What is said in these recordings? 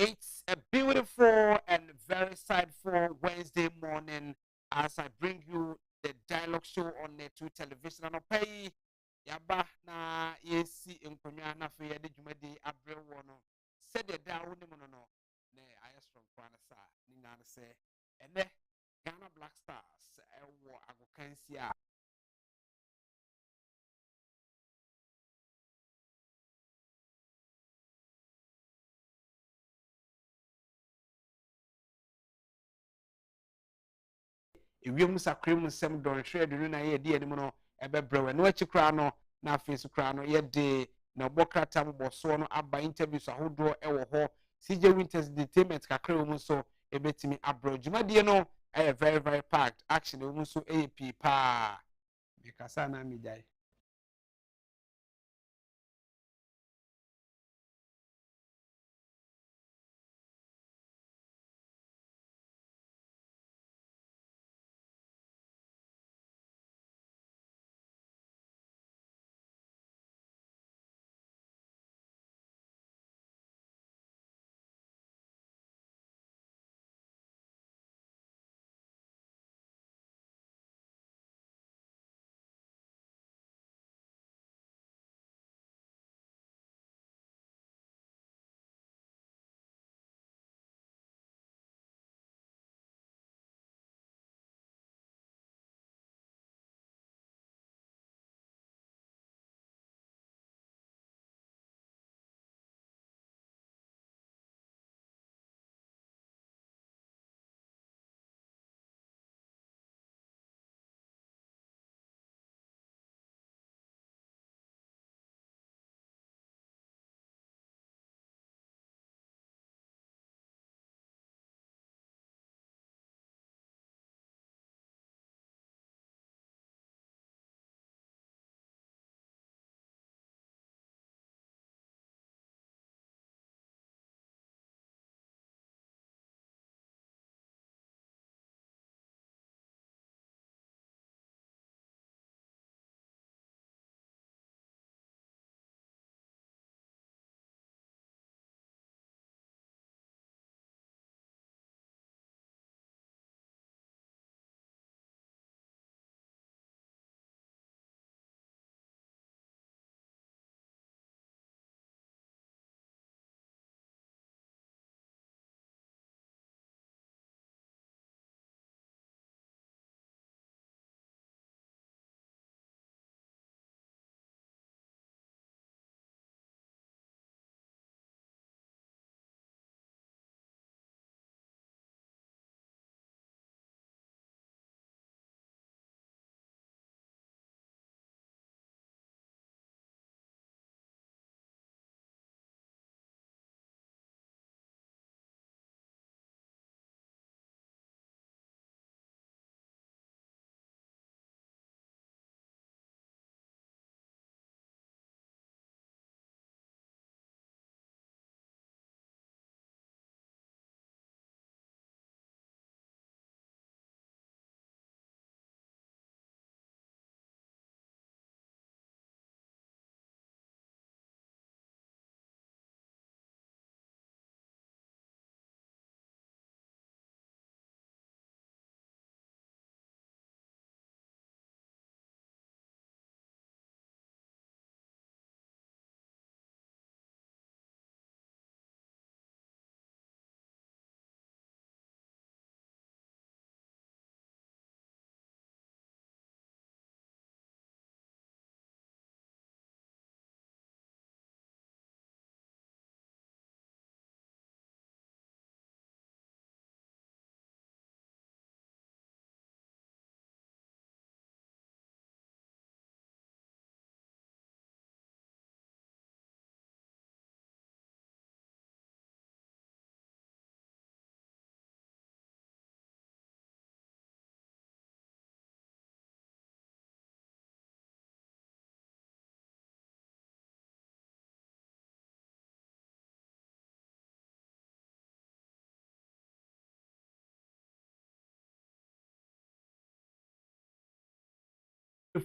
It's a beautiful and very insightful Wednesday morning as I bring you the dialogue show on Netu television. And pay yaba na yesi nkonya na fe yede dwumadi abrewo no. Said the da woni mo no ne ayes from kwana sa ni nan se ene Ghana Black Stars ewo agokansi a ewiem sakrem nsem don hwe de na ye de anim no ebebrewe no achi kra no na afesu kra no ye de na bokrata boso no aba interviews ahodo ewo ho CJ Winters entertainment kakra wo so ebetimi abro dwumade no very very packed action wo so AP pa because na mi dai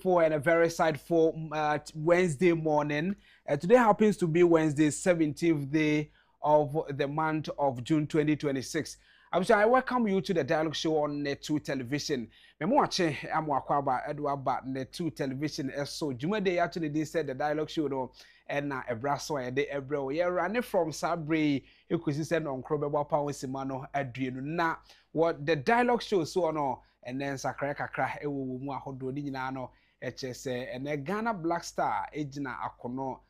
for and a very insightful Wednesday morning. Today happens to be Wednesday, 17th day of the month of June 2026. I welcome you to the Dialogue Show on Net2 Television. Memoache Amwakwaba Edwaba Net2 Television so Jumade actually they said the Dialogue Show no and na ebraso e de ebro ye running from Sabre ekusi said on Krobeba Pawensimano Adriano na what the Dialogue Show so no and then sakra kakra ewo mu ahodo ni nyina no eche se and Ghana Black Star ejina akono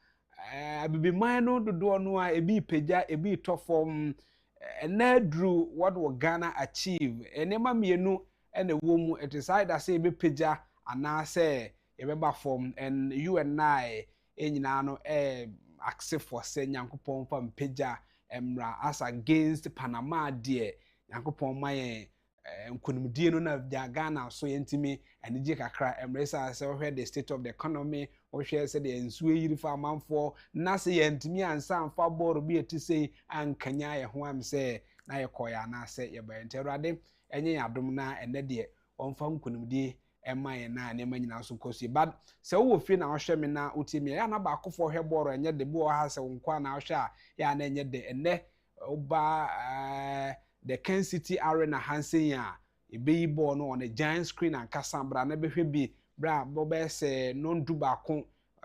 abibiman no dodo no a ebi peja ebi tofom and drew what will Ghana achieve enema mienu and the woman it is either say be peja and I say a form and you and I enyina accept for say nyankopon fam peja emra as against Panama dear nyankopon my nkunimdie no na Ghana so yentimi and je kakra emresa say where the state of the economy or share say the nsuo yiri fa manfo na say yentimi ansa amfa boro bi eti say ankanya ye ho am say na ye koya na say ye ba enterade enye adom na ene de onfa nkunimdie ema ye na ne manyina so kosi but say wo fi na ohwe me na utimi ya na ba akofo hwe boro enye de bo ha say nkwa na ohwe a ya na enye de ene oba the Kencity Arena Hansen ya ebe ball no on a giant screen and kasambra na behwe bi bra bobe se non du ba kon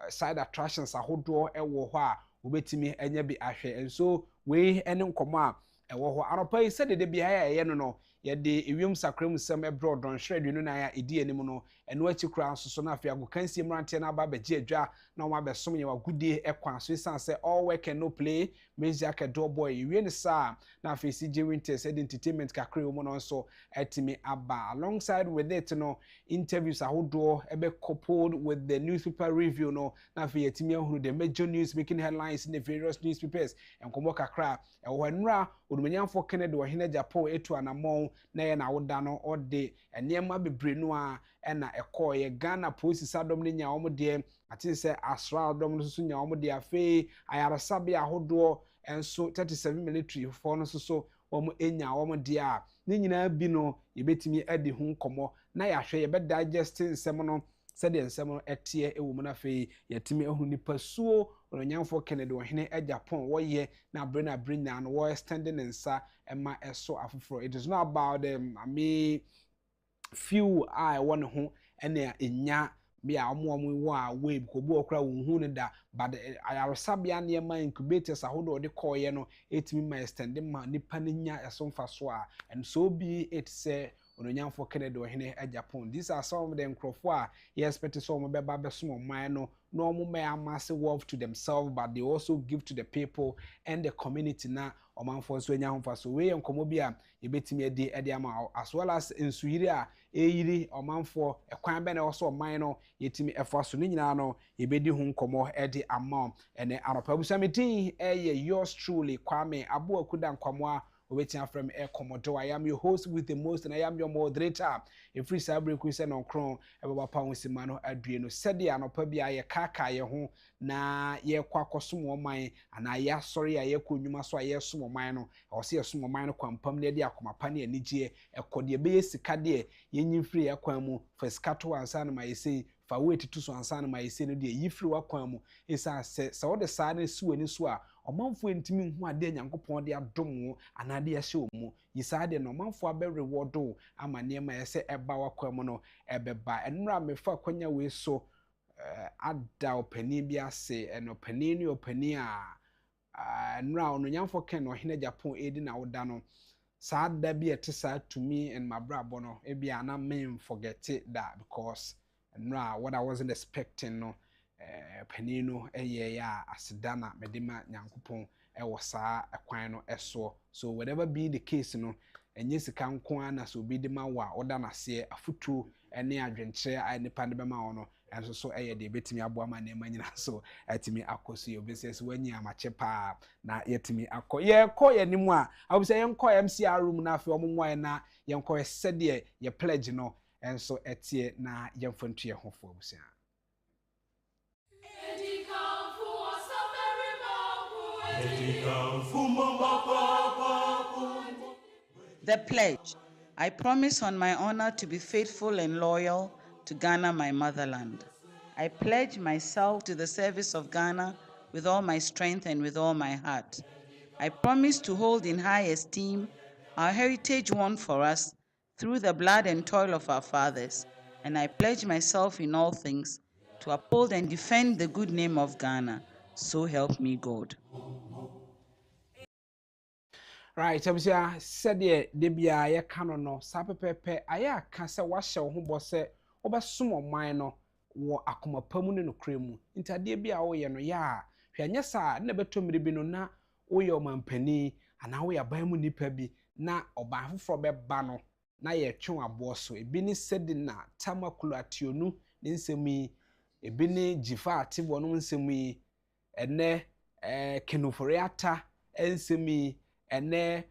side attractions ahodo ewo ho a obetimi enye bi ahwe and so we ene nkomo a ewo ho anopa yi said de bia ya no ye de ewiem sakram sem ebro don hwere no na ya edi anim no eno achi kura nso na afia go kansie mrante na ba beje adwa na o ma besom ye wagudie ekwan so isan say all work and no play means ya ke do boy we ni sa na afia CJ Winter said entertainment kakre o mo no so etimi aba alongside with it no interviews ahodo ebe coupled with the newspaper review no na afia etimi ahuru the major news making headlines in the various newspapers enkomo kakra ewo nra odumanyanfo Kennedy wo hene Agyapong etu anamon na ye na woda no ode enema bebre no a na ekoye Ghana police adom ne nya omo de ati se asra adom no so nya omo de afi ayarasabe ahodo enso 37 military for no so omo enya omo de a ne nyina bi no yebetimi adi hu nkomo na ya hwe ye be digest nsem no said the nsem etie ewo mu na fe yetimi ehu nipa suo onyanfo Kennedy wo hene Agyapong wo ye na bring na no wo standing nsa ema eso afoforo. It is not about them few I want ho ene enya bia omo wo a we ko bu okra wo hu ne da but ayarosabia ne ma incubators ahodo de koye no etimi ma extend ma nipa ne nya eso mfaso a and so be it say onyanfo Kennedy wo hene Agyapong. These are some of the nkrofo a ye expect so mo beba beso man no no mo may amass wealth to themselves but they also give to the people and the community na omanfo so enya homfa so we enkomo bia ebetimi edi ama as well as ensuire a eyiri omanfo ekwan be na wo so oman no yetimi efo so ni nyina no ebedi hu nkomo edi ama ene anopa busametin yours truly Kwame Abuakuda Nkwamwa Obetia from Air Commodore. I am your host with the most, and I am your moderator. A free cyber question on Chrome, about Pawensimano Adriano. Said the Anopabia, ye kaka ye home, na ye quaco sumo mine, and I ya sorry, I could you must say sumo mino, or see a sumo mino quampum lady akuma pani and nijie, a cordia base cadie, yen free aquamu, for scato and son my say. Fa wait to so answer my say no de yifri wakwamu isa se so the side su ani so a omanfo ntimi hu ade nyankopon de adom anade ya hye omu yisade no omanfo abe reward amane ma yese eba wakwamu no ebeba enra mefa kwanya we so ada opani bi ase eno pani ni opani a enra ononyamfo ken no hene Agyapong edi na woda no sad da bi etisa to me and my brother no ebia na me forget it that because what I wasn't expecting no penino ya asidana medima nyankopon was saa ekwan no eso so whatever be the case no enye sika nko ana so bi de ma wa oda na se afutu ene adwenkyere a nipa de bema wo no enso so de betimi abo ama na manyina so atimi akoso yo business wanyi amache pa na yetimi akọ ye kọ ye nimu a abuse ye nkọ MCR room na afi omwo na ye nkọ sede ye pledge no enso etie na ye mfontu ye hofo abusia. The pledge. I promise on my honor to be faithful and loyal to Ghana, my motherland. I pledge myself to the service of Ghana with all my strength and with all my heart. I promise to hold in high esteem our heritage won for us through the blood and toil of our fathers, and I pledge myself in all things to uphold and defend the good name of Ghana. So help me God. Right, abusua sɛdeɛ de bia yɛka no no saa pɛpɛpɛ ayɛ aka sɛ wahyɛ wo ho bɔ sɛ wobɛsom ɔman no wɔ akoma pa mu ne nokora mu nti adeɛ bi a woyɛ no yɛ a hwɛ nyɛ saa na bɛtɔ mmere bi no na woyɛ ɔmampanin anaa woyɛ aban mu nnipa bi na ɔban foforɔ bɛba no na yɛtwe aboɔ so ebi ne sɛdina tamakulu ationu ne nsɛm yi ebi ne gyifa atebɔ no nsɛm yi ɛnɛ kenufore ata nsɛm yi ene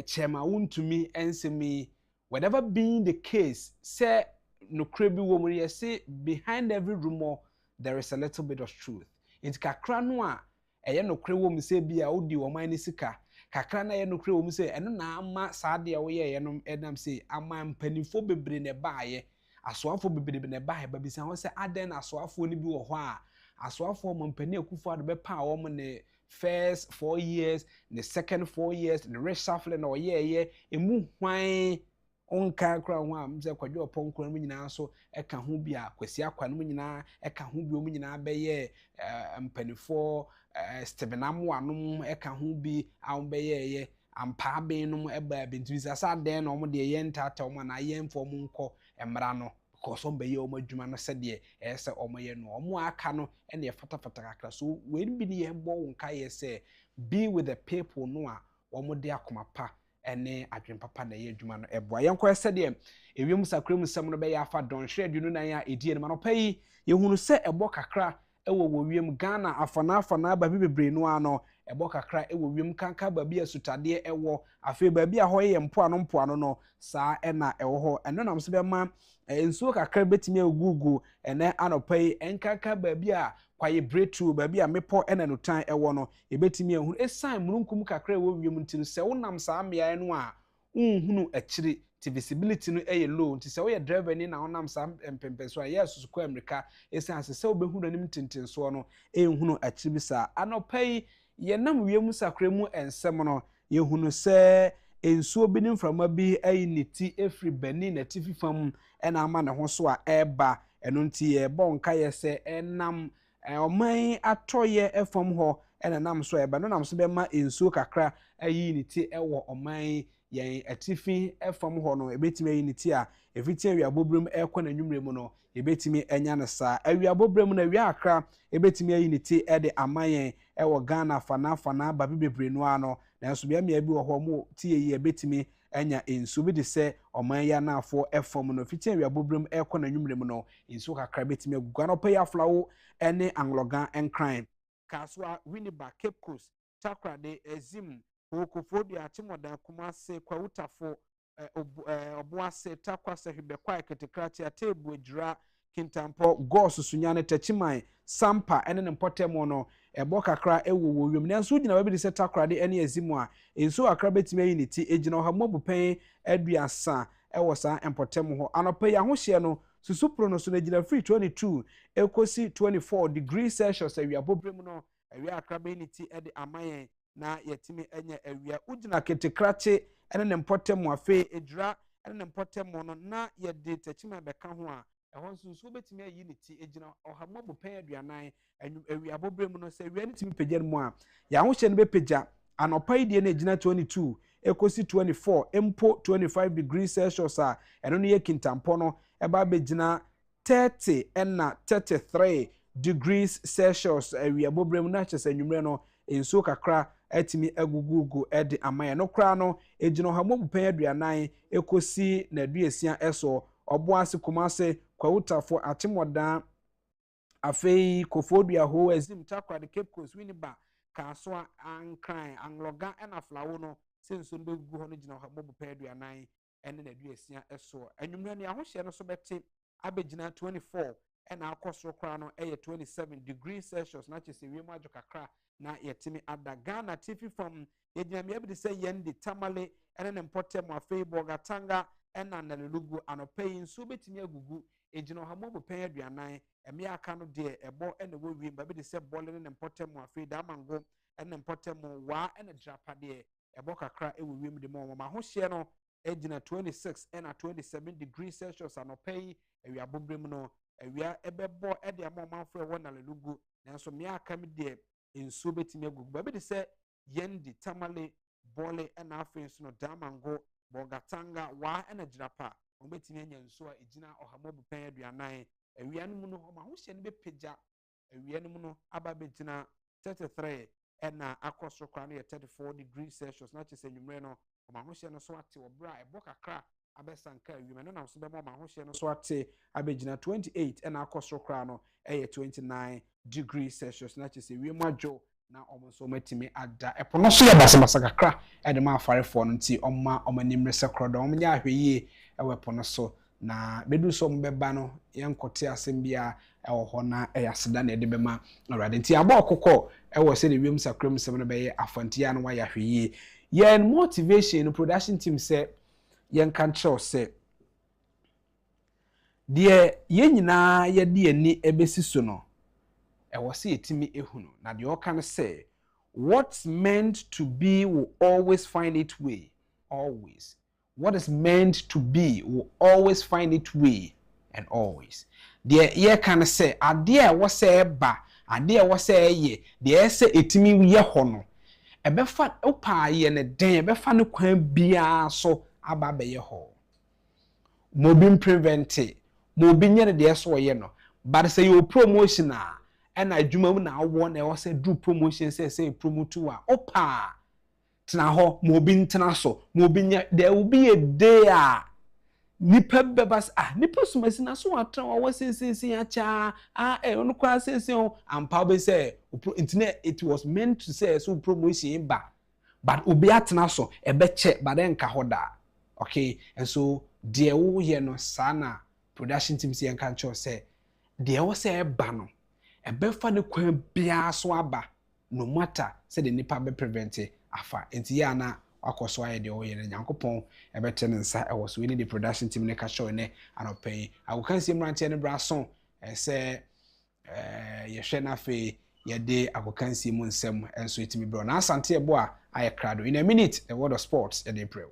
chema wuntumi ensemi whatever being the case say no krebi wo you say behind every rumor there is a little bit of truth it kakra no a eye no kre wo mu say bia odi wo man ni sika kakra na eye no kre wo mu say eno na ama saade a wo ye no enam say ama mpanifo bebre ne baaye asoafo bebre ne baaye ba bisa ho say aden asoafo ni bi wo ho a asoafo mo mpani akufo-addo be pa wo mo ne first 4 years, the second 4 years, the reshuffling or yeah, emu hwan onka kra ho am se kwadwo opon kra mu nyina so eka ho bia kwasi akwa no nyina eka ho bi o mu nyina be ye mpanifo stebenam wanom eka ho bi a be ye ampa ben no eba bintu sasa den no mo de ye ntata mo na ye mfo mo nko emra no because on be ye omo adwuma no se de ese omo ye no omo aka no ene fatafata kakra so we bi ne ye bo wonka ye se be with the people no a omo de akoma pa ene adwen papa na ye adwuma no eboa yenko se de ewiem sakrem sem no be ya afa don hwe adunu nan ya edie no payi ye hunu se ebo kakra ewo wiem Ghana afana ba bebre no ano ebo kakra ewo wiem kanka ba bi asutade ewo afi ba bi a ho ye mpoano no saa ena ewo ho eno nam se be ma ensuo kakra betimi agugu ene anopai enkaka ba bi a kwaye breakthrough ba bi a mepo ena no tan ewo no ebetimi ehunu esan mununkum kakra ewo wiem ntinu se wonam saa mea no a unhunu akiri ti visibility no eye low nti se wo ye driver ni na wonam saa empempeso a yes susu kwa America esan se wo behunu anim tintinso no ehunu akiri bi saa anopai ye nam wiem sakra mu ensem no ye hunu se ensuo bi ne mframa bi ayi niti efri bani na tifi fam ena ama ne ho so a eba eno nti ye bo nka ye se enam oman atoye efam ho ena nam so eba no nam so be ma ensuo kakra ayi niti ewo oman yen atifi efam ho no ebetimi ayi niti a efiti awia bobrem ekọ na nwumre mu no ebetimi enya ne saa awia bobrem na awia akra ebetimi ayi niti ede amayen ewo Ghana fana ba bebre no ano na so bia me bi wo ho mo tie yi ebetimi enya ensu bi de se oman ya na afo efom no fiti awia bobrem ekọ na nwumre mu no ensu kakra betimi agugu no pay aflawo ene anglogan enkran kaswa Winneba Cape Coast takrade ezim okofodi atimodan kumase kwa utafo obuase takwase hibekwa ketekrati atebu ejura kintampo gosu sunyane tachiman sampa ene ne mpotemo no ebo kakra ewo wo wiem nanso gina babi de se takrade ene azimu a enso akra betime yi ne ti ejina ohamobu pen aduasa ewo sa empotemo ho anopa ya ho hye no susupro no so na gina free 22 ekosi 24 degrees Celsius awia bobrem no awia akra be ni ti ede amayen na yetimi enya awia ugina ketekrate ene ne mpotemo afe ejura ene ne mpotemo no na yede tachima beka ho a ehon sunsu betimi ayi ne ti ejina ohamobu pen aduanan awia bobrem no se awia ne timi pagya mu a ya ho hye no be pagya anopa idie na ejina 22 ekosi 24 empo 25 degrees Celsius a eno no ye kintampo no eba begina 30 ena 33 degrees Celsius awia bobrem na chese anwumre no enso kakra atimi agugugu ede amaye no kra no ejina hamobu pen aduanan ekosi na aduasia eso oboase kumase kwawutafo atimodan afei kofodua ho azim takrade Cape Coast Winneba kaswa ankran anglogan ena flawo no senso no begugu ho no gina hamobu pen aduanan ene na aduasia eso anwumre ne ahohye no so bete abegina 24 ena akosoro kra no 27 degrees Celsius na chese wiem adwo kakra na yetimi ada Ghana TV from yegina me bi de say yende tamale ene ne mpotem afei bogatanga ena nalelugu anopai nso betimi agugu ejina hamobu pen aduanan eme aka no de ebo ene wo wiem ba bi de say bole ne mpotem afei da mango and important wa and a japade a boka cry it will win the more ma ho hye no ejina 26 and 27 degrees Celsius and pay we are bombrim no we are ebebo e de amoma fro won na lelugu nanso me aka me de enso betimi agugu ba be de se yendi tamale bole and afenso no damango bogatanga wa and a jirapa on betimi anya nso a ejina ohamobu pen aduanan ewianu no ma ho hye no be pagya ewianu no aba betina 33 and akosro kwa no 34 degrees Celsius na che se nwumre no ma ho hye no so ate obra e bokakra abesanka ewime no na so be ma ho hye no so ate abegina 28 and akosro kwa no 29 degrees Celsius na che se wiemu adwo na omo so matimi ada epono so ya basamasa kakra e de ma afarefo no nti omma omanimre sekrodo omnya ahweye e wepono so na bedu so mbeba no yenkote asembia ewo ho na eyaseda na ede bema awrade nti aba okokọ ewo se de wiem sakram sem no beye afantia no wa yahweye yen motivation production team se yen kan show se de yen nyina ye de ani ebesi so no ewo se etimi ehunu na de o kan say what's meant to be will always find its way always. What is meant to be will always find its way and always. The ye can say, "Adia was say ba, adia was say ye." The say etimi ye hono. Ebefa opa ye ne den, ebefa no kwan bia so aba be ye ho. Mobin prevent it. Mobin ye de so ye no. But say your promotion and adwuma mu na won e was say do promotion say promote a opa. Tena ho mobi ntena so mobi nya there will be a day nipa bebas nipa sumasi na so atra wa sensensen acha onu kwa sensen ampa be say internet it was meant to say so promotion ba but obi atena so e be che but then ka hoda okay and so there wo ye no sana production team say kan cho say there wo say ba no e be fa ne kwan bia so aba no matter say the nipa be prevent afa enti ya na akoso aye de oye na Nyankopon ebete ne nsa e wo so ni the production team ne ka show ne anopai agokansi mrantie ne braso say ye hwe na fe ye de agokansi mu nsem enso etimi bro na asante ebo a aye krado in a minute a word of sports in April.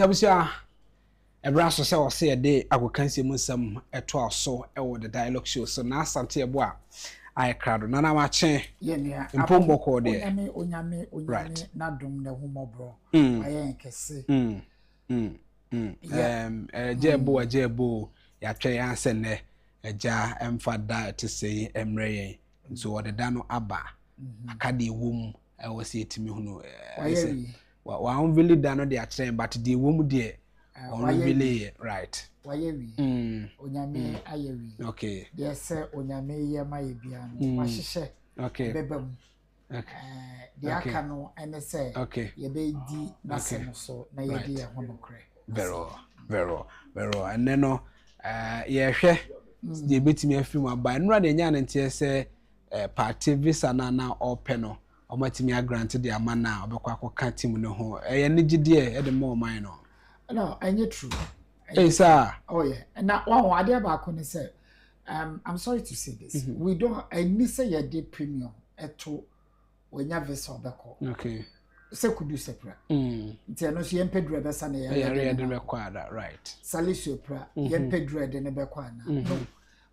Tabusia ebraso se o se de agokansi mu nsam eto aso ewo the dialogue show so na asante ebo a aye krado na na mache mpomboko de onyame na dum na humobro aye nkese jebo ya twe ya se ne eja emfada to say emreye so o de da no aba akade ewum ewo se etimi hunu wa on really da no de akyerɛ but the ewum de on really right wayewi onyame ayewi okay de se onyame ye maye bia no wahyehyɛ okay bebam de aka no ene se ye be di na se no so na ye de ho no kre vero and then no ye hwɛ de betimi afim aba nra de nya ne ntie se party visa na open no omatimi agrant de amana obekwa akoka team no ho ye ne gide e de mo man no no anye true sir oh yeah na one ade ba ko ne say I'm sorry to say this we don't I need say ye de premium eto when you have a sobacco. Okay. Se could do separate. Tiano si empedre besane ya right. Sali supra yempedre de nebekwana. No.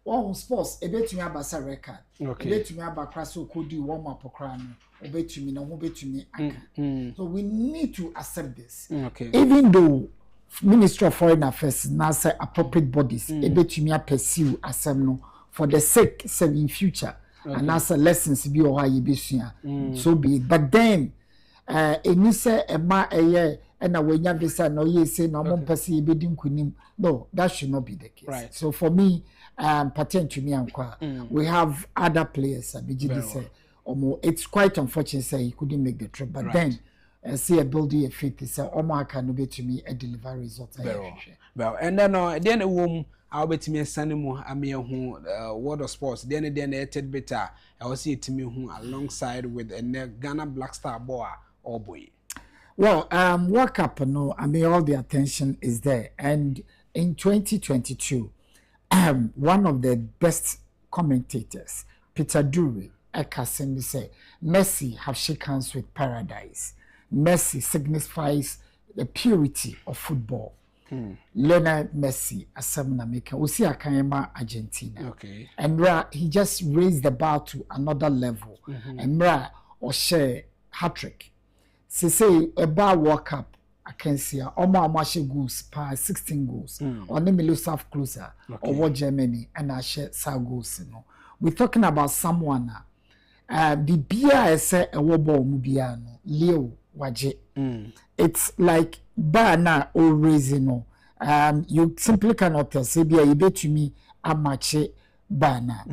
One sports a bet to me about a record. Okay. Bet to me about crasso could do warm up a crown. Obey to me, no obey to me. So we need to accept this. Okay. Even though Ministry of Foreign Affairs now say appropriate bodies, a bet to me pursue assembly for the sake of in future. And as a lessons be or you be so be it. But then you say a ma a year and a when you visa no ye say no more person bidding kunim. No, that should not be the case. Right. So for me, patent to me we have other players say it's quite unfortunate say he couldn't make the trip. But then see a building a fit is Omar can be to me a delivery result. Well, and then a woman I'll bet me a sanimu who World of Sports, then edited better. I will see it me who alongside with a Ghana Black Star boy or boy. Well, World Cup, no, I mean all the attention is there. And in 2022, one of the best commentators, Peter Drury, Ekasim say, Messi have shaken hands with paradise. Messi signifies the purity of football. Lionel Messi, Asamna Maker, we see Akayama Argentina. Okay. And he just raised the bar to another level. And or share hat-trick. Say a bar World Cup, I can see Omar Marsha goals per 16 goals. Or Nemelo South Closer or what Germany and I share South goals. You know. We're talking about someone the beer say a wobo mubiano, Leo Waje. It's like Bana or Rezino. You simply cannot tell Sabia, you bet to me a match Bana.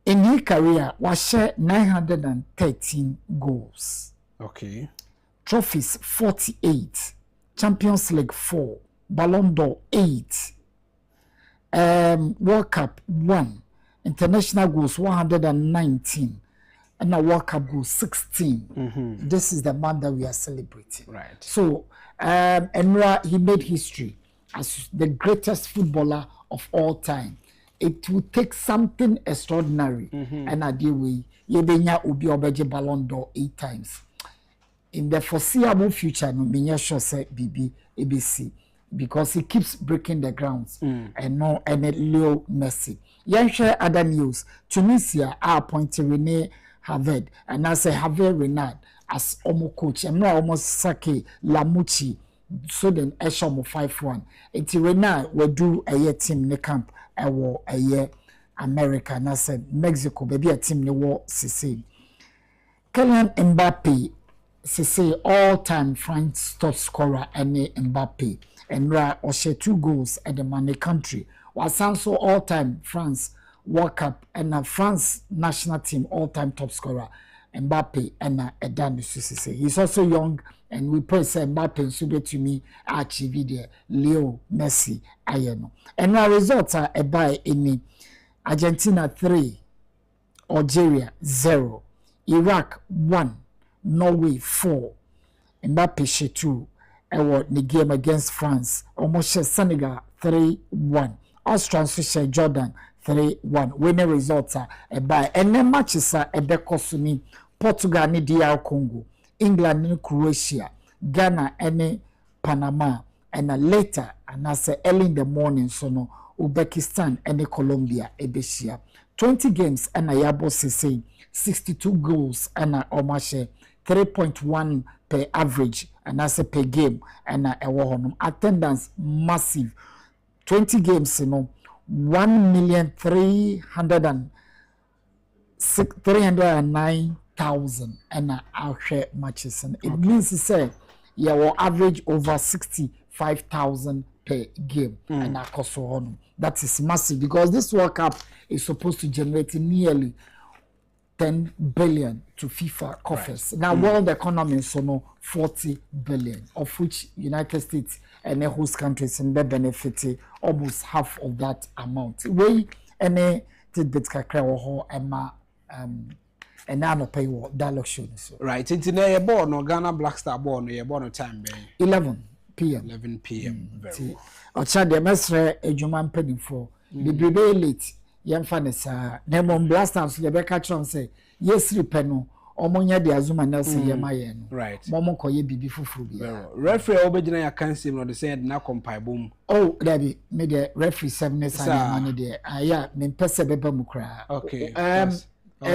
In his career, was share 913 goals. Okay. Trophies 48. Champions League 4. Ballon d'Or 8. World Cup 1. International goals 119. And a World Cup goals 16. This is the man that we are celebrating. Right. So, Emra, he made history as the greatest footballer of all time. It will take something extraordinary. And I deal with Yebenya Ubi Obeje Ballon d'Or 8 times. In the foreseeable future, no me sure say BB ABC because he keeps breaking the grounds and no any Leo Messi. Yan share other news. Tunisia are appointed Rene Harvard and I say Harvard Renard as Omo coach and no almost Sake Lamuchi so then Eshomo 5-1. Enti Renard will do a year team ne camp a year America and I said Mexico baby a team ne war CC. Kylian Mbappe say all-time France top scorer any Mbappe and or share 2 goals at the money country. Was also all-time France World Cup and France national team all-time top scorer Mbappe and Edan say he's also young and we pray say Mbappe so to me achieve the Leo Messi ayeno. And our results are by in Argentina 3, Algeria 0, Iraq 1. Norway 4, Mbappe 2, the game against France. Almost Senegal 3-1. Austria Jordan 3-1. Winning results are by and then matches are Ebekosuni, Portugal ni DR Congo, England ni Croatia, Ghana and Panama, and later and as early in the morning so no Uzbekistan and Colombia Ebesia. 20 games and Ayabo say 62 goals and Omashe 3.1 per average and as a per game and attendance massive 20 games 1,309,000 and our share matches and it means to say will average over 65,000 per game and that is massive because this World Cup is supposed to generate nearly 10 billion to FIFA coffers. Right. Now, world economy is 40 billion, of which United States and the host countries and they benefit almost half of that amount. We any tidbits kakra ho ema and now no pay dialogue show. Right. It's in a born no Ghana Black Star born no born time 11 p.m. 11 p.m. Very well. Ocha de mesre ejuman penny for the be late. Yemfa ne sa Nemon Blasters the Becca say yes repeno omonya de Azuma Nelson ye maye no right momo koye bibi fufuru bi referee obegina ya cancel no de say na compile bom oh dabi me de referee 7 sana man de aya me pese beba mu kra okay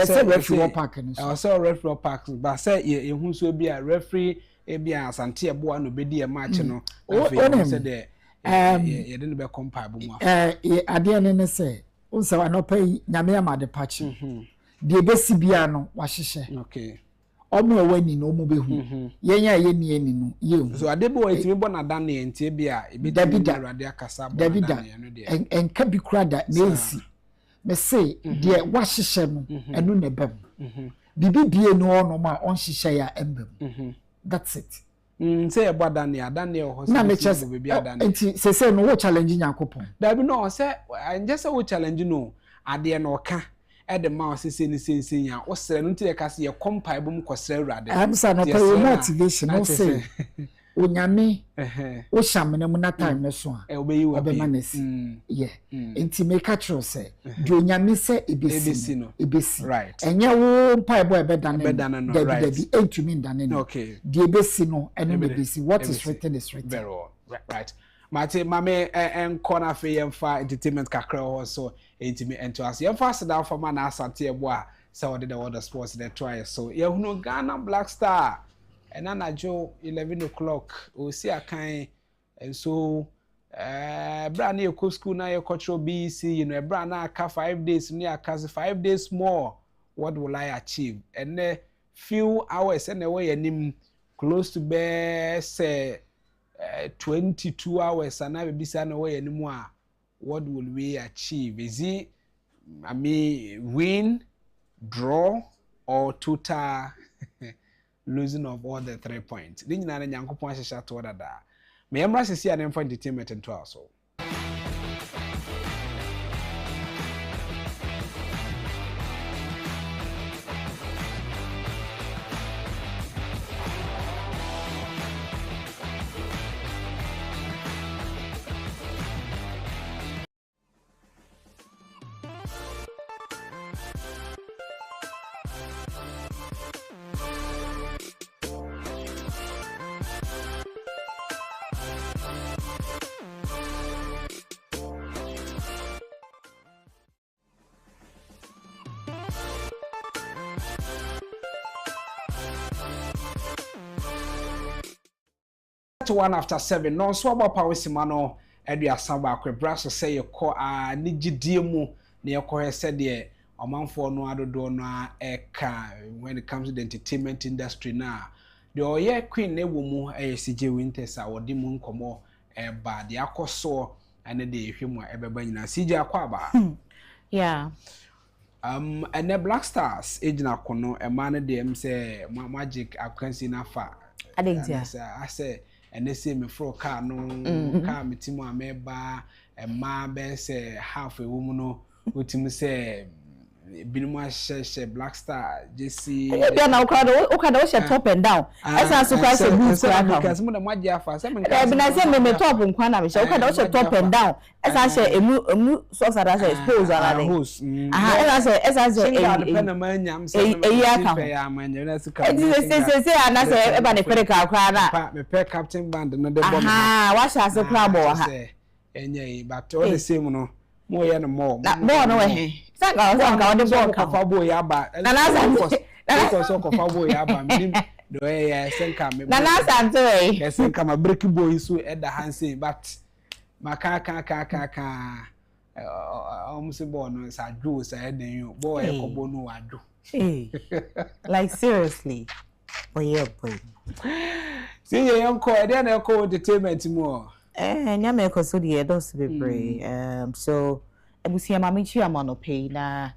say referee park no so say referee park but say ye hu so bi a referee e bi asante e bo no bedi e match no afei say de ye de be compile bom ade ne say unsa wa no pay nyame amade pachi de besi bia no wa hyehyɛ okay omo ewani no omo behu yenya ye ni ani no ye so ade bo etimi bo na dan ne ntie bia e bi de awade akasa bo na dan ne no de enka bi kura da nensi me say de wa hyehyɛ no enu ne bam bibi bie no no ma on hyehyɛ ya embam that's it say e bo dan ne ho na me chese bibi adan enti say no wo challenge nyakopon da bi no say nje say wo challenge no ade no ka the mouse is in the same ya o sere no tie ka se ye compile bom kwosere urade am sa no pay motivation no say onyame o shamene mu na time no so a obeyi wo be manesi yeah enti make sure say the onyame say ebesi no ebesi right enye wo mpai bo ebeda no debi entumi ndane no okay the ebesi no eno ebesi what is written is written very well right Mate mame corner fe yemfa entertainment kakra ho so entimi ento as yemfa seda for man asante ebo a say we the world sports the try so ye hunu Ghana Black Star enanajo 11 o'clock o si akan and so bra na ekọ school na ye cultural BEC you know bra na aka 5 days ni aka 5 days more what will I achieve and few hours and away anim close to be say 22 hours and I be saying away anymore. What will we achieve? Is it, I mean, win, draw, or total losing of all the 3 points? Then you know, I'm going to share to what that. Me embrace see an info entertainment and also. One after 7 no so about power simano edu asamba akwe braso say ye ko a nigidie mu na ye ko he said de omanfo no adodo no eka when it comes to the entertainment industry na the oye queen na wo mu CJ Winters a wodi mu nkomo ba de akoso ene de hwemu ebeba nyina CJ akwaba yeah and the Black Stars ejina kono e man de em say magic akwansi na fa adentia I say and they say me fro car no car me timu ameba e ma be say half a woman no utimu say binuma she Black Star JC yeah na ukada she top and down esa so kwa se boots kwa because mo na maji afa say me e bi na say me top nkwa na me she ukada she top and down esa she emu so sada say expose ala de esa say e na manyam say e aka ya manyam na suka say ana say e ba ne pere ka kwa na me pe captain band no de bomb wa sha se kwa bo ha enye but all the same no mo ye no mo na bo no we sanga ode bo ka fa bo ya ba na na ko so ko fa bo ya ba minim do ye senka me na na santo e ye senka ma break boy so e da hanse but maka almost born no sa do sa e den yo boy e ko bo no wado like seriously boy see ye yanko e dey na ko entertainment mo nya me ko so de dos be pray so ebusia ma me chi amano pay na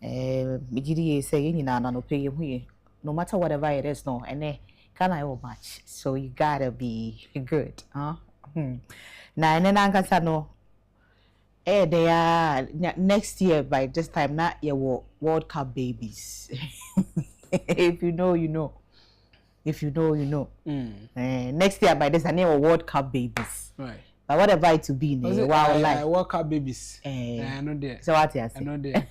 migiri say nyina na no pay hu no matter whatever it is no and can I all match so you gotta be good na and then ankasa no they are next year by this time na your World Cup babies if you know you know if you know you know next year by this time your World Cup babies right but whatever it to be, I work out babies. No there. So what you say? No there.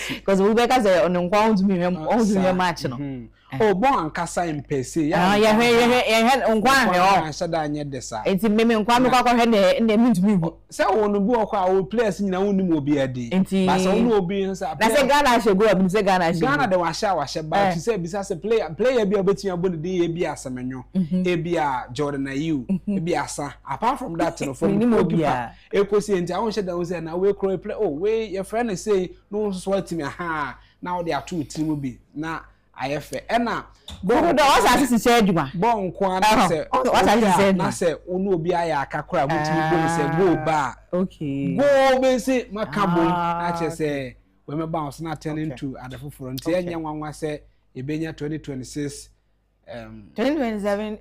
Because we better say on the match, no. Oh, born kasa impesi. Yeah, I said I need this. It's me nkwa kwa and they mean to me. Say onu bu okwa we players nyina woni mo bi ade. But say onu obi say na say Ghana should go up, say Ghana should. Ghana de washa but you say bisa say player bi obetia body dey e bi asemenyo. E bi a Jordan Ayew, e bi asa. Apart from that no from goalkeeper. E kosi enti I won share that we say na we crow play. Oh, we your friend say no sweat me ha. Now they are two team bi. Na ayefe ena go do what as say adwuma bon kwa na say what as say na say onu obi aya akakora mutimi go say go ba okay go be say makabo na che say we me bounce na turn into adafoforo nti enya nwanwa say ebenya 2026 2027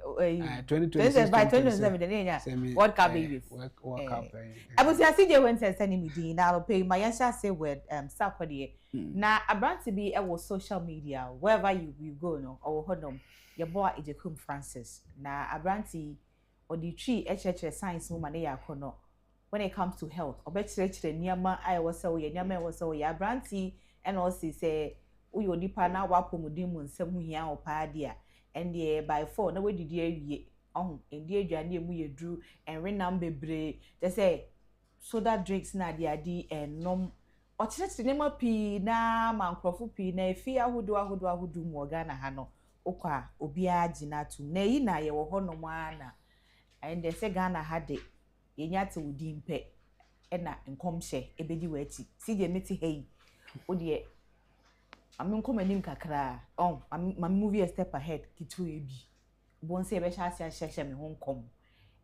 2026 by 2027 the nya World Cup babies World Cup abusi asije when say send me di na pay my answer say with sakode na abranti bi e wo social media wherever you go no or hodom your boy Agyapong Francis na abranti or the tree HH science woman na yakono when it comes to health obetire niama I was so ye niama was so ya abranti and also say uyo onipa na wapomudin mu nsem hia opa dia and the by 4 na we didi awie ndi adwane mu yedru enwe nam bebre they say soda drinks na dia di enom ochirechire nema pi na mankrofo pi na efi ahodo mu Ghana ha no okwa obi agina tu na yi na ye wo hono mu ana and they say Ghana ha de yenya te wudi mpe na nkomhye ebedi wachi si je meti hei ode I'm coming kakra my movie a step ahead kitu ebi bon say be sha sia me Hong Kong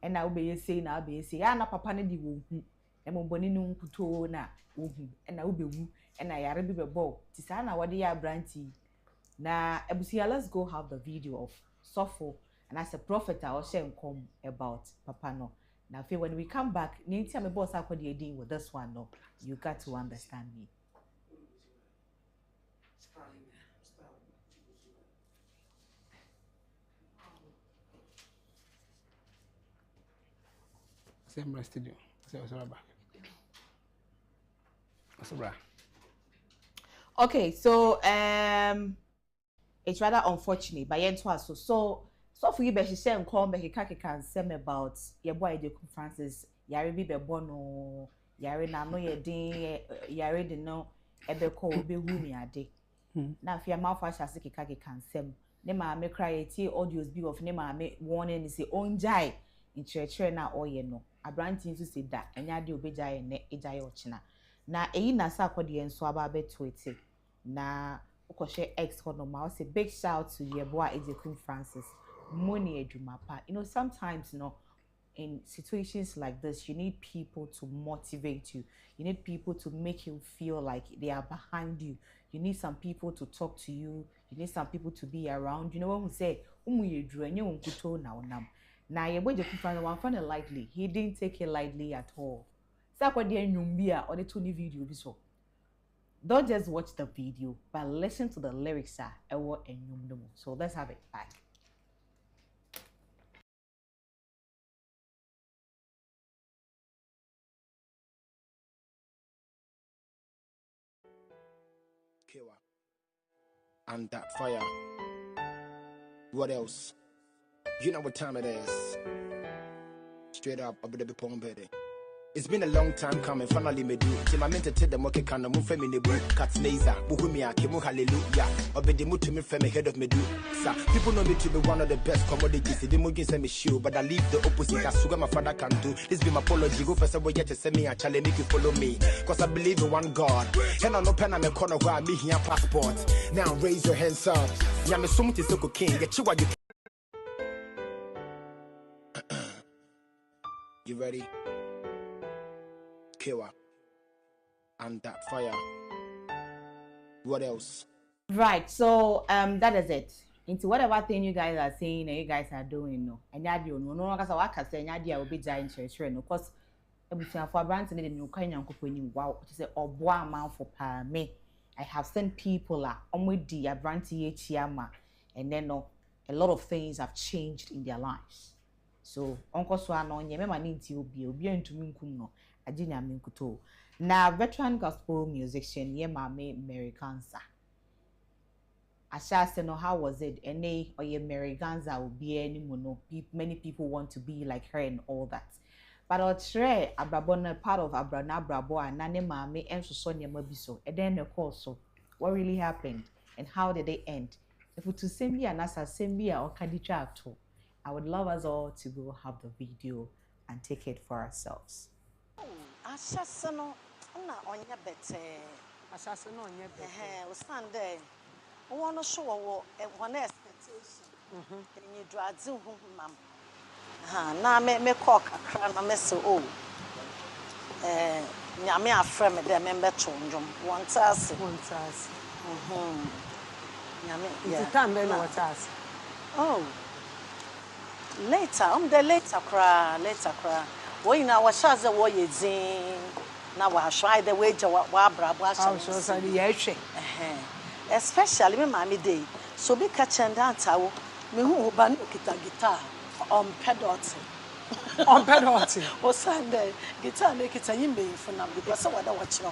and na we be say na be say ya na papa ne di wo hu e mo boni nu nkuto na wo hu and na we be wu and na yare bi be ball ti sa na wode ya branti na ebusia let's go have the video of Sofo and as a prophet I will share come about papa no now when we come back ni ti am boss akodi edin with this one no you got to understand me. Same studio. Okay, so it's rather unfortunate, but yet so for you, she said, "Call me, can say about your boy Agyapong Francis. Yari be bono, yari na no ye din, yari de no ebe ko be wumi ade. Na if your mouth was as can say, ne ma me cry ti audios be of ne ma me warning say on jai in church na oye no. Abranti nso say da enya de obeja ye ne eja ye ochina na eyi na sa akode enso aba beto ete na ukoshe ex hono ma say big shout to your boy Agyapong Francis money edwuma pa you know sometimes no in situations like this you need people to motivate you need people to make you feel like they are behind you need some people to talk to you need some people to be around you know when we say umu yedru enye wonkuto na onam. Now, your boy one found it lightly. He didn't take it lightly at all. Or the Tony video. Don't just watch the video, but listen to the lyrics. So let's have it back. And that fire. What else? You know what time it is. Straight up, I'll be pompede. It's been a long time coming, finally me do. Till I meant to tell them okay, can I move from in the book? Cats Naza, Buhumia, Kimu Hallelujah. Or be the mood to me from head of me do. Sir, people know me to be one of the best commodities. They don't send me shoe, but I leave the opposite. That's what my father can do. This be my apology. Go for someone yet to send me a challenge, make you follow me. Cause I believe in one God. And I know pen I'm a corner where I be here passport. Now raise your hands up. Yam is something so king. Get you what you. You ready? Kiwa. And that fire. What else? Right, so that is it. Into whatever thing you guys are saying and you guys are doing, no. And you no because I can say Nadia will be giant church, no, because everything for brands and new kind of company. Wow, to say or boy amount for me. I have seen people on with the brandy and then no, a lot of things have changed in their lives. So onko so ano nye mema ni nti obi antumi nkum no agye nyame nkuto. Na veteran gospel musician ye mame Americansa. Ashase no, how was it? Ene or ye Americansa will be any mono. Many people want to be like her and all that. But Otre Abrabona part of Abrana Brabo and Nane Mame and Sonia Mabiso. And then the call so what really happened and how did they end? If we to send and as a Sembia or Kaditra too, I would love us all to go have the video and take it for ourselves. Ashase no na onye bete. Ashase no onye bete. We stand there. We want to show one expectation. And you draw zoom mam. Na me call kakra na me say oh nyame afrɛ me dɛ me mbɛto ndwom wontas nyame yeah time be no wontas oh later later kra wo ina wa shaze wo ye dzin na wa hwai de we gya wa abrabo ahye so so ye hwe especially me mama dey so be catch and dance awo me hu oba no kita guitar on pedot o Sunday guitar make it a yimbe for now because what I watch so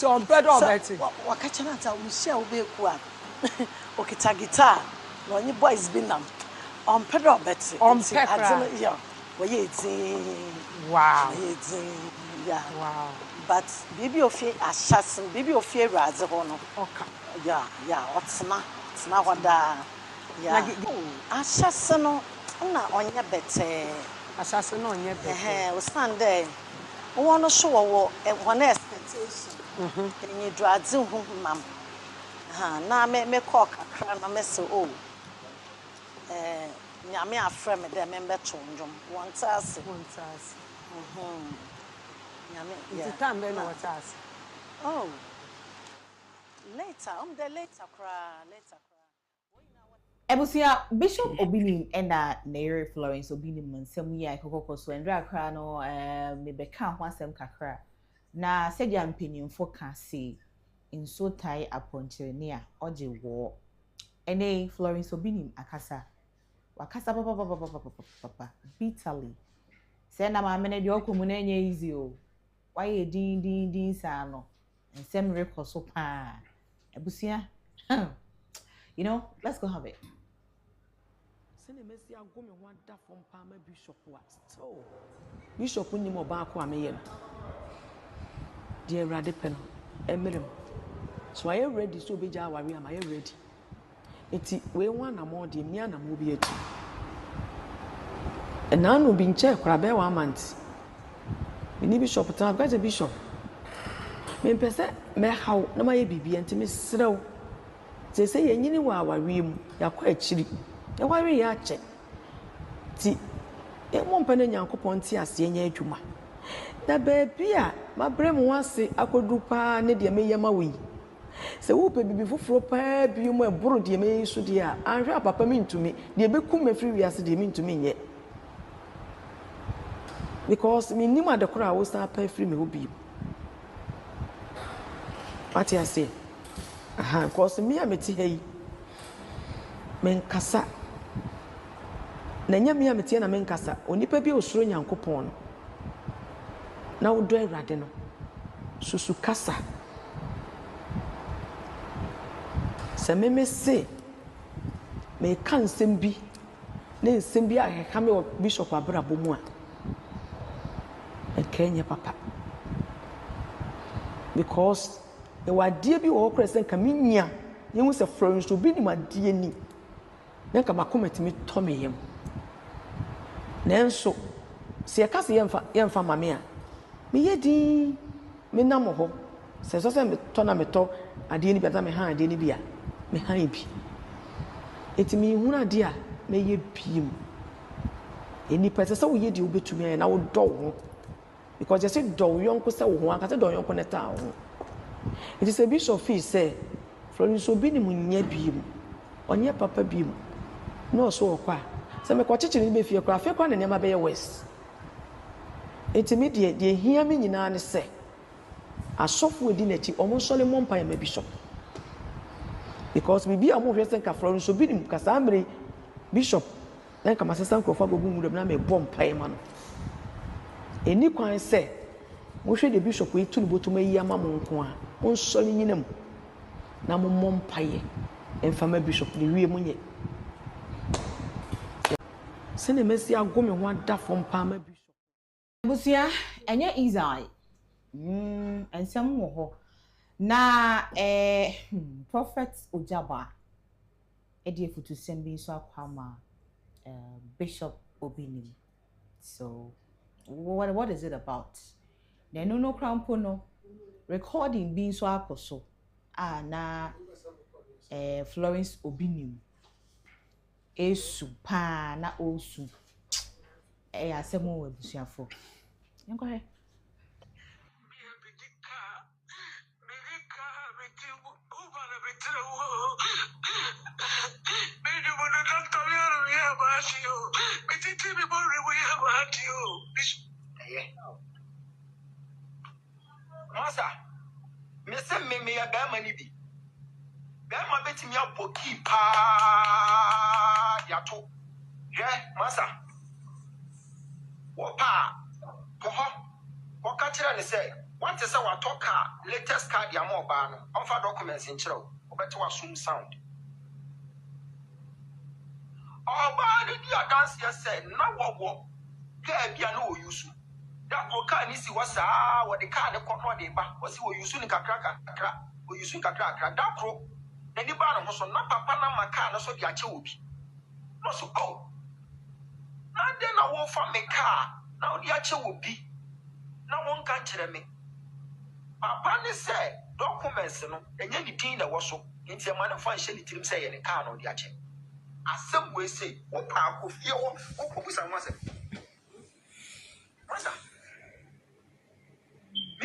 on pedot betting what catch and dance we share we ku a o kita guitar no any boys be nam on pedot betting on pedot yeah we wow yeah wow but baby of fear assassin baby of fear raz hono okay yeah what's na wada yeah assassin no na onye bete assassin no onye bete we stand there we want to show wo one expectation and you draw zoom mam na me call kakra na me say oh nyame afrɛ me dɛ me mbɛto ndwom wontas nyame yeah time be no wontas oh later later kra Ebusia Bishop Obinim ena Nere Florence Obinim nsɛm yi a kokoko so ndra kra no me beka ho asɛm kakra na sɛdia mpanyimfo ka se nso tai aponkyerene a oje wo ene Florence Obinim akasa wakasa papa bitterly say na ma mene de okomu na enye easy o waye din sa no nsɛm rekoso pa ebusia you know let's go have it. Sene mesi ago me ho ada fom pa ma bishop wa so bishop ni mo ba ko ameye no de awrade pe no emerem so are you ready so be ja aware am are you ready enti we wan na mo de mi ana mo bi atu na no bi nche kora be 1 month ni bishop ta ga bishop me pese me haw na ma ye bibia enti me serew se ye nyini wa aware mu yakọ akiri e ware ya che ti e mo mpane nyankopon ti ase nya adwuma da baabi a mabrem wase akodu pa ne de meyema wi se wo pe bibi foforo pa bi mo eboro de me so de a anhwe papa mi ntumi de bekum mafiri wi ase de mi ntumi nye because mi nim adekora wo sa pa free me obi what you say because me ameti hey men kasa na nya me ameti na men kasa onipa bi osuro nyankopon na wodo awrade no susu kasa se me se me kan nsem bi a ka me bishop abrabo mu a Kenya papa because the wadie bi wo kresen ka minya yehu se Florence obi ni madie ni na ka makomati mi to me yem nenso se ya kase yemfa mame a me yedi me nam ho se so se me to na me to ade ni bia me ha ade ni bia me ha bi etimi hu ade a me ye biem eni pese se wo yedi obetumi na wo do ho because you say do yonko say wo ho aka say do yonko neta ho it is a bishop fee say Florence obi ni munya biem onye papa biem no so okwa say me kwachichiri be fie kwa afekwa na nema be ye west intermediate de hia me nyina ne say asofo edi na chi omo sole mompa ya bishop because bibi amu hwese ka Florence obi ni kasa amre bishop na kama sesa nkrofo agogu mu na me bom pae ma no eni kwan se mo hwe de bishop yi tu no botum ayi ama mo nko a mo nso ni nyinam na mo mom pae emfama bishop ni wie mo nye sene mesi agome ho ada fom pa ma bishop busia enye easy ensem wo ho na prophet Ojaba edi efutu sembi so akwama Bishop Obinim. So what is it about? The no crown pono recording being so akoso na Florence Obinim esu pa na osu asemo we busuafo. Go ahead. Masa, me se me ya ga mani bi. Ga ma betimi aboki pa ya to. Je, masa. Wo pa. Ko ho. Ko ka kira ne se, what is our talker latest card ya mo ba no. On fa documents in kira o. Obeti wa sum sound. Oba de dia dance ya se na wo ga bia na o yusu. That go car ni si wasa what the car the corner de ba was we use ni kakra we use kakra that pro any ba no so na papa na maka na so dia che obi no so oh na de na wo fa me car na dia che obi na won kan kire me papa ni say documents no enye ni tin na wo so nti e ma na fa nhye ni tirim say ye ni car no dia che asem we say wo pa ko fie wo ko busa mo asem masa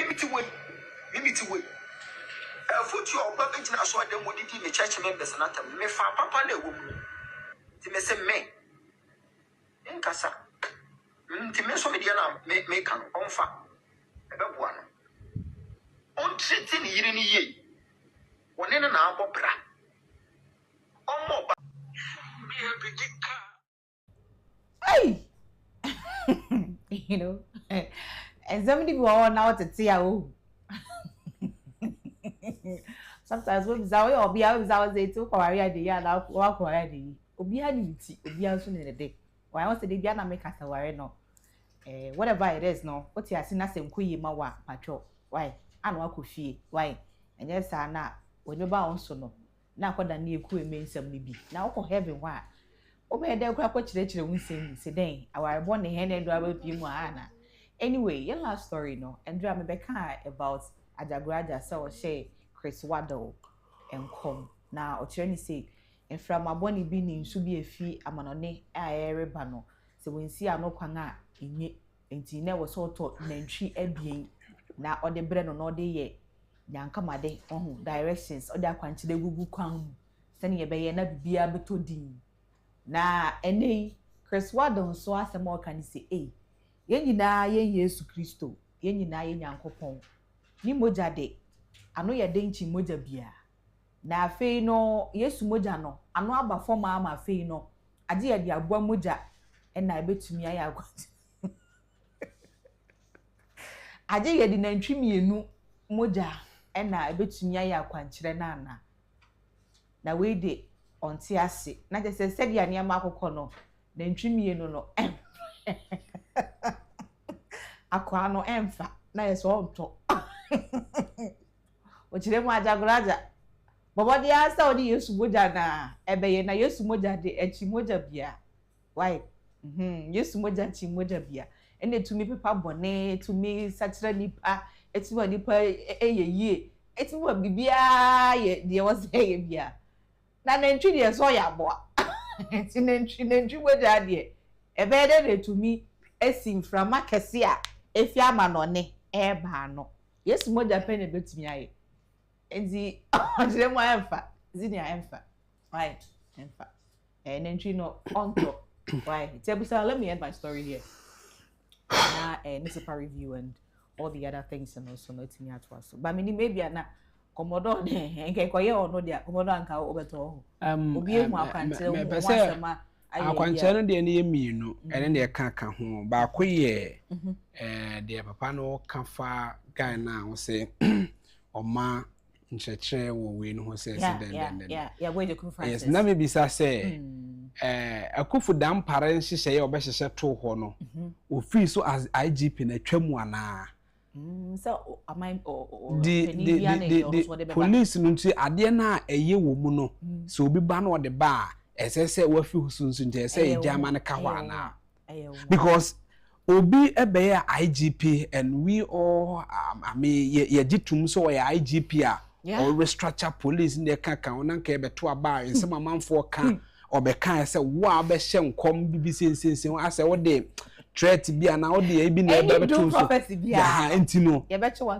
Mimiti we. Futu oba betina so adem odidi me church members na tam. Me fa papa na ewo mu. Ti me se me. Nkasa. Ti me so me dia na me kan onfa. Ebeboa no. On treat ni yiri ni ye. Wone na abobra. Omo ba. Hey. You know. And somebody go on now to see how. Sometimes when Zawi or Bia was out there to Korea, the yard out walk already. Obia niti, Obia soon in the day. Why I was the Diana make us aware no. Whatever it is, no. What you are seeing as a queen mawa, patrol. Why? And what could she? Why? And yes, I na when you bound so no. Now, what I need cool means some be. Now, for heaven, why? Obey their crap watch the children saying, Sedan, our born the hand and driver be Moana. Anyway, your last story, no, and drama Becca about Ajagraja, so say Chris Waddle and come now, or Chenny say, and from my bonny being should be a fee, a manone, a rebano. So when see a no quanga in it, and Tina was so taught, then she being now on the bread on all day yet. Yan come a day on directions or that quantity they will come, sending a bay and be able to deem. Na ene Chris Waddle so as a more can say, eh. Yen nyina yen Yesu Kristo yen nyina yen Nyankopon ni moja de ano ye de nchi moja bia na afei no Yesu moja no ano aba form ama afei no ade ye de aboa moja na ebetumi aye agwat ade ye de nantwi mienu moja na ebetumi aye akwankyere na na we de onti ase na je se dia ne ma akokọ no nantwi mienu no akwa no emfa na yeso onto o chire mu Ajagraja bobo dia asa odi Yesu moja na ebeye na Yesu moja de echi moja bia why Yesu moja chi moja bia ene tumi pepa bone tumi sachira nipa etiwa nipa eyeye etiwa bibia ye de was eye bia na nantwi de so ya boa enti nantwi moja de ebe de tumi esim from akese a efi ama no ne eba no Yesu moja pe ne betumi aye enti ojire mo emfa zinia emfa why emfa nantwi no onto why tebusa let me end my story here na newspaper review and all the other things and also not me at was but me maybe na komodo de nke koye ono dia komodo anka obeto obi emu akwantire wo asema akwankyerɛ no deɛ ne yɛ mmienu ɛne deɛ ka ho baako yɛ deɛ papa no ka fa guy na wo sɛ ɔma nkyerɛkyerɛ wɔ wei no ho sɛ yes na me bisa sɛ akufo dampare nhyehyɛ yɛ ɔbɛhyehyɛ to hɔ no ofiri so as IGP na atwa mu anaa so the police no nti adeɛ na ɛyɛ wɔ mu no so obi ba na ɔde ba ɛsɛ sɛ wafi husunsu nti ɛsɛ ɛgya ama no ka hɔ anaa because obi ɛbɛyɛ IGP and we all I mean yɛgye tum so ɔyɛ IGP a or restructure police in the kaka onanka ebeto aba nsem amanfo ka obeka say wo abɛhyɛ nkom BBC nsensen asɛ wo de threat bia na wo de ebi na ebeto so ya entino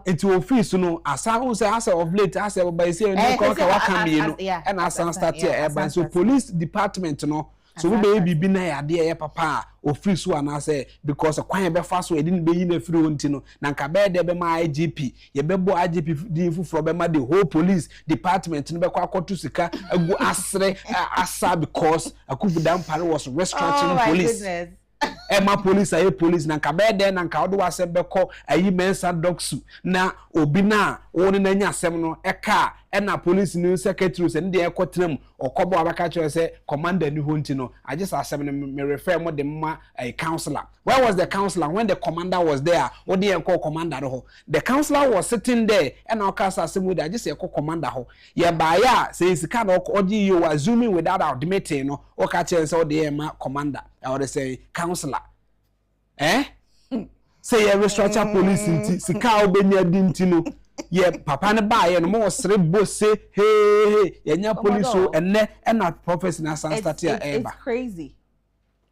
enti office no asa wo say asɛ of late asɛ by say no ka waka me no and asa start here so police department no so we be bibi na yade ye papa office so ana say because kwan be fa so edi ne be yi na firi wonti no na nka be de be ma IGP ye be bo IGP din fufuro be ma the whole police department no be kwa akoto sika agu asre asa because akufu dampare was restructuring police Emma police aye police na nka be de na nka odo wase beko ayi mensa doksu na obi na woni na nya asem no eka na police new secretary se ndi ekotram okobo abaka kire se commander ni honti no I just asem no me refer mo de ma a counselor. Where was the counselor when the commander was there? What the call commander ho? The counselor was sitting there and our cast asem with I just say call commander ho. Ye ba ya say sika no oji you assuming without admitting no o ka kire se o de ma commander or they say counselor say ye restructure police nti sika obenya dinti no ye papa ne ba ye no mo sere bo say hey ye nya police so enne na prophecy na san start here it's crazy.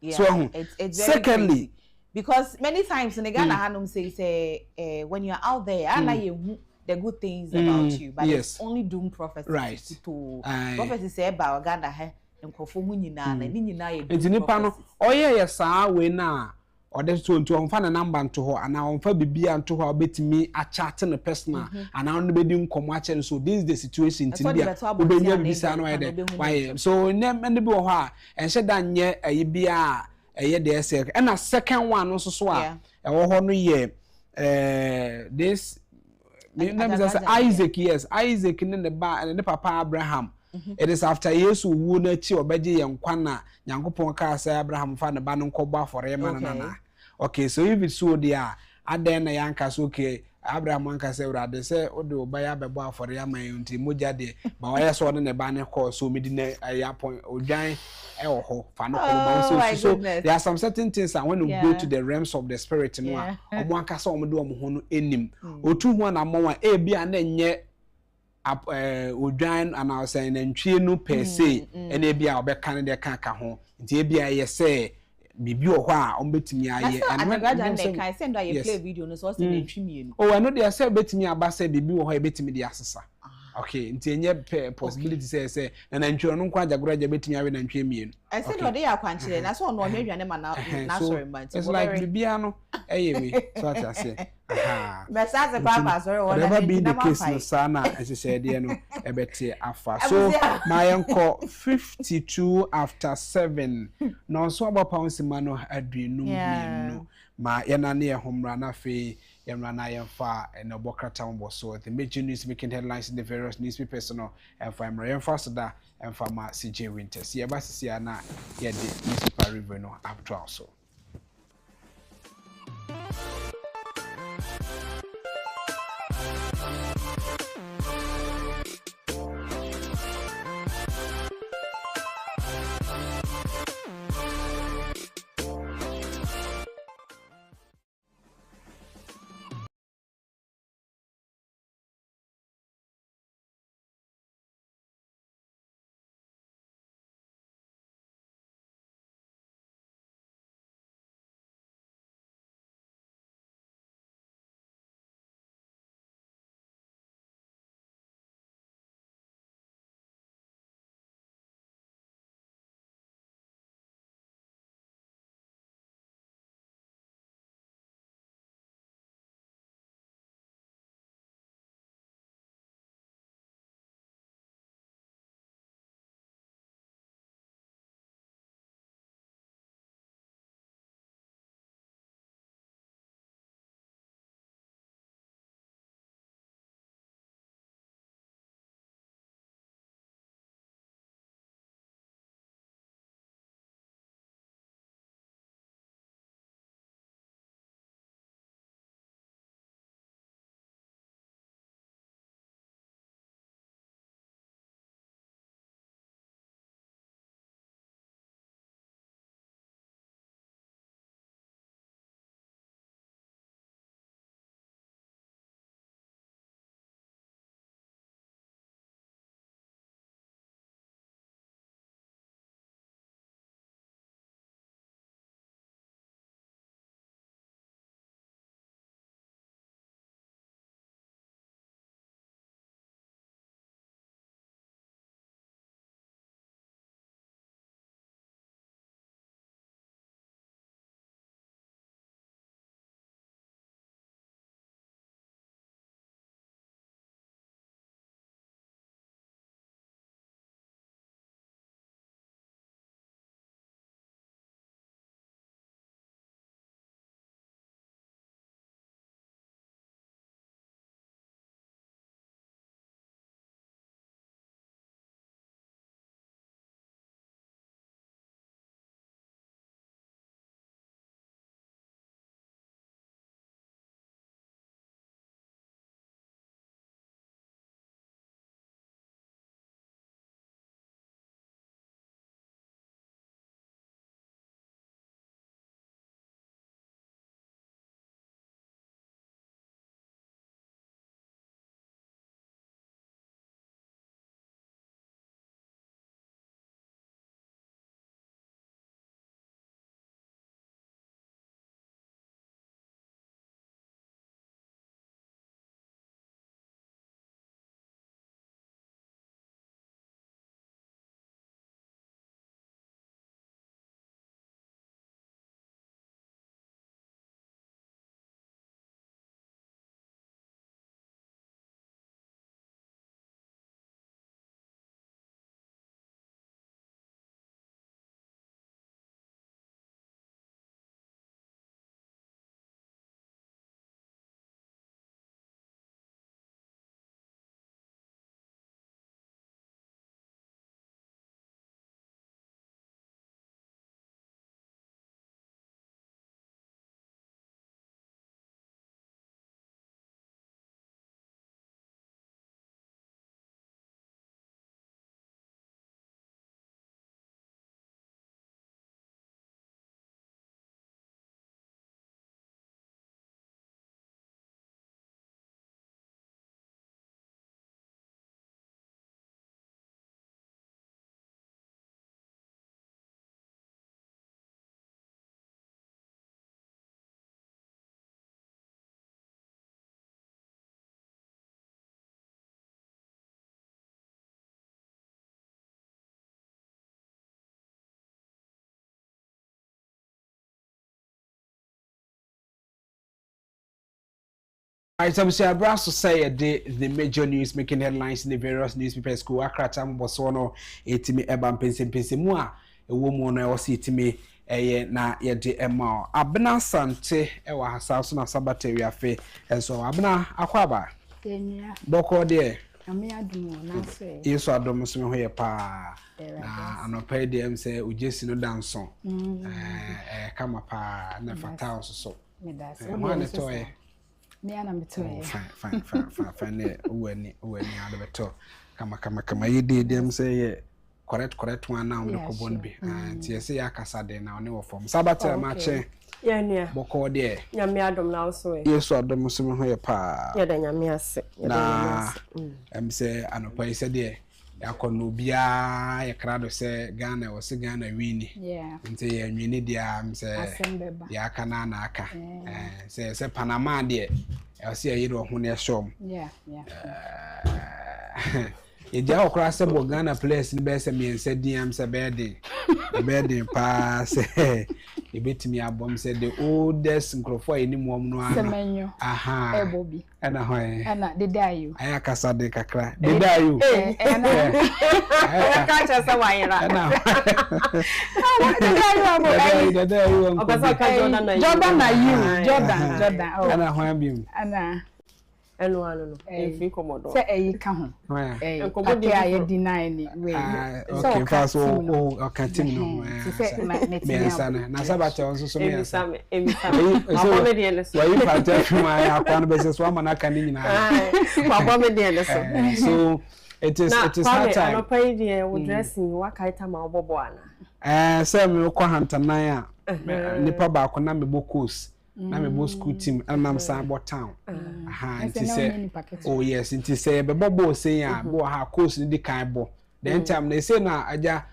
Yeah, so it's secondly crazy. Because many times in the Ghana Hanum say when you're out there I like you the good things about you but it's only doom prophecy to prophecy say about Uganda nkofo mu nyina na ni nyina ye doom nipa no oye saa we na ode so ntu onfa na number nto ho ana onfa bibia nto ho obetimi a chat na personal ana on be di nkomo a chen so this is the situation tindia obenya bibisa na why so ne bi wo ho a enhye da nye ayi bia eye de ese na second one no so a ewo ho no ye this Isaac Isaac ne ba ne papa Abraham. It is after Yesu wu na chi obeje ye nkwa na Nyankopon ka say Abraham fa ne ba no nkọbọ afọre ma na okay so if it's so there aden na yanka so okay Abraham anka say urade say o de obaya bebo afọre ma yunti moja de ba wa yeso ne ba ne call so medi na Agyapong odwan ho fa no ko so there are some certain things and when you go to the realms of the spirit no a omo anka say omo de omo ho no enim otu ho na mo a bia na nye odwan and I was saying ntwie no per se ene bia obeka ne de ka ho nti bia ye say bibi o ho a ombetimi aye and when I send you play video no so say ntwi mienu oh I know they say betimi aba say bibi o ho e betimi de asesa okay nti enye possibility say na ntwi no nkwa jagoro ja betimi awe na ntwi mienu I said no dey akwankyere na so no aduane ma na sorry man it's like bibia no we so I say but that's the papa sorry what never be the case no sana as you said there no ebete afa so my uncle 52 after 7 no so about pounds mano aduenu mienu ma yana ne ehomra na fe yemra na yemfa and obokrata mbo so the major news making headlines in the various newspapers no and for emra yemfa so da and for ma CJ Winters ye ba sisi na ye the newspaper review no after also Alright, so Abra say the major news making headlines in the various newspapers. Go akrata mbosono etimi eba mpensempese mu a ewo mu no e wose etimi na ye de ema abena sante e wa hasa so na sabata wiafe enso abena akwaba enya boko de ami adumo na se yeso adom so me ho ye pa na anopa de em se ujesi no danso kama pa na fata so me da se mo ne to e me ana metoe fine uweni adabeto kama yede dem say ye correct one now no ko bi nti ye say yakasa de na one wo form sabata ma che ya nia boko de nyame adom na so e yesu adom so me ho ye pa ya da nyame ase ya da nyame ase em say anopa ye say de yakono bia ye krado say Ghana wo say Ghana wini nti ye nwini dia am say ya kana na aka say Panama de e say ye do ho ne shom ye dia okra say bo Ghana place ni be say me say diam say bede pa say e betimi abom say the oldest nkrofo eni mom no ana aha ebobi ana hoye ana dedayu aya kasa de kakra dedayu ana ya ka cha sa wayira ana dedayu abo okasa ka Jordan ana hoye bim ana enu anu no efi komodo se eyi ka ho komodo ya deny ni we okay fast o kantim no me sana na sabata on so me emisa papa me de so why party fuma ya kwa no be so ama na kan ni nyina papa me de so it is hard time na papa de wo dressing wa kaita ma obobo ana say me ko hantanan a nipa ba ko na me bokos na me bo school team amam san bo town nti say oh yes nti say be bobo say ya bo ha course ni di kan bo then time na say na aja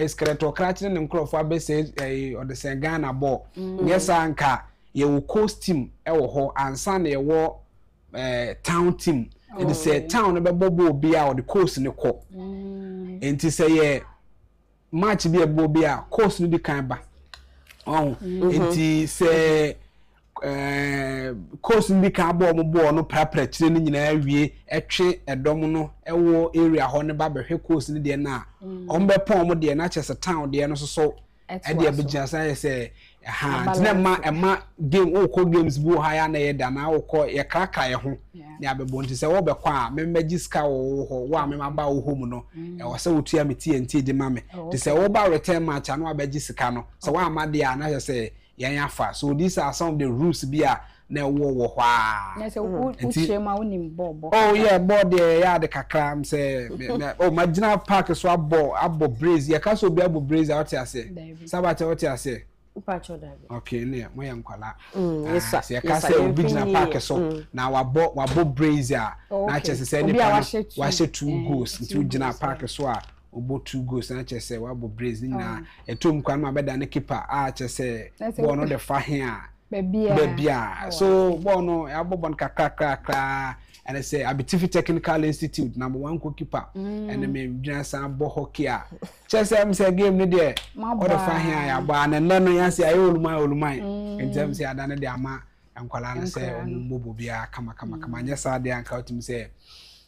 skeleton crate ne nkrofo abe say o de say Ghana bo yes anka ye wo course team e wo ho ansa na ye wo town team it say town be bobo bia o de course ne ko nti say ye match bi e bo bia course ni di kan ba nti say course ndi ka abo mo no prapra kire ni nyina awie etwe edom no ewo area ho ne ba behwe course ni de na ombe pon mo de na chese town de no so e de abigya say say tina ma game o ko games bu ha ya na ye da na o ko ye kraka ye ho ne abebo nti say wo be kwa me magiska wo ho wa me ma ba wo home no e wo say wotua me TNT de ma me ti say wo ba return match anu abagisika no so wa ma de na say yanyafa so these are some of the rules bia na wo hwa na se uchema unim bobo oh yeah board there ya de kakra am say oh magina park so abo braze ya kaso bi abo braze out ase sabata out ase upacho dabi okay ne mo yankwala yes ya kaso original park so na wabo braze a na chese say ni wa she 2 goals into original park so a obo 2 goals na chese wabo braze na etom kwan ma beda ne keeper a chese bono de fa he a bebia so bono abobon kakra and I say Abitifi Technical Institute number 1 goalkeeper and me dwansan bo hockey a chese am say game ne de o de fa he a ya ba na no ya say ayo olumai in terms say adane de ama enkwala no say omubo bia kama nya sa de anka otum say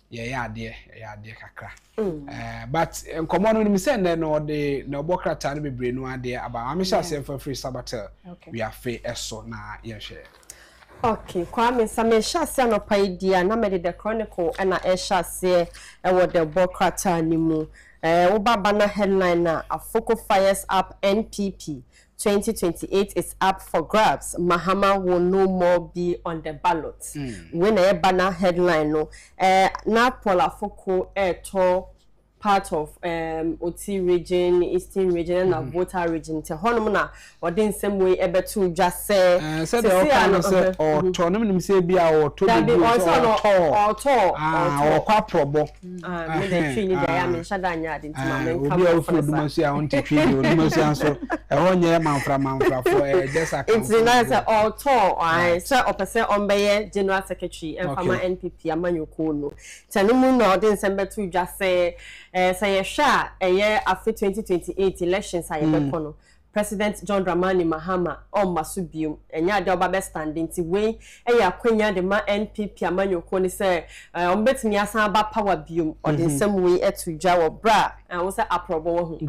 ya ade kakra but enkomo no mi say no de na obokrata no bebre no ade aba amisha say for free sabatel we are free eso na ye share okay kwa me samesha se no paidia na me de chronicle na e shase e wo de obokrata ni mu wo baba na headline na Afoko fires up NPP 2028 is up for grabs. Mahama will no more be on the ballot. When a banner headline no, na Paula Foko to part of Oti region, Eastern region, and Volta region. Te honom na within same way ebe to just say. Say the or tournament say be our to be or kwa probo. Me the tree ni there. Me shada nya di ntima me come. Obi a food mo say I want to tree. Obi mo say so. E ho nya manfra for just a. It's nice or to. I say opese onbeye general secretary and former NPP amanyoko no. Te no mu na within same be to just say say sha aye after 2028 elections aye be kono President John Dramani Mahama on Masubium and Yada Baba standing to way a quenya de ma NPP Amanyoko ni say on bet me asaba power bium or the same way to Jawa bra and also approbo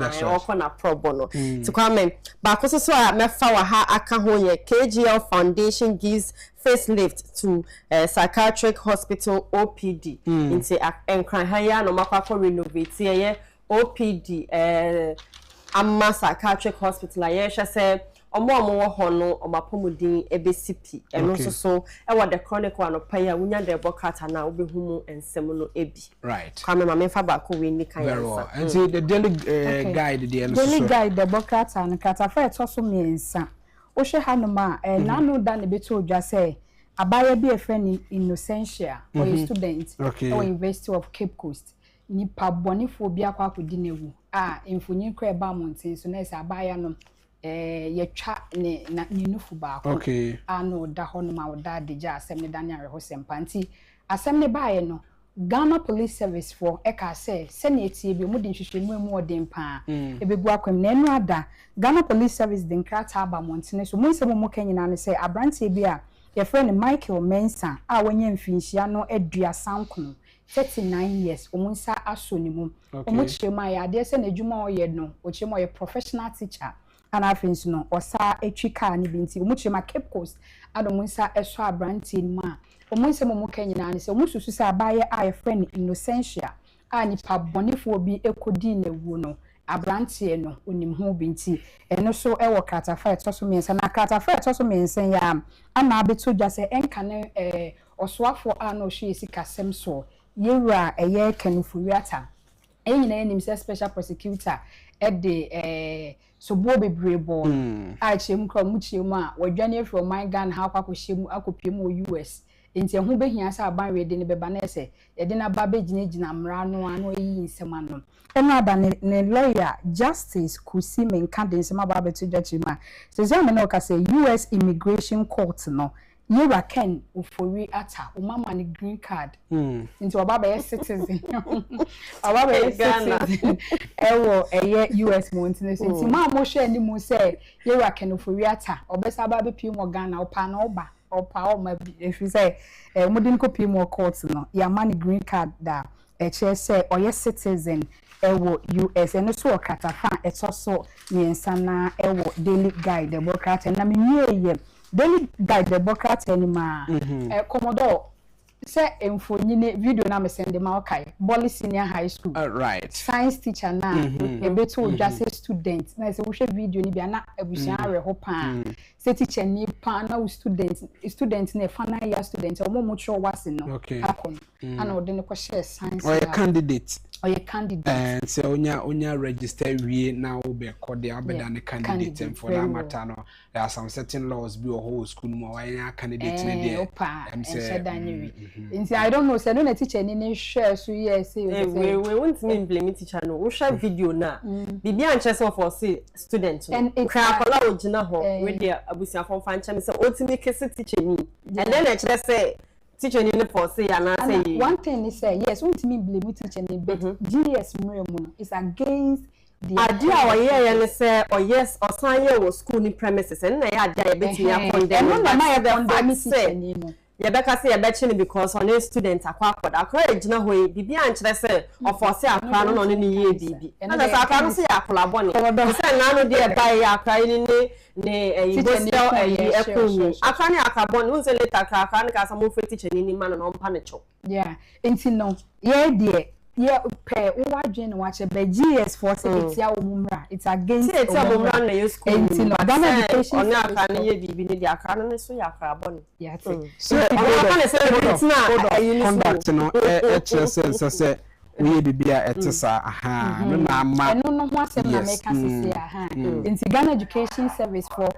na probono to come back also so mefa wa ha aka ho ye KGL Foundation gives facelift to psychiatric hospital OPD into enkran haya no makwa renovate ye OPD Amma psychiatric hospital ayesha say omo ho no omapomudin ebesipi eno so e wa the chronicle anopa wunya de bokata na obehumu ensem no ebi right kwame ma memfa ba ko we ni kan yansa and see the daily guide the daily guide the bokata and kata fa etoso miensa wo hwe hanoma nanu da ne beto odwa say abaya bi efreni Innocentia or a student or University of Cape Coast ni pabonifo bi akwa akodi newu emfonyi kra ba monten so na ese abaya no yetwa ne na nufu ba ko no da hono ma oda deja asem ne Daniel Rehosem panti asem ne baaye no Ghana Police Service for eka say sene etie bi mu de nhwehwemu mu odin pa ebegu akwam na enu ada Ghana Police Service de nkrata aba monten so mu nsem mu kanyina ne say abrantie bi a your friend Michael Mensa wanya mfinhia no adua sankono 39 years omunsa asonimu omuchema ya de se na adwuma oye no ochema oye professional teacher ana afins no osa etwika ni binti omuchema Cape Coast adomunsa eso abranti mu a omunsa mu kanyina ne se omususu se abaye your friend Innocentia ani pabonifo bi ekodi na wu no abrantie no onim ho binti eno so e wo kratafa etoso mensa na kratafa etoso mensa ya ama abeto dwa se enka ne osoafo ano hwe sikasem so yewura eye kanufuriata enyina enim se special prosecutor de sobo bebrebo a chem kro mu chemu a wadwane from my Ghana ha akwa hwemu akopiem US enti ho behia sa aban we de ne beba na ese ye de na ba begina mra no ano yi nsem ano eno ada ne lawyer Justice Kusi Menkande nsem aba beto dwachima se ze me no ka say US Immigration Court no yewa ken ufori ata umama ni green card nti obaba ye citizen obaba ye citizen ewo eye US montine nti ma mo hwe ni mu say yewa ken ufori ata obesa ba be pie mo Ghana opa na opa o ma bi if you say modin ko pie mo court no ya man green card da che say oye citizen ewo US eno so okatafa etoso nyensa na ewo daily guide the bureaucrat na me ye daily guide the bureaucrat anima Commodore say emfonyine video na me send ma okay Bolly Senior High School right science teacher na ebeto just student na say wo hwe video ni bia na abusia areho pa say teacher ni pa na student na final year student o mo cho wase no akon ana ode ne ko share science or candidate and say onya register wie na wo be code abeda ne candidate and for that matter no there are some certain laws be or whole school mo wa candidate ne there am say I don't know say no na teacher ni share so yes say we want me implement teacher no we share video na bibi an chese for say student and kra kola ogina ho we dey abusia for fan chame say otimi kese teacher ni and then I just say teacher ni for say na say one thing is say yes want me blame teacher ni but GS mremu no is against the idea wa ye say oh yes osan ye wo school ni premises and na ya idea beti ya condemn na ma ya condemn teacher ni no Yabeka say yabechini because on a student akwa ejina hoyi bibi ankyere say ofose akra no no ni ye bibi na say akra no say akla boni say na no dey buy akra ni ibosio ekunu akra ni akaboni unse later akra ni ka some teacher ni man no mpa ne cho enti no ye dey ye pe wa dwen wa che be GS for security a omumra it's against it omumra na your school enti no Ghana education on akra ni ye bibi ni dia akra no so ya akra boni so on conduct no say we bibia etisa aha no na ma no ho asem na make asese aha enti Ghana Education Service for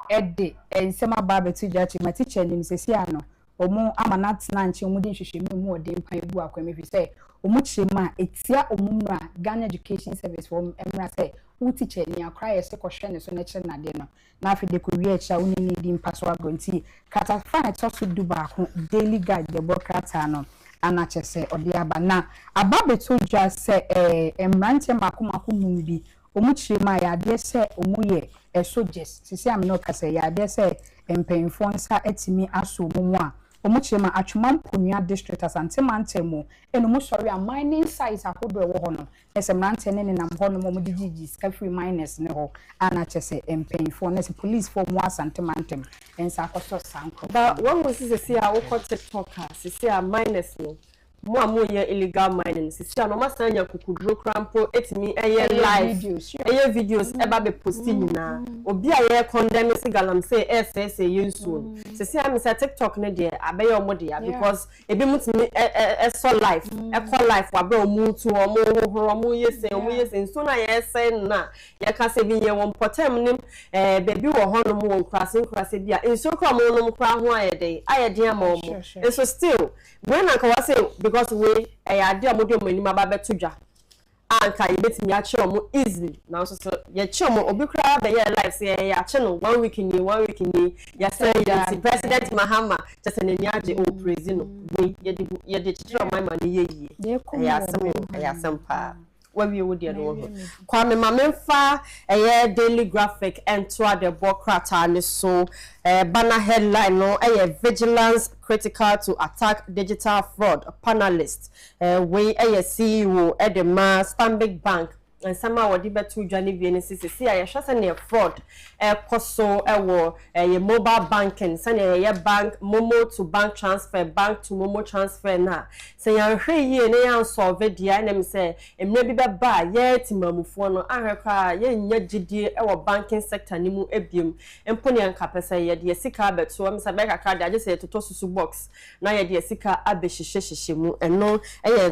ede ensema baba to jachi ma teacher ni sesi ano omo amanat na nche omo din hwehwemu mu ode mpan egu akwame fi say omo chema etia omumra Ghana Education Service for emra say who teacher ni akra yese ko hwe ne so na kire na de no na afi de ko wi echa woni ni di mpaso agonti kata fa etoso duba ko daily guide the bureaucrat no anache se ode aba na aba beto just say emrante makomako mumbi omuchima ya de se omuye soldiers sisi am no kase ya de se empenfo nsa etimi aso mu a omuchima atwuma ponua district asante mantemu eno mu sori a mining sites akodo e wo ho no ese mrante ne nam ho no mo digigi ska free miners ne ho ana chese empenfo ne se police for mu asante mantem ensa akoso sanko but one was sisi a wo ko TikTok sisi a miners no mo amoye illegal mining sisi no masanya kukudro krampo etimi eye live eye videos eba be posting na obi a ye condemn se galam say ss yensu sisi am say TikTok ne de abaye omode ya because ebi mutimi so life e call life wa be omutu omo yese so na ye say na ye ka se bi ye won potem nim baby wo ho no mo won krase bia enso kra mo no kra ho ayede ama omo so still when I can say because we idea model money ma ba betudwa anka ye betimi a che omo easily now so ye che omo obi kra be ye life say ya che no 1 week ni ya say the president Mahama just an eniaje o praise no we ye de che omo ma ni ye ya sempa we would dear no kwame mamemfa daily graphic enter the bokrata ni so banner headline no vigilance critical to attack digital fraud panelist we CEO Edema Stanbic Bank and somehow what did to Johnny Vienna see I shot a fraud coso your mobile banking send a bank momo to bank transfer bank to momo transfer na say yan hwe na yan solve dia and say e maybe ba ye timamufo no ahwekwa ye nya gidie banking sector ni mu ebiem emponi anka pesa ye de sika beto am say be kakra de say toto susu box na ye de sika abehihye mu eno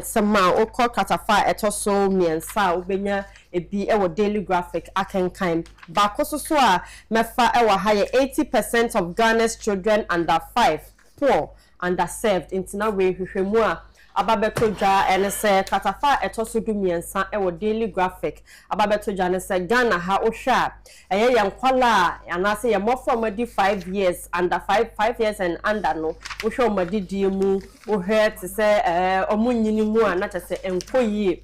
somehow o call katafa etoso miensa obenya ebi daily graphic akenkan ba koso so a mefa higher 80% of Ghana's children under 5 poor underserved intina we hwehwemu a ababetodwa ene se katafa etoso du miensa daily graphic ababetodwa ne se Ghana ha ohwa yankwala anase ye mofo madi 5 years under 5 years and under no ohwa madi diemu ohwe te se omunyini mu a na tese enkoyie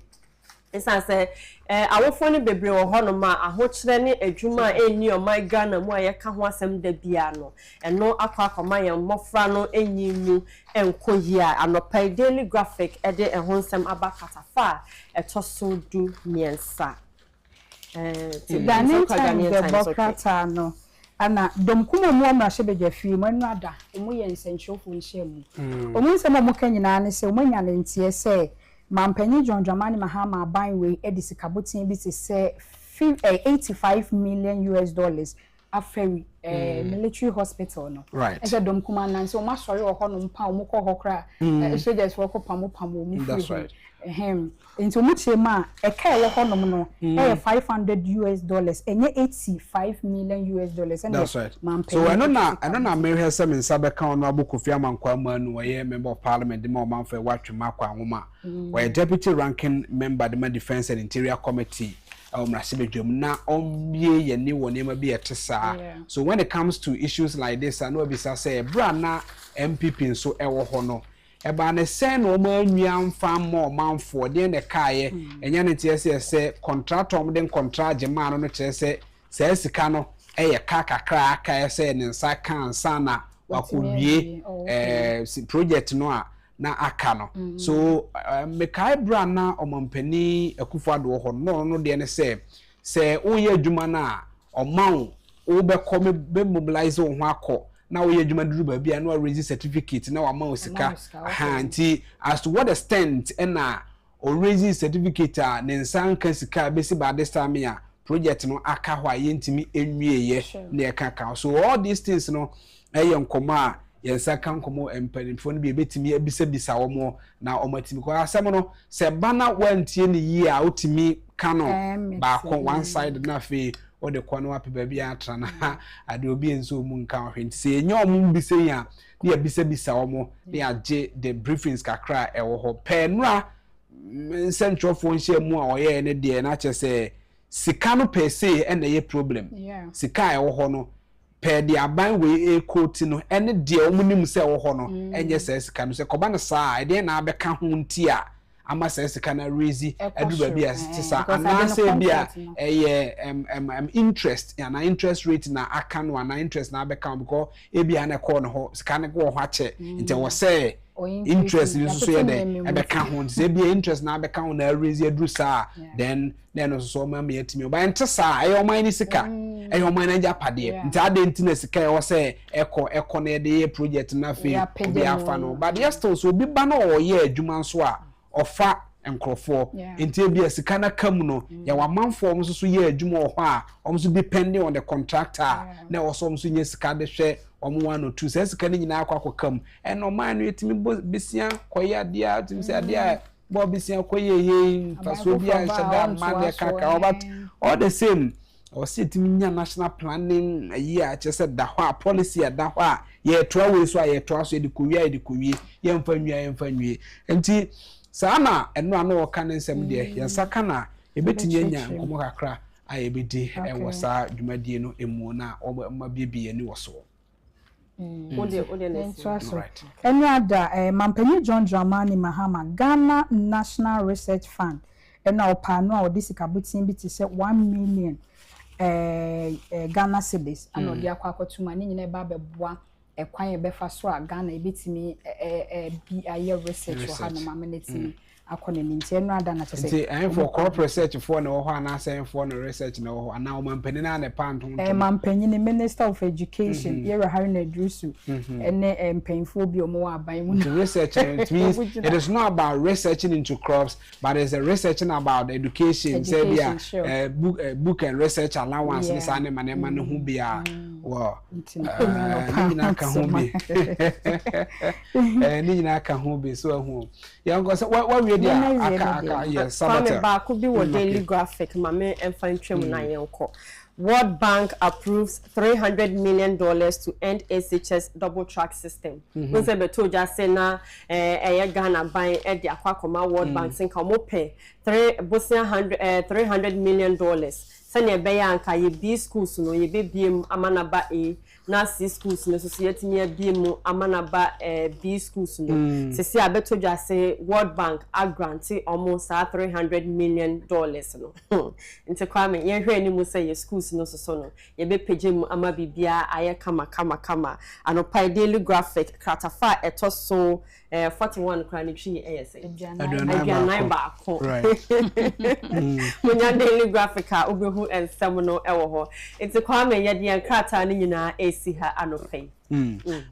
insa se awofo ne bebre wo hono ma ahokyere ne adwuma eni o my Ghana mu aye ka ho asem da bia no eno akwa ye mofra no enyi mu enkoyi a anopa daily graphic ede ehonsem abakatafa etoso du miensa Dani the bokrata no ana domkumo mu amrahye bejafi mu enu ada omu ye nsenchofo nhyemu omu nsem omu kanyina ne se omu nya ne ntie se Mampenyi John Dramani Mahama Banwe edisi kabutin bi se $85 million a ferry military hospital no right ese dom kuma nan so ma sori wo hono mpa o mukọ hokra soldiers wo ko pamo mu that's right into muche ma e kai wo hono no $500 enye $85 million that's right so I don't know Mary some in Sabeka on Abukofi Amankwa man we member of parliament the more man for watch makwa nwoma we deputy ranking member the defense and interior committee na ombie ye ni wonema bi etesa so when it comes to issues like this I know bisa say bra na MPP nso ewo ho no eba ne sen no ma nwia mfa mo manfo de ne kaaye enya ne tie se contractor mo den contract ma no tie se sika no eye kakakra aka se ne nsa kan sana wakowie project no a na aka no so mekai bra na omampani akufo-addo ho no de ne se oye adwuma na oman wo be come be mobilize wo ho akọ na oye adwuma duru ba bia na raise certificate na wa ma osika anti as to what extent na o raise certificate a ne nsan kan sika be si ba this time a project no aka ho ayentimi enwieye na e kaka so all these things no nkoma a yensa kan komo empanimfo no bi ebetimi abisa wo mo na omatimi ko asem no se bana wantie ne yi a otimi kano ba ko one side na fe o de kwano ape ba bia atra na ade obi enso mu nka hwenti se enye omu bise ya na bisa wo mo na age the briefings kakra ewo ho penra central phone share mu a oye ne de na che se sika no per se e na ye problem sika ewo ho no per the aban we e quote no ene de omunim se wo ho no enye se sika no se koba no saa e de na abeka ho nti a ama say sika na raise edu ba bi asisa ana say bia interest na interest rate na aka no na interest na abeka because e bia na call no ho sika na go ho ache nti wo say interest is so ye abeka ho say bia interest na abeka ho na raise edu sa then so ma me yetimi ba ente sa e o man ni sika e o man na japade nti ade nti na sika e wo say eko na de project na fe obi afa no but yes still so obi ba na o ye adwuma nso a ofa enkrofo nti bia sika na kam no ya wamanfo omso so ye adwuma ho a omso depending on the contractor na also omso nye sika de hwe omo 1 or 2 say sika ni nyina akwa kam en o man no yetimi bisia koya dia timi say dia bo bisia koye faso bia shada man de kaka but all the same o sit nya national planning year chese da ho policy da ho a ye toa we so a ye toa so edikowie ye mfa nwie enti sana eno ano ka nsem de ye saka na ebetinye nya nkomo kakra a ebedi ewo sa dwumadie no emu na oma biebie ni woso right. Any other Mampenyi John Dramani Mahama Ghana National Research Fund and now pano or this kabutin bit is 1 million Ghana cedis and no dia kwa to mani nyina ba beboa ekwan e befa so a Ghana ebitimi be a year research or hanu mamenetimi akone ninti no ada na chese for corporate research for no ho ana say for no research no ana o mampani na ne panto mampani ni Minister of Education here Haruna Drusu ene mpanfo bi omo aban mu research it means it is not about researching into crops but it's a researching about education say bia book and research allowance ni sa ne manema ne ho bia wo ni na ka ho bi ni na ka ho bi so ho ya go say what yes, could be what daily graphic, Mame and fine trim na yenko. World Bank approves $300 million to end SHS double track system. We say beto just say na Ghana buying at the Aquacoma World Bank think come pay $300 million. Sanya beya anka ye B schools no ye be BM amanaba A na C schools no society near BM amanaba B schools no se abeto dwa say World Bank a grant almost $300 million no nti kwame ye hwe ni mu say ye schools no so no ye be page mu ama bibia aye kama anopai daily graphic kratafa eto so 41 chronicle ASA Aduanai ba ko munya daily graphic obehu ensemno ewo ho enti kwame ye de krata ni nyina esi ha anopai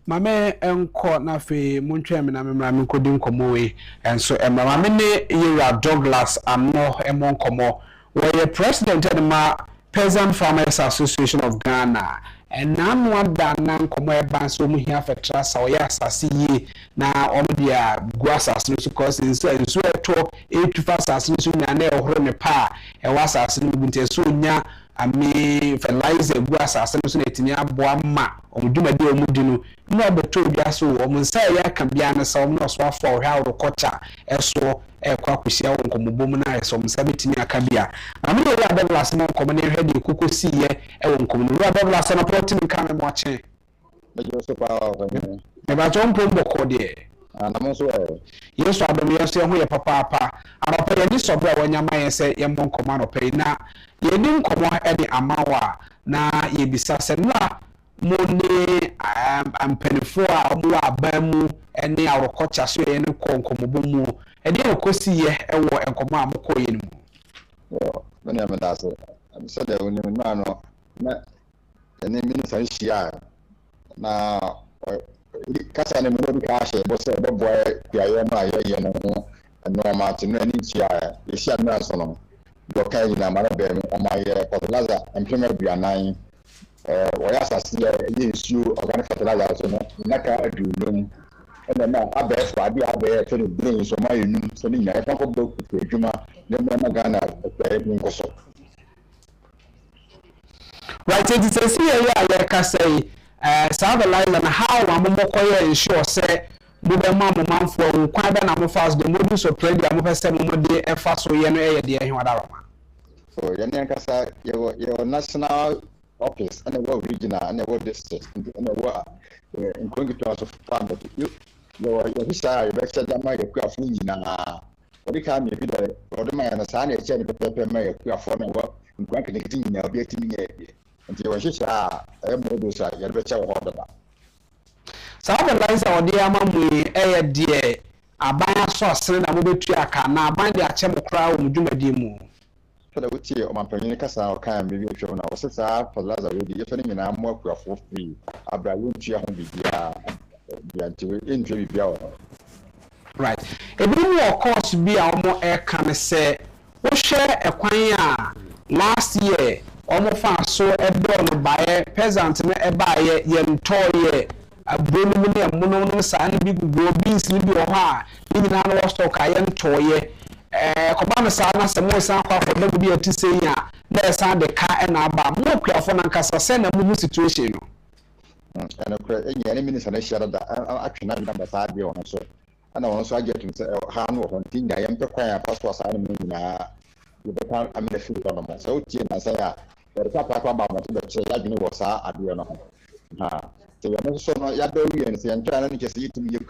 mame enko na fe muntwe me na memra me kodi nkomo we enso mame ne Yera Douglas amno emon komo we president of the Peasant Farmers Association of Ghana and nan one that nan komo e ban so mu hia fetra sa o ya asase yi na omodia guasas no so cause so eto etufa asase no so nya na ehoro ne pa e wasase no bunte so nya ami fertilizer guasas no so netimi aboa ma omdumade omudi no na beto bia so omunsa ya kan bia na sa omno so afọ ohwa rokocha eso kwa kusia nkomobom na eso omsa betimi aka bia ami ye ya Douglas no nkomo ne hwede kokosi ye e wonkomo no Douglas no protein kan me moache bejo so pa e ba chompo mboko de anamo so yeso adom yeso ho ye papa anopa ye ni sobra wanyama ye se ye monkomo anopa na ye ni nkomo e de amawa na ye bisa se na mone ampenfo a omo abamu ene arokocha so ye ne konkomobomu e de okosi ye ewo enkomo amoko ye ni mu yo bani amadaso so de oni no ano na ene minister hia na kasa ne mo bi ka hye bo se bo boy ya ye ma ye no no ma tinu ani hia ye hia na so no do kai na mara be o ma ye fertilizer employment bianan waya asase ye issue organic fertilizer so no naka adulum and na abes kwa bi abe to the brain so ma yenu so ni nya fa ko bo ku adwuma ne mo Ghana e nkoso right it is here ya ka say fertilizer na how amomoko ye ensure say mo be manfo kwan be na mo fast the mo so trade am pese mo de e fa so ye no e ye de ehwa daroma so ye ne kasa ye national office and the regional and the district and the including to us of farm but you hisa you better than my craft na ɔde ka mi bi da ɔde ma na saa na ɛkyɛ ne pɛpɛpɛ ma yɛ kuafo na wɔ nkwan ketekete nyinaa obi atimi nyɛ bi nti wɔhyehyɛ a ɛyɛ mmodo so a yɛde bɛkyɛ wɔ hɔ dada saa fertilizer ɔde ama mu yi ɛyɛ deɛ aban aso asene na mobɛtu aka na aban de akyɛ mo koraa wɔ mo dwumadie mu fɛdɛ wotie ɔmanpanyin kasa a ɔka mi bi hwɛ na wɔsɛ saa fertilizer wɔ di yɛfɛ ne nyinaa mo akuafo free abra yɛntua ho biribiara nti yɛntua biribiara wɔ right ebinom wɔ course bi a wɔn ɛka ne sɛ wohwɛ ɛkwan a last year wɔn fa so ɛdɔɔ no baeɛ peasant no ɛbaeɛ yɛntɔɔyɛ aburo no mu ne ɛmono no saa ne bi gugu beans no bi wɔ hɔ a ne nyinaa no wɔ stock a yɛntɔɔyɛ kɔba no saa na sɛ mo san kɔ afɔdɔm bi ɛte sɛ yi a na ɛsan de ka ɛna aba mo akuafo no ankasa sɛ na mo mu situation no ɛno korɛ ɛnyɛ ne minisa no hyia dada atwe na bi na basa adeɛ wɔ no so ana wɔn nso agye atum sɛ ha no wɔ hɔ nti nya yɛmpɛ kwan a passport saa no mu nyinaa yɛbɛka amena firi hɔ no mo sɛ wotie nansɛ a yɛde sa paapa ba mmɔto bɛkyerɛ yɛadwene wɔ saa adeɛ no ho sɛ yɛno nso no yɛada wie no sɛ yɛntwɛ no kyɛ sɛ yɛtumi yɛ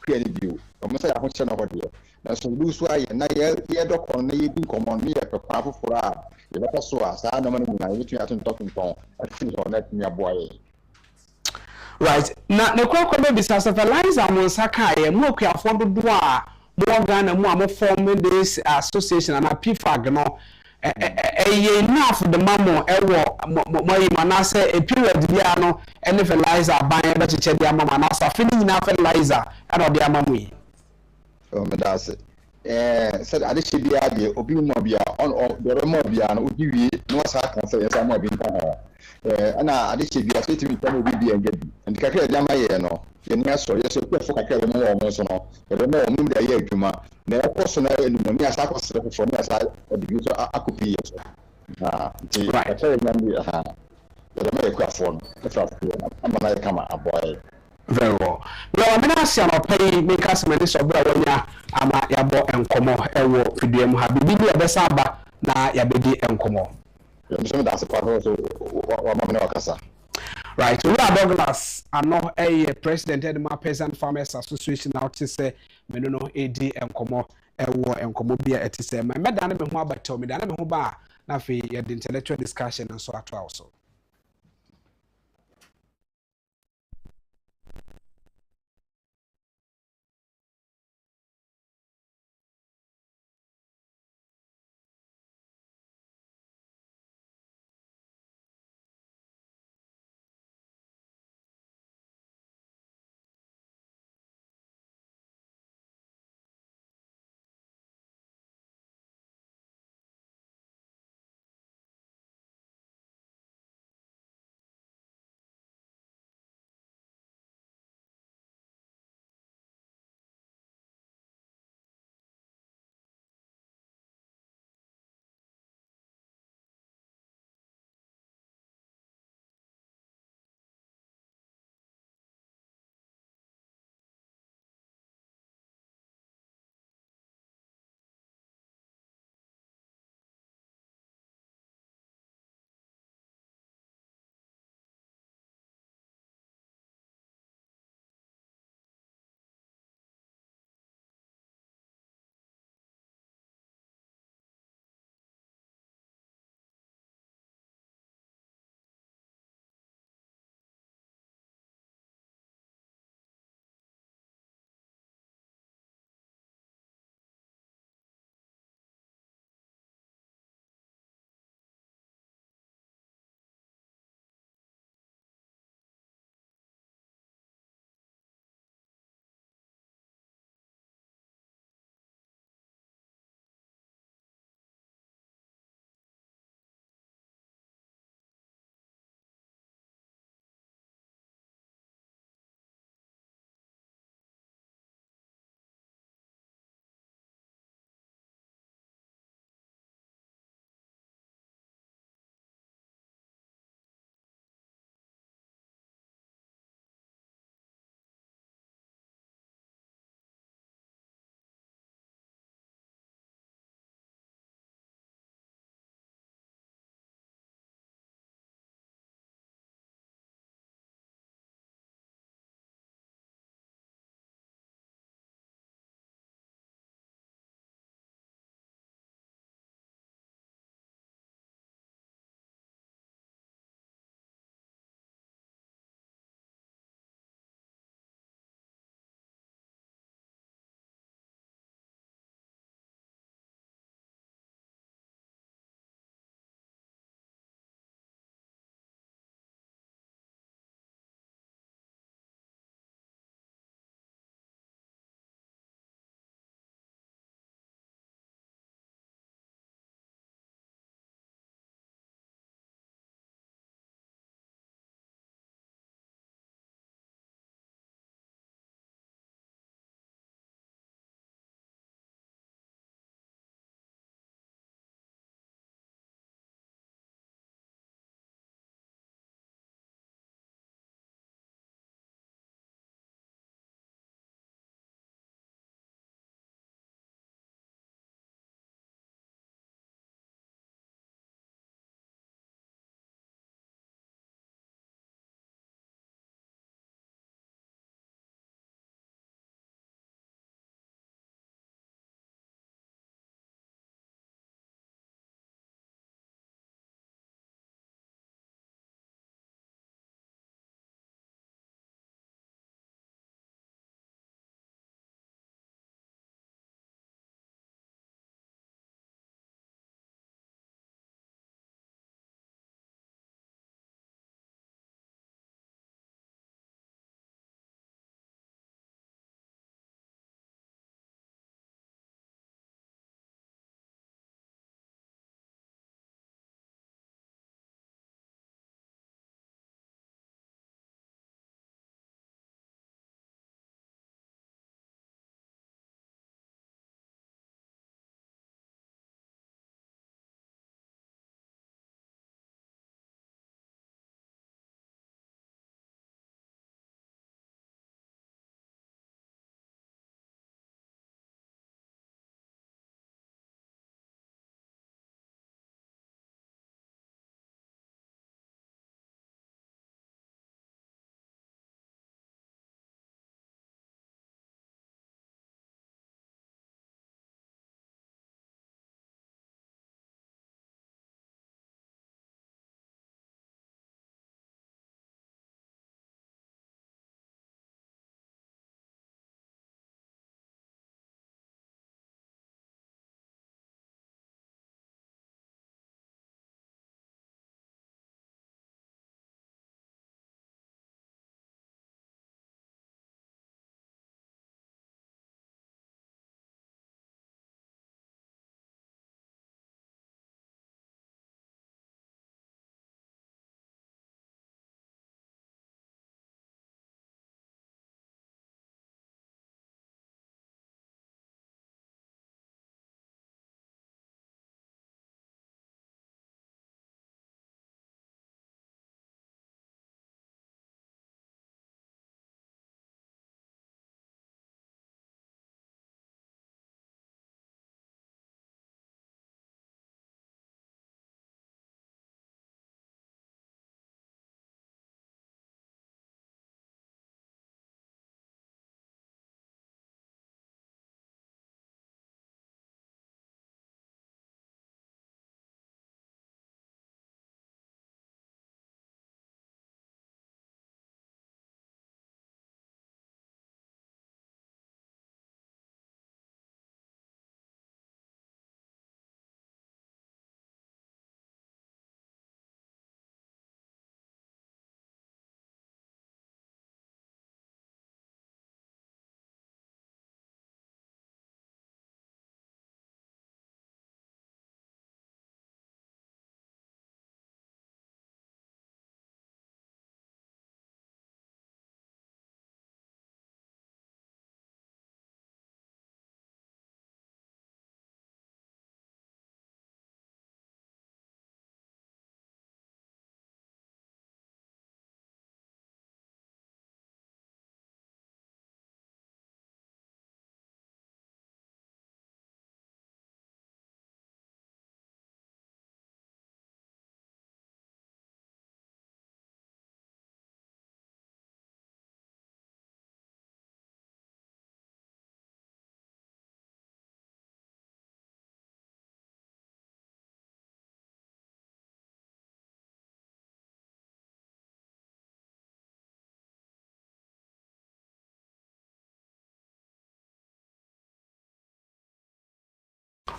kua no bio ɔmo sɛ yɛahokyerɛ no hɔ deɛ nanso bi so ayɛ na yɛdɔ kɔn na yɛdi nkɔmmɔ no yɛpɛ kwan foforɔ a yɛbɛkɔ so a saa nnɔma no nyinaa yɛbɛtumi atontɔtontɔn afiri hɔ na atumi aboa yɛ right na ne kɔkɔ bɛbi sa sɛ fertilizer mo nsa kaeɛ mo akuafo dodoɔ a mo Ghana mu a mo form this association and a PFAG no ɛyɛ enough de ma mo ɛwɔ mo yi ma na sɛ a period bia no ɛne fertilizer ban ɛbɛkyekyɛ de ama mo na sɛ afei ne nyinaa fertilizer ɛna ɔde ama mo yi medase sɛ adehyɛ biara deɛ obi mu bia dɔrɔ mu bia no odi wie na wasa ka sɛ yɛsa mu bi nka ho ɛna adehyɛ biara sɛ timi ntam obi bia ngadi nti kakra de ama yɛ no yɛni asɔ yɛ sɛ kwafo kakra de mu wɔ mo so no yɛde mu wɔ mo de ayɛ adwuma na ɛkɔ so na enumoni asa akɔ sɛ foforɔ ne asa ɔde bi so akɔpi yɛ so nti kakra de nam bi yɛde mu yɛ kwafo no ɛfa ama na yɛ kama aboa very well. Well, I'm not saying I'll pay make us many so brother ama yabo enkomo ewo fidie mu ha bibi ya besaba na yabedi enkomo. Right, we are Douglas ano president of the Peasant Farmers Association now to say me no AD enkomo ewo enkomo bia etise me medane me ho abato me dane me ho ba na fe ye the intellectual discussion and so ato also.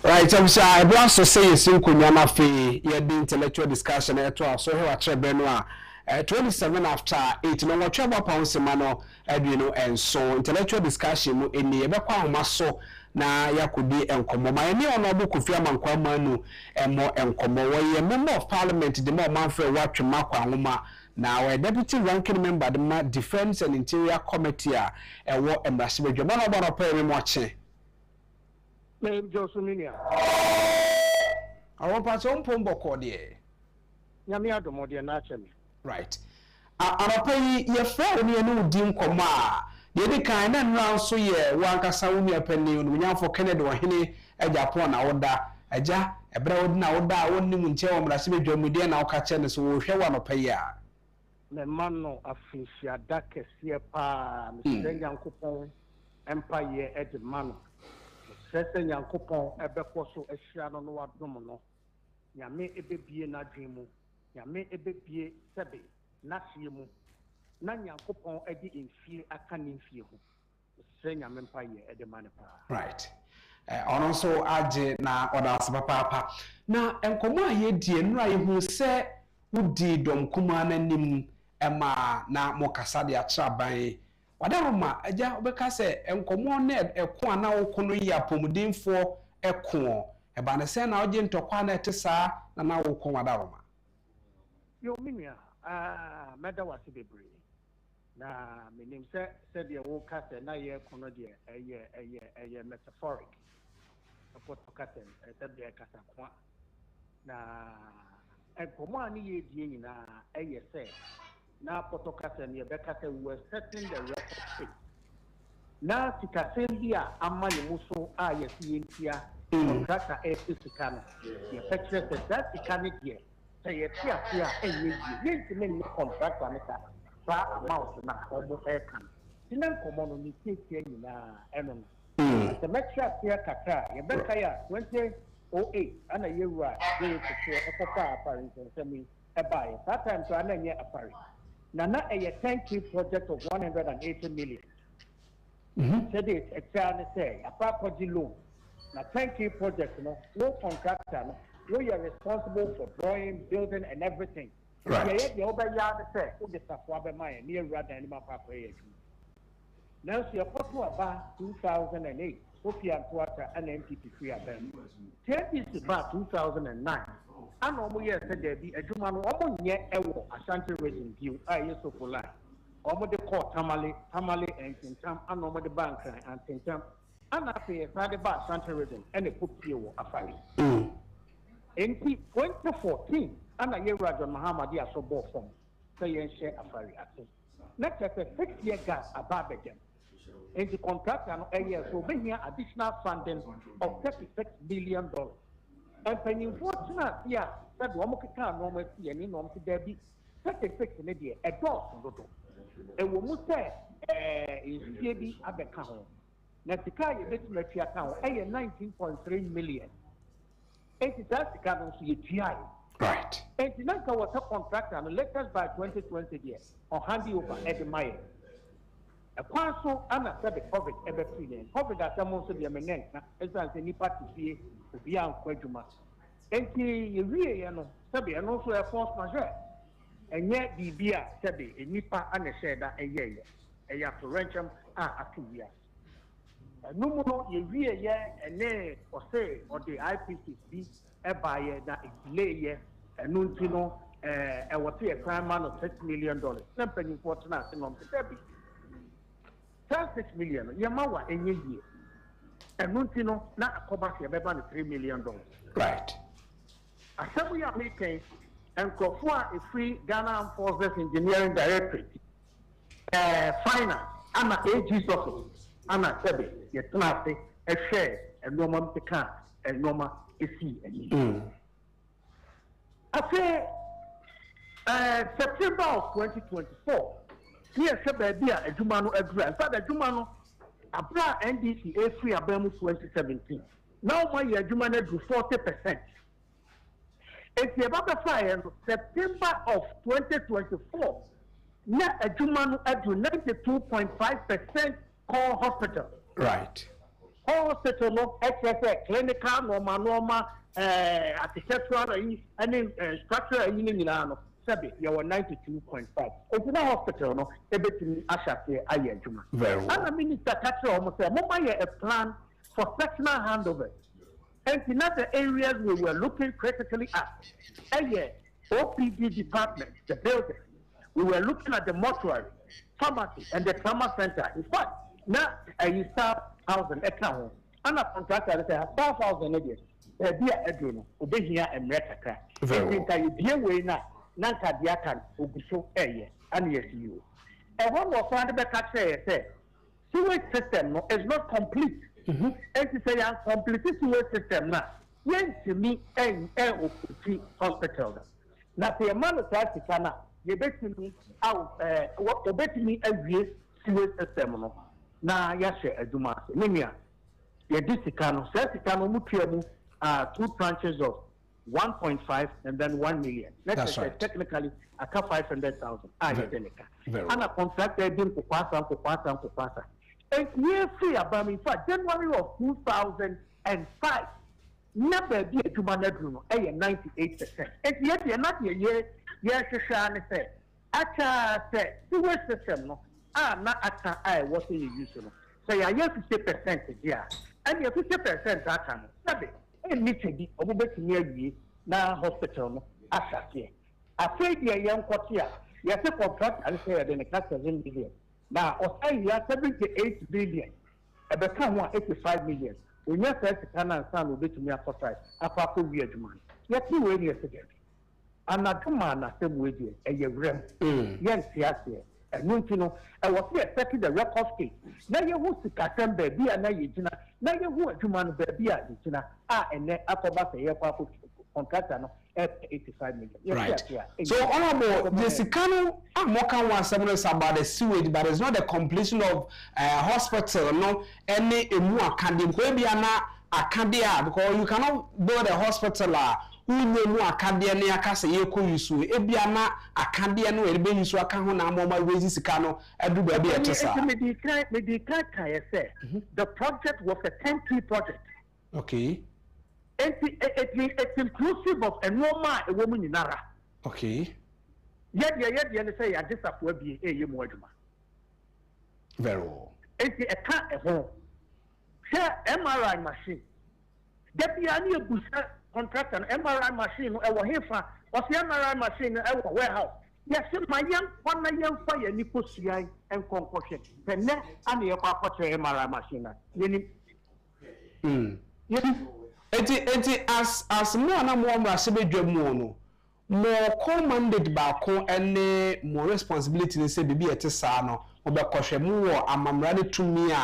Right, I'm sure everyone so say you see kunyama fe ye the intellectual discussion eto so he wa trebe no 27 after 8 no watch about pound semano edwino and so intellectual discussion mu eni e be kwa homa so na yakudi enkomo ma eni ono obu Kofi Amankwa manu emo enkomo wo ye member of parliament the more manfre watwema kwa homa na we deputy ranking member the defense and interior committee a ewo emrasibedwo ma no bo no pa me mo che name Josuminia. I want to say Pombo Cordier. Yamia Domodia naturally. Right. I pay your friend, you know, Dim Coma. The other kind and round so ye, Waka Saumi penny, when for Canada or Henny, Agyapong, order, Aja, a broad now, only when Chom Rassibe Jomudia now catch and so shall one pay ya. The man of Fisher, Daka, Sierpa, Mr. Yankupon, Empire at the man. Sese Nyankopon ebekwo so ahia no no wadom no nyame ebebie na dwemu nyame ebebie sebe na hie mu na Nyankopon edi enfie aka ne enfie ho sese nyame mpa ye edema ne pa right ono so age na odas papa na enkomo aye die nra ye hu se udi dom kuma na nim ema na mokasa de atraban wadaroma aja obeka se enkomo na eko ana wokono yi apomudinfo eko eba ne se na oje ntokwa na etesa na wokon wadaroma yo minia meda wase bebre na menim se de wo kase na ye kono de eye metaphoric apoto kase se de kasa kwa na enkomo ani ye die nyina eye se na potokasa ni ebekasa we were setting the record straight. Na tikasembia amani muso a yesi entia contractor efisikano. Ye picture says that ikane die. Say ye tia enye die. Yenti me contractor meka fa amount na obo ekan. Sinan komono ni tie nyina eno. The metra tia kaka ye beka ya 2008 ana yewa ye to ekopa apparent nsemi ebaye. That time to ananye apparent. Nana a 10K project of 180 million. Said it, a child say, a property loan. Now 10K project, no contractor, no, you are responsible for drawing, building, and everything. Right. The other yard say, oh, the Safuabe Maya, near rather than my papa. Now, she approached about 2008, Sophia and Quarter and MPP free of them. 10 is about 2009. I normally said there be a Juman woman yet ever Ashanti raising view. I used to pull out. Almost the court, Tamale, and Tintam, and normally the bank and Tintam. And I pay a side about Ashanti raising and a put you a fight. In 2014, and a year Raja Muhammad so bought from say and share a fire. Next, a 6-year gas above them. And the contract and a year so bring here additional funding of $36 billion. And penny fortunate, yeah, that one can normally see any norm to there be 36 in a day, a dog. A woman say, is maybe at the count. Natika, you bet me account, 19.3 million. And it's that's the canon to GI. Right. And the next was a contract and let us by 2020 years or hand you over at the mile. A parcel and a said the COVID ever free. COVID that someone said the amendment, as any party see. Beyond Quajuma. And you really know, Sabi, and also a force majeure. And yet, the beer, Sabi, a nipa and a share that a year, a year to ransom are 2 years. No more, you really, and nay, or say, or the IPCC, a buyer that is delay, and Nuntino, I was a crime man of $6 million. Something important, and on the Sabi. 6 million, Yamawa, a year. And Nuntino, not a Kobasi, about $3 million. Right. As we are making, and Kofua is free Ghana Armed Forces Engineering Directorate, Finance, and AG's office, and I said, you cannot say a share, and no one can, and no one is see. I say, September of 2024, here, Sabia, a Jumano address, but a Jumano. Abra NDC a free Abamu 2017. Now my Jumana do 40%. It's about the fire September of 2024. Now a Jumanu at 92.5% call hospital. Right. hospital no exercise clinical normal architectural and structural no sabi you were 92.5 it's na hospital no ebetimi ashate ayejuma and minister catch almost say mama a plan for sectional handover and in other areas we were looking critically at OPD department the building we were looking at the mortuary pharmacy and the trauma center in fact now you start 1,000 extra and a contractor say 4,000 again be a drone obehia emrekaka you be way now nanka dia kan oguso and yes you and one more find the catch say sewage system no is not complete and to say complete sewage system na yen to me okuti hospital na say man traffic na ye betimi out what betimi awie sewage system no na ya share aduma nimia ye disikano certificate mutuamu 2 tranches of 1.5 and then 1 million. Let's say technically I got 500,000. And a contractor didn't kupasa. And year free about me for January of 2005. Never be to manage 98%. And yet you're not a year Shashani said. Acha said sewage system no not acha I what you use. So you have 50% yeah. And you 50% that can and need to be over near you now hospital asake. I say the young quartier, you have to contract and say the next 7 billion. Now, you have 78 billion, and become 185 million. When you say can and son will be to me a surprise, a papa weird man. Yet you wait yesterday. And not come on, I said with you, and your rem. Yes, yes, and you know, I was here setting the record state. Now you want to catch them, baby, and now you know. Now you want to man baby, and then after that, a contractor at 85 million. Right. So, honorable, the Sikano, I'm working one seminars about the sewage, but it's not the completion of hospital, no, any more academic, maybe academia, because you cannot build a hospital. Who know more academia near Casa Yoko Yusu, Ebiana, Academia, no, Ebe Yusu, Akaho, Mama, Wazy Sikano, Edu Baby, the project was a 10-tree project. Okay. It's inclusive of a normal woman in Ara. Okay. Yet, say, I just have to be a moduma. Very well. It's a car at home. Share MRI machine. Deputy Ania Busa contract an MRI machine, or here for was the MRI machine in our warehouse. Yes, my young fire, Nicosia and concoction. The next Ania Papa MRI machine. As more and more Rasibedremono, more commanded by and more responsibility than say be at a sano, or by Koshemu, and I'm ready to me.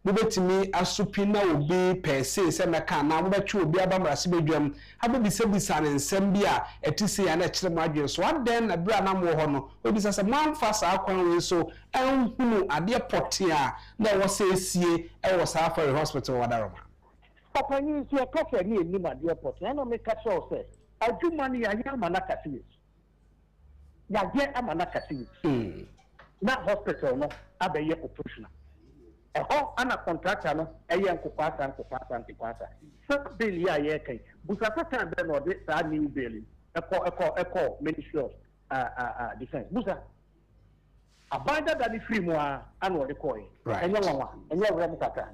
To me, as supina will be per se, Semaka, now that you will be about Rasibedrum, have to be Sebisan and Sembia, a TC and extra margin. So what then a brand more honor will be as a man fast outcome so, and who a dear portia, that was say, see, I was half a hospital, whatever. Papa, you see a coffee near Nima, dear portia, and I make a show say, I do money, I am an activist. Now, yet I'm an activist. Not hospital, no, I be your operational. Oh, I'm a contractor, no, a young Kupasa and Kupasa. First bill, yeah, okay. Busaka then or this new bill, a call, Ministry of Defense. Busa. A binder that is free more annual coin. Right. And you're Ramkata.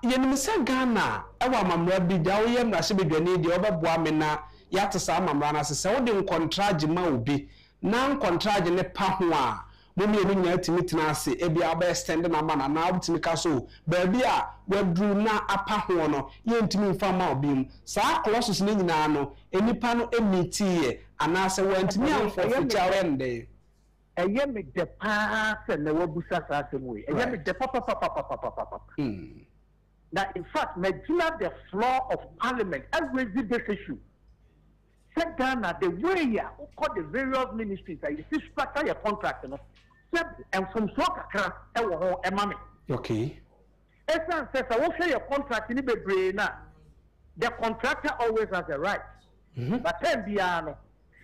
Yenimisa Ghana, our mamma be Dawayam Rasibidani, the other Buamina, Yatasa Mamrana, so they contract Maubi, non contract in the Pahua. Mummy and me to meet Nancy, Ebi Abe standing a man and now to me castle. Baby, we drew na a pahono, yen to me from our beam. Sa Colossus Ninano, any pano emiti, and I said, went to me for your end day. A year make the pass and the Wobusas as a way. A year make the papa. Now, in fact, Medina, the floor of Parliament, every this issue. Set down at the way who call the various ministries, and you structure your contract, and from Sokaka, and mammy. Okay. Essence says, I will say your contract in the brain. The contractor always has a right. But then the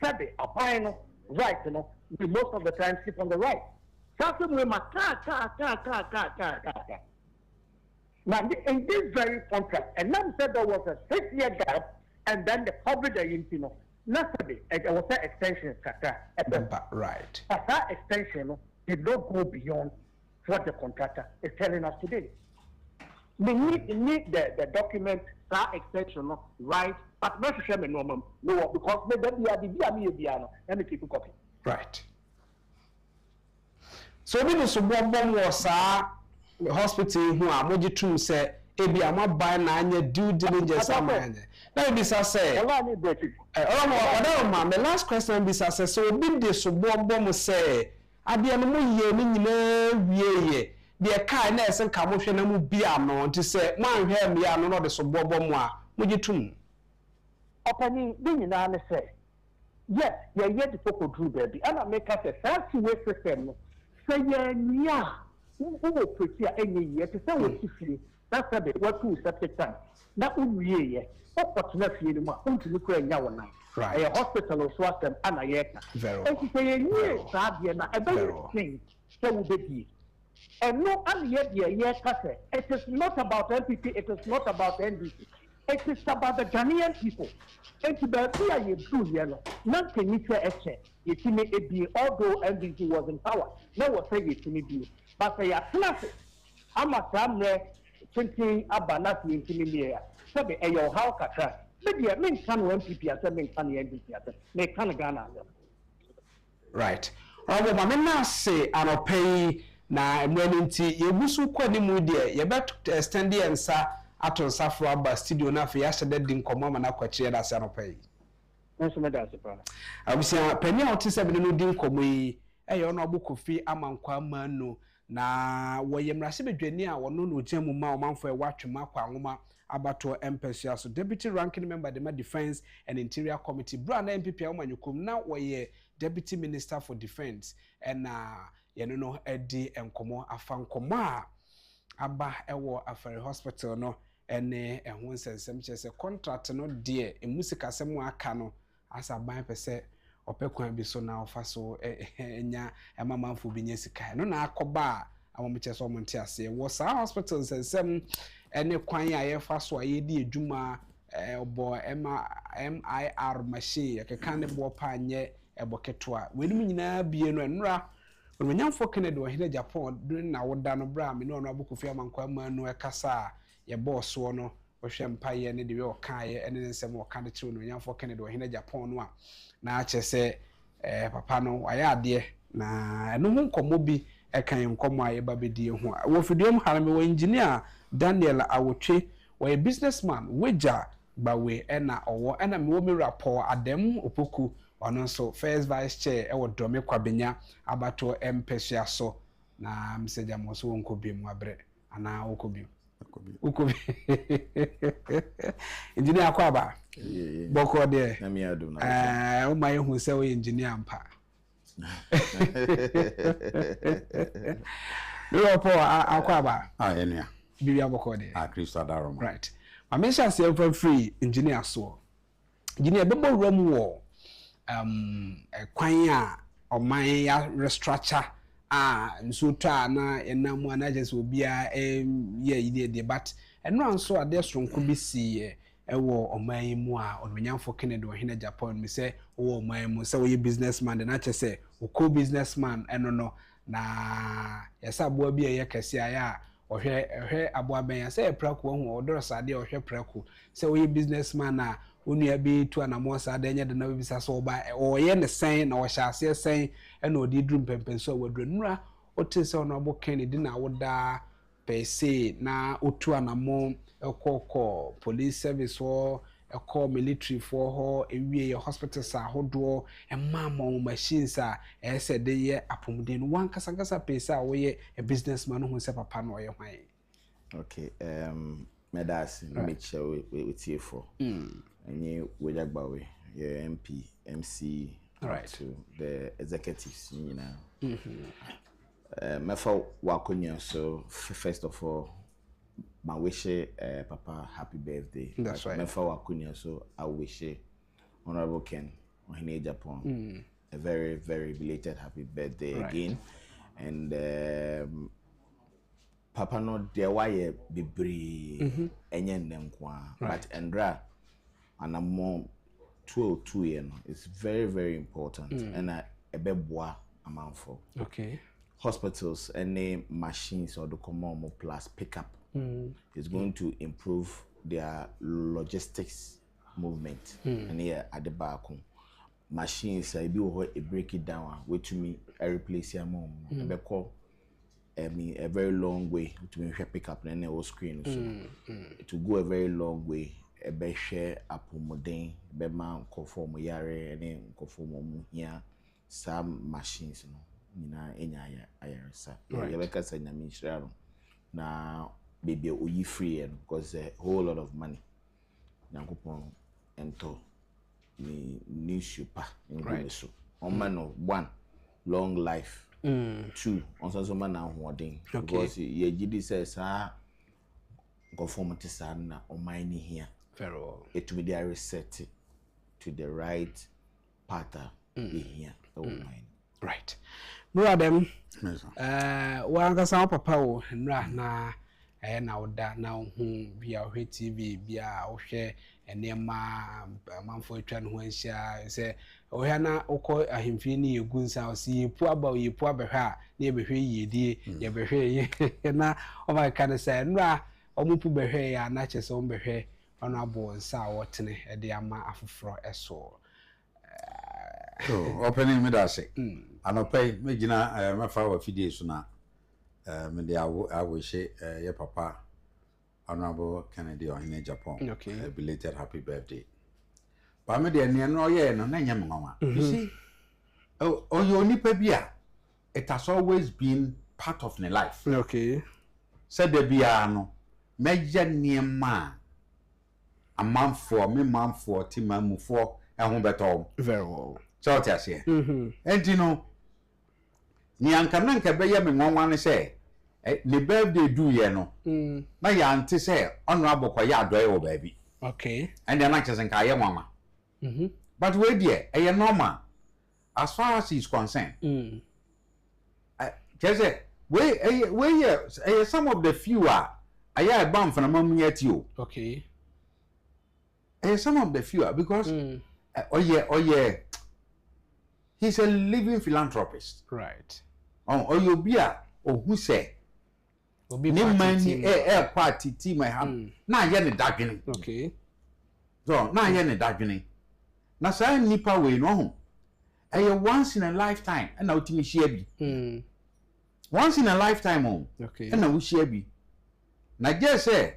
said a final right, most of the time sleep on the right. Something with my car. Now, in this very contract, and then said there was a 6-year gap, and then the public, yesterday, it was an extension. Right. But that extension did not go beyond what the contractor is telling us today. We need the document, that extension, right? But not to share my normal, no, because maybe I did let me keep a copy. Right. So we was hospital who are moji tum say ebi ama buy na anya due diligence amanye na be say my last question be say so obi de so bombo say ade no mo ye ni nyina wieye de kai na esen ka mo hwe na mu bia no nti say mo anhwe me ya no de so bombo mo a moji tum opani bi nyina ne say yes ye the poko drew baby and I make us a fancy way system no say nya who pretty any year to say what you that's the what two septic time. That would be a opportunity anymore. To look at your right. A hospital or swat and a year. Very. And to say a year, a very thing, so would be. And no, and yet, it is not about MPP, it is not about NDC. It is about the Ghanaian people. And to be clear, you do yellow. None can you say a check. You see me, it be although NDC was in power. No one say you see me be. But they are classic. I'm a family thinking about nothing in Media. So be a your how kata. Maybe I mean can MPP as I mean can NDC as they can Ghana. Right. Obo ma me na say anopay na emrenti yebusu kwani mu de ye bet extend ensa aton safro aba studio na fa ya shede din komo ma na kwakire da say anopay. Nso me da sepa. Abusia pani a otise be no din komo yi eye ono obukofi amankwa manu na woye mrase bedwani a wono no gyamu ma omanfo e watwema kwa nwoma abato MPSA so deputy ranking member the defense and interior committee bra na MPP omanyukum na woye deputy minister for defense and yeno no edi enkomo afankomo a aba ewo afare hospital no ene ehun sensem chese contract no de emusika semu aka no asa ban pese opekwan bi so na ofa so enya emamanfo bi nya sika no na akoba amomche so monte ase wo sa hospital sensem ene kwan ya yefa so ayedi edwuma obo MIR machine yakeka ne bo pa anye eboketwa wenim nyina bie no enra onwanyamfo Kennedy wa hina Agyapong dun na woda no bra me no no abukofi amankwa manu ekasa ye boss wo no ohwe mpaye ne de we okaye ene nsem wo kan de tiri onwanyamfo Kennedy wa hina Agyapong no a na achese papa no aye ade na eno ho nkomo bi ekan nkomo aye babedi ho wo fidiom harame wo engineer Daniel Awotwe wo businessman weja bawe ena owo ena me wo me rapport adem opoku ono so first vice chair e wo dome kwabenya abato MPSA so na mseja mo so wonko bi mu abre ana wokobi engineer akwaba boko de na mi adu na o mai hu se wo engineer mpa akwaba enua bibia boko de Crystal Darom right ma mention say free engineer so engineer bebo rom wo kwan a oman ya restructure nso ta na enam anajes obia ye ide debate eno anso ade sonko bi si ewo oman mu a onwanyamfo Kennedy wa hina Agyapong mi se wo oman mu se wo ye businessman de na chese wo co businessman eno no na yesa abo bi ye kase aya ohwe abo ben ya se praku hu odoro sade ohwe praku se wo ye businessman a onua bi tu anamo sade nya de na bi sa so ba o ye ne sen na wo hyase sen ena odi drum pempenso wadru nura otese ono abo Kennedy na woda pese na otu anamo ekoko police service ho eko military for ho ewie ye hospitals ahodo emama machines a ese de ye apomden wan kasangasa pese a wo ye a businessman hu se papa no ye hwan. Okay, medas meche we tie for any wejagbawe your MP MC right to the executives mefa wakonya so first of all my wish papa happy birthday. That's right. Mefa wakonya so I wish Honorable Ken Ohene Agyapong a very very belated happy birthday again and papa no de why bebree enye nnenkwa but endra anamo 202 you know it's very very important and ebeboa amanfo. Okay. Hospitals any machines or the common plus pickup is going to improve their logistics movement and here at the back machines I do break it down wait to me I replace your mom a very long way to me pick up and then screen so to go a very long way a be share apomodin be man conform yare and then conform here some machines nina enya ayaresa yebeka sa nyame nhyira no na baby oyi free because a whole lot of money nyankopon ento ni super in so on man of one long life two on so man na hooding because ye gidi says conformity sa na o man ni here very well it will be reset to the right pattern here o man right no adam wa some papa wo nra na na oda na hu bia hwe tv bia wo hwe enema manfo atwa no anhia se ohia na ukọ ahemfie ni egunsa o si yepu abehwe a na ebehwe yedie ye behwe na o ma ka na se nra omupu behwe ya na chese o behwe ono abo nsa wotene e de ama afoforo eso opening me da say anopai me gina mafa wa fidie so na me de awoshe ye papa honorable Kennedy on Agyapong. Okay. Belated happy birthday. But me de ne no ye no na nyam nwa. You see, oh you nipa bia it has always been part of my life. Okay. Said the bia no meje niema amamfo me mamfo ti mamufo ehun beto. Very well. So what I say. And you know ni anka na nka be ye me nwanwa ne say the birthday do ye no na ya ante say honorable kwa ya adoye wo baby. Okay. And then like say nka ye mama. But we there e normal as far as he is concerned. Just we some of the few are I bam for mom yet you. Okay. Some of the few are because oh yeah he's a living philanthropist. Right. Oh you be a who say ni money party team I have na ye ne dadwene. Okay. So na ye ne dadwene. Na say nipa we no ho. Once in a lifetime and na utimi share bi. Once in a lifetime on. Okay. And na we share bi. Na just say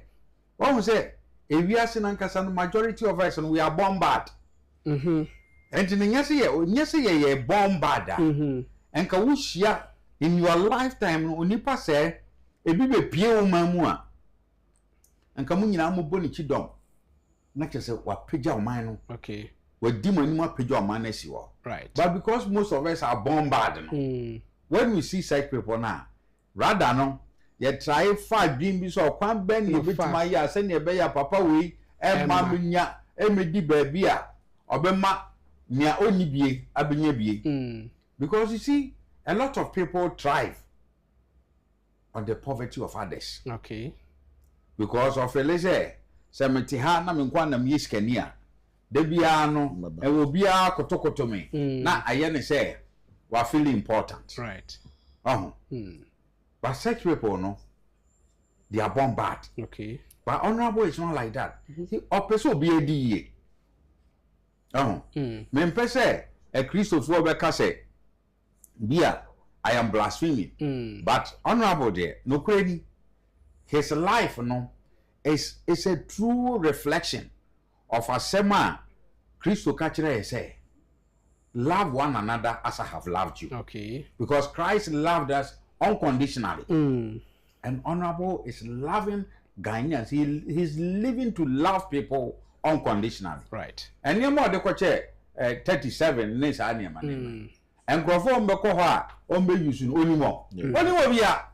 what we say if we are senankasa majority of us and we are bombarded. And nyese ye bombarded. And ka we share in your lifetime onipa say ebi be pie wo mamu a anka mu nyina mo boni chidom na kese wa pagya o man no okay wa di mani ma pagya o man na si wo right but because most of us are bombarded no when we see such people now rather no ye try five dream bi so kwan ben ye betima ya se ne be ya papa we e ma nya e medi ba bi a obema nya oni bie abenya bie because you see a lot of people thrive on the poverty of others. Okay. Because of eleze semeti ha na menkwa na mieskania de bia no e wo bia kotokoto me na aye ne say we feel important. Right. But such people no they are bombarded. Okay. But honorable is not like that. He opeso be edi ye. Me mpese e Christopher be ka say bia I am blaspheming. But honorable there, no credit. His life, no, is a true reflection of a sema Christo Kachire say, love one another as I have loved you. Okay. Because Christ loved us unconditionally. And honorable is loving Ghanaians. He's living to love people unconditionally. Right. And you more the coche 37 next annual. And Grofo mbeko ha ombe yusun onimo bia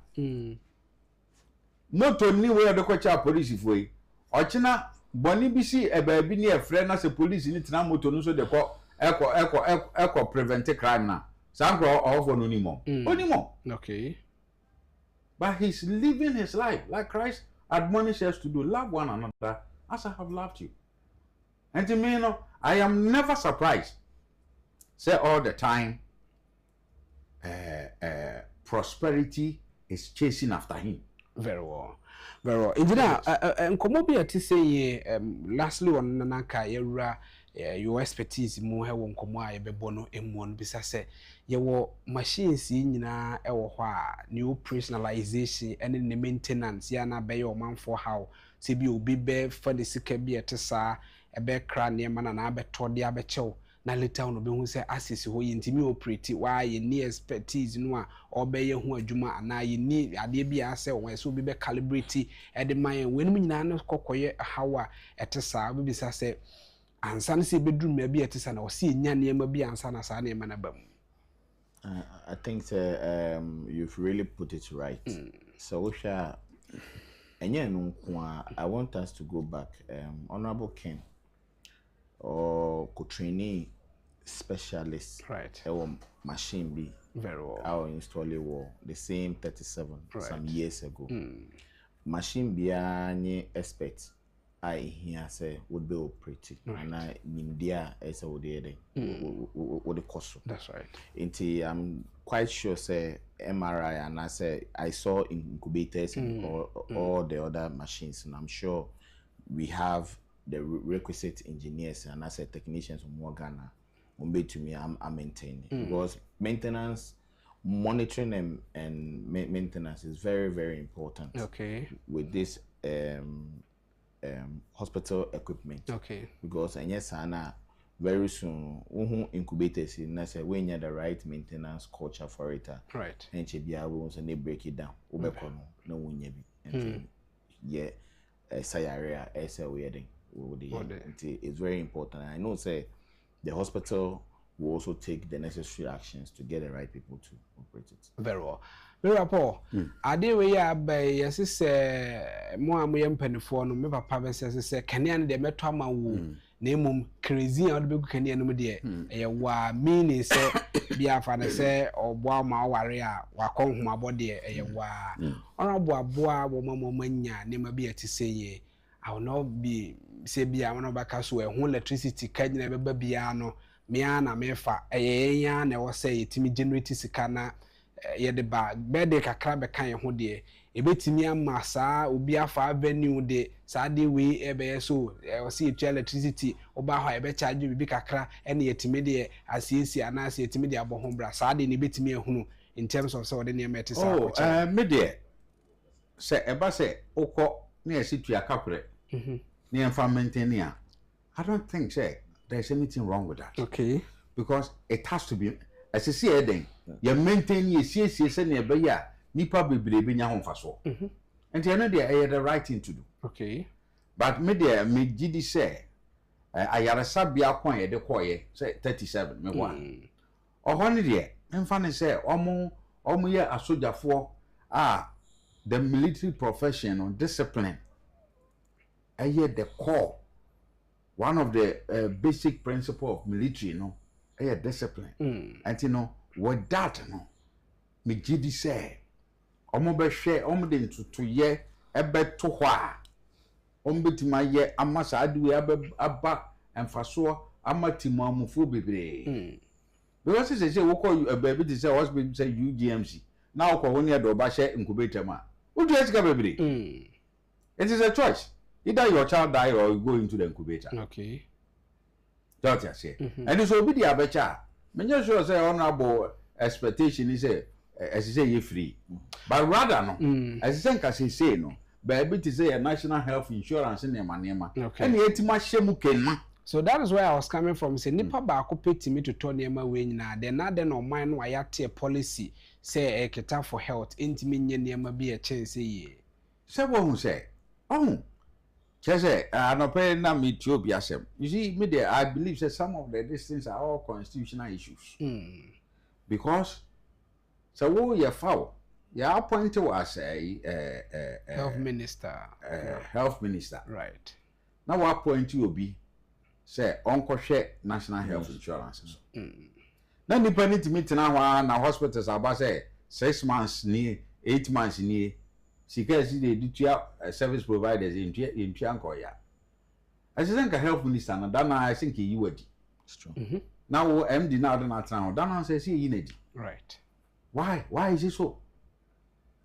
moto ni we de kwacha police foi ochina boni bi si e ba bi ni e frɛ na se police ni tena moto no so de ko eko prevent crime na Sangro of Onimo. Onimo. Okay. But he's living his life like Christ admonishes us to do. Love one another as I have loved you. And to me, I am never surprised. Say all the time, prosperity is chasing after him. Very well. Very well. Engineer, nkomo bi ati say lastly on nanaka yewura your expertise mu he won nkomo a yebebo no emu no bisa say yewo machines nyina ewo ho a new personalization and the maintenance ya na be your man for how se bi obi be for the sika bi etesa ebe kra ne ma na abeto de abechew na later on obi hu say assess ho yintimi operate wa ye ni expertise no a obeye hu adwuma ana ye ni ade bi a say won so obi be calibrate e de man wenum nyina no kokoye hawa etesa obi bisa say ansa na se bedrum ma bi etesa na o se nya ne ma bi ansa na sa ne ma na bam. I think you've really put it right. So Osha I want us to go back. Honorable Ken or co-trainee specialist, right? Machine B. Very well. Our install the same 37 some years ago. Machine B any expert I hear say would be operating and I India as a would the cost. That's right. I'm quite sure say MRI and I say I saw incubators and all the other machines, and I'm sure we have the requisite engineers and I say technicians from Ghana. To me, I'm maintaining because maintenance, monitoring and maintenance is very, very important. Okay. With this hospital equipment. Okay. Because and yes, Anna, very soon, incubators in I say when you the right maintenance culture for it. Right. And they break it down. No one yeah, area wedding. It's very important. I know say the hospital will also take the necessary actions to get the right people to operate it. Very well. Very well. Ade we ya by yes say mo amoye mpanifo no me papa be say kanian de meto ama wo na emum crazy a de be kanian no de e wa meaning say bia fa na say obo ma ware a wakon homa bode e wa honorable aboa wo manya ne ma bia ti say I will not be say bia no ba kaso e ho electricity kanyina be ba bia no me ana me fa ya na wo say etimi generate sika na ye de ba bede kakra be kan ho de ebetimi ama saa obi afa avenue de saa de we ebe so o see electricity oba ho ebe charge bi kakra ene yetimi de asiesi ana ase yetimi de aboho bra saa de ne betimi ehunu in terms of so de ne meti saa me de se eba se okọ na esitu akapre ne environment nia I don't think there's anything wrong with that. Okay. Because it has to be as you see then you maintain you see say na be ya nipa bebrebe nya ho mfaso and you know they the right thing to do. Okay. But me there me gidi say ayaresa bia kon ye de koye say 37 me one ohoni de emfa ne say omo ye asojafo the military profession or discipline the core, one of the basic principle of military, discipline. And with that, me gidi say, be share, de to ye, ebe to hwa, beti ma ye, amasa adu abba, and faso, amatima mufu bebre. Because they say, we call you a baby, they say, hospital say UGMC. Now, when you do bashe incubator ma. Who do you ask baby? It is a choice. Either your child die or you go into the incubator. Okay. That's what I say. And it's will be the abecha. Me just sure say honorable expectation is as you say you free. But rather no, as you say no, baby to say a national health insurance in the okay. And yet much shemu kenma. So that is where I was coming from. Say nipa ba ko peti me to turn yema we nyina. Then na den on mine wa yate policy say eketa for health intimi nye nyema bi a chance ye. Say what who say? Say no pay na me Ethiopia sem. You see me there I believe say some of these things are all constitutional issues. Because so wo ye foul. Ya appoint to as a health minister. Health minister. Right. Now what point you be say unko share national health insurance. na nipa ni timi tena hwa na hospitals aba say 6 months ni 8 months ni sika si de ditua service providers in anko ya. I think a health minister na that I think he wadi. It's true. Now MD now don't attract. That one says he need. Right. Why? Why is it so?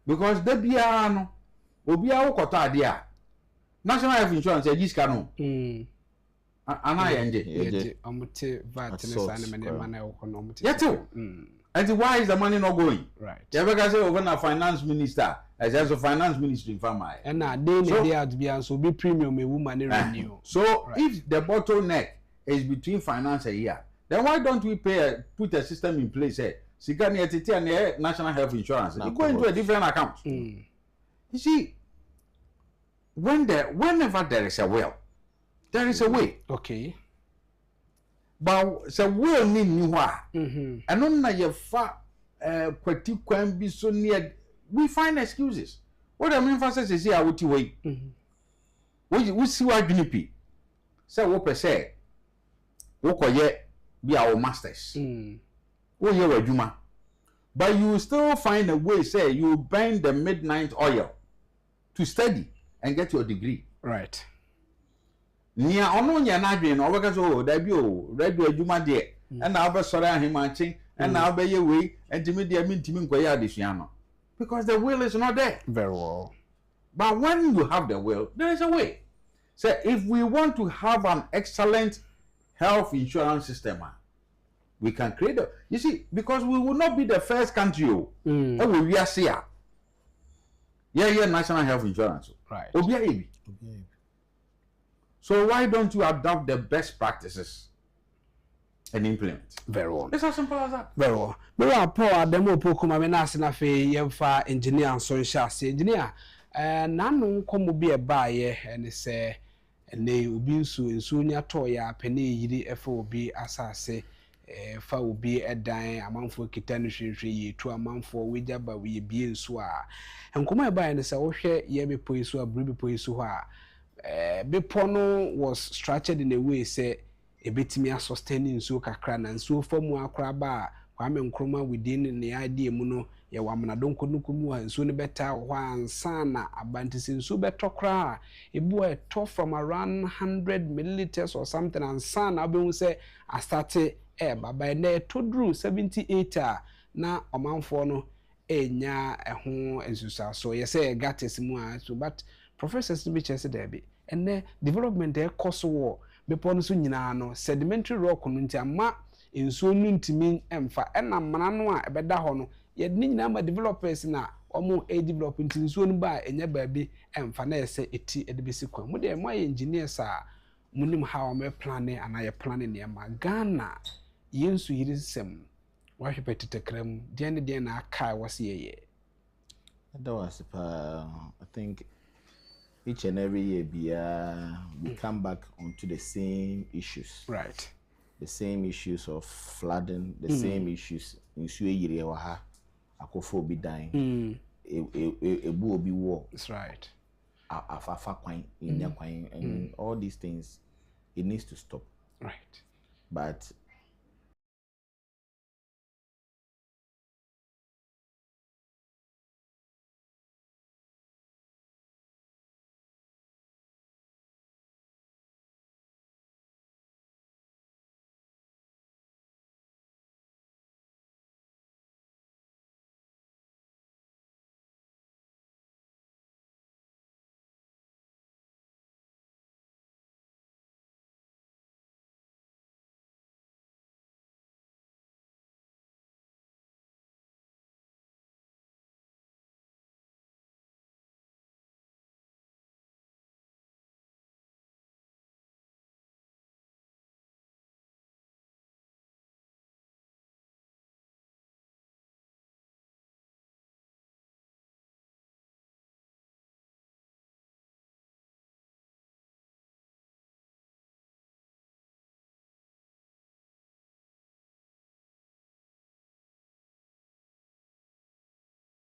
Because the bia no obia wo kota de a national health insurance e jiska no. Ana yenje. Omuti VAT ne sa ne mane na wo no omuti. Yeto. And why is the money not going? Right. You ever say over na finance minister as a finance ministry in farmer. And na day out bia so be premium e woman renew. So if the bottleneck is between finance and here, then why don't we put a system in place here? Sigani etiti and national health insurance. You go into a different account. You see, whenever there is a will, there is a way. Okay. But so will need new and on na ye fa kwati kwan bi so near we find excuses. What I mean for says is here what you wait. We see what Guinea say what per se wo koye be our masters. Wo ye wadwuma. But you still find a way say you burn the midnight oil to study and get your degree. Right. Nia ono nya na adwen no obeka so da bi o radio adwuma de e na obesore ahemanchen e na obeye we entimi de mintimi nkoye adesua no because the will is not there. Very well. But when you have the will, there is a way. So if we want to have an excellent health insurance system, we can create a, you see, because we will not be the first country we are here. Yeah, national health insurance. Right. So why don't you adopt the best practices and implement? Very well. It's as simple as that. Very well. But I pour a demo pokuma menasi na fe yemfa engineer and so shasi engineer. Nanu komu bi e baye and say ne obi nsu nya to ya pene yiri efa obi asase fa obi edan amanfo kita no hwehwe yi tu amanfo weja ba we bie nsu a enkoma e baye ne say wo hwe ye be poisu a bribi poisu ho a Bepono was structured in a way say a betimia sustaining so kakra na nso famu akra ba kwame nkroma within the idea muno ya wamna donko nukumu nso ne beta ho ansa na abantisi nso betokra ebu a to from around 100 milliliters or something ansa na obehu say I started baba na to drew 78 na omanfo no enya eho ensusa so ye say gates mu a so but professors to be chese there be and the development there cost war bepon so nyina no sedimentary rock no nti ama enso nu ntimi emfa ena mana no a ebeda ho no ye ni nyina ma developers na omo develop nti nso nu ba enya ba bi emfa na ese eti edebesi kwa mu de mo engineers a munim how am planning and I planning ne ma Ghana yensu yiri sem wa hwepetete kram de na aka wase ye that was I think each and every year we come back onto the same issues. Right. The same issues of flooding, the same issues in Suye Waha, akufo-addo dying, ebu obi war. That's right. Afafa kwine, inya kwine, and all these things, it needs to stop. Right. But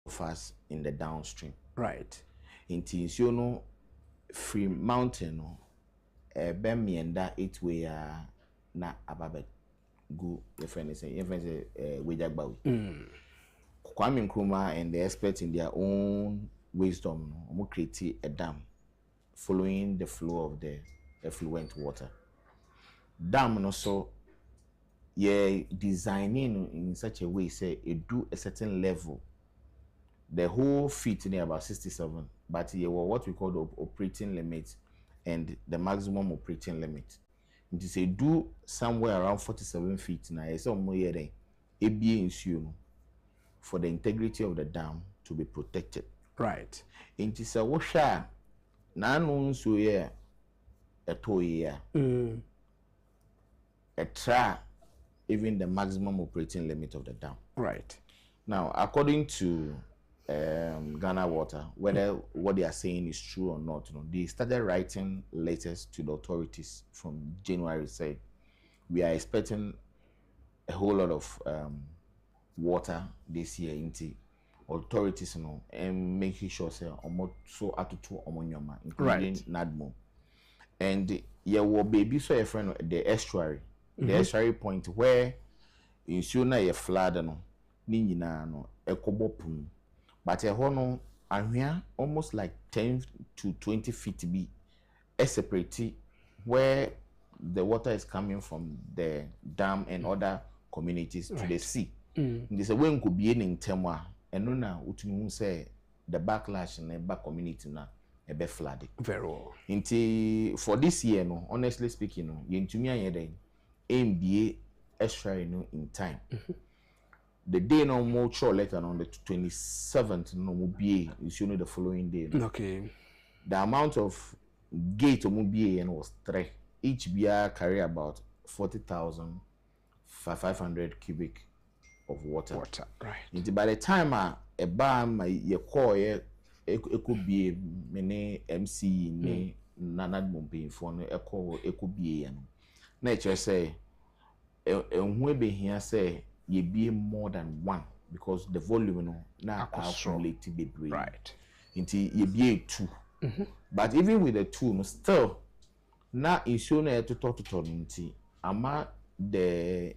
fast in the downstream. Right. In Tinsiono free mountain no bemienda 8 way na ababet go your friend say Wejagbawi. Kwame Nkrumah and the experts in their own wisdom create a dam following the flow of the effluent water. Dam also designing in such a way say it do a certain level. The whole feet near about 67, but what we call the operating limit and the maximum operating limit. It is a do somewhere around 47 feet now. It's some more there. For the integrity of the dam to be protected. Right. It is a washer. None so a 2 year. A tra even the maximum operating limit of the dam. Right. Now, according to Ghana Water, whether what they are saying is true or not, they started writing letters to the authorities from January. Say we are expecting a whole lot of water this year into authorities, and making sure say so atutu omonyoma, including NADMO. And will baby so a friend the estuary, the estuary point where in sooner a flood no ekobopum, but a hono ahia almost like 10 to 20 feet be separate where the water is coming from the dam and other communities to the sea. This a way could be in Temwa, and no now, what say the backlash in the back community now a be flooded. Very well. For this year, no, honestly speaking, no, you to me a MBA extra in time. The day no more sure later on the 27th, no more BA is the following day. No. Okay. The amount of gate of BA was 3. Each BA carry about 40,500 cubic of water. Right. By the time a bam you call it could be many MC ne nanad mumpi for no echo it could be nature say and we be here say ye be more than one because the volume now accumulate to be brave. Right. Into ye be 2. But even with the 2 no still now issue na to talk into ama the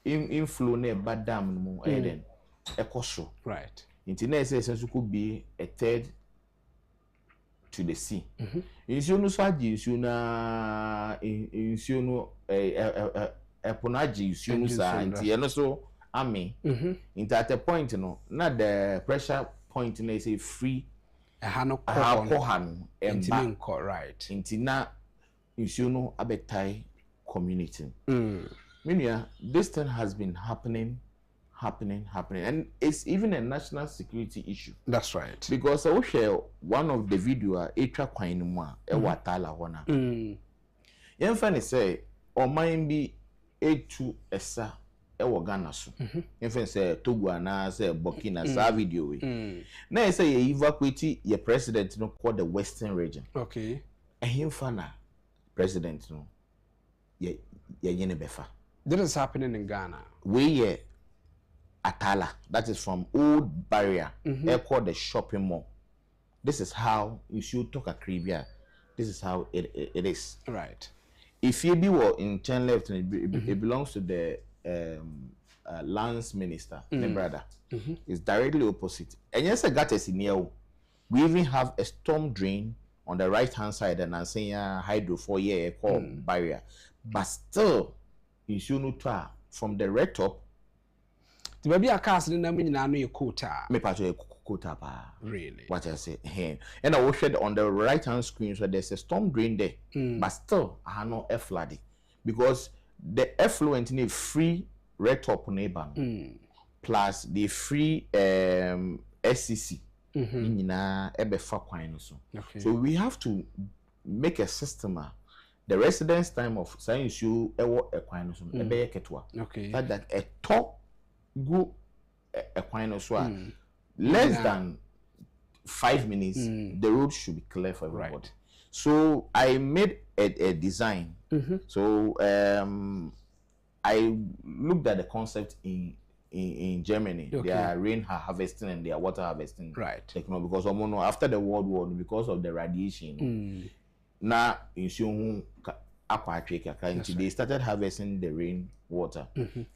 inflow ne bad dam no eden ekoso. Right. Internet says could be a third to the sea. Issue no swaji issue na issue no eponaji issue no sa anti no so ame. Into at a point no not the pressure point na say free hano and right. Into na issue no abetai community. Meaning, this thing has been happening, and it's even a national security issue. That's right. Because I will share one of the video etra kwani mwa watala hona. Yemfa say o mind be etu esa Ghana so. Yemfa say Togo na say Burkina sa video we. Na say ye evacuate your president no called the Western region. Okay. Yemfa na president no ye yene befa. This is happening in Ghana. We Atala, that is from Old Barrier, called the shopping mall. This is how you should talk a Caribbean. This is how it is. Right. If you be in 10 left, it belongs to the lands minister, my brother. It's directly opposite. And yes, I got a senior. We even have a storm drain on the right hand side and I'm saying hydro 4 year called barrier. But still, you should know from the red top. The baby a cast in the meaning I know your quota. Me part of quota pa. Really? What I say, and I will share on the right hand screen so there's a storm drain there. But still, I have no air flooding because the effluent in a free red top neighbor plus the free SCC. So we have to make a system. The residence time of science you okay. That a top go less than 5 minutes, the road should be clear for everybody. Right. So I made a design. So I looked at the concept in Germany. Okay. Their rain harvesting and their water harvesting. Right. Technology, because after the World War, because of the radiation, now they started harvesting the rain water.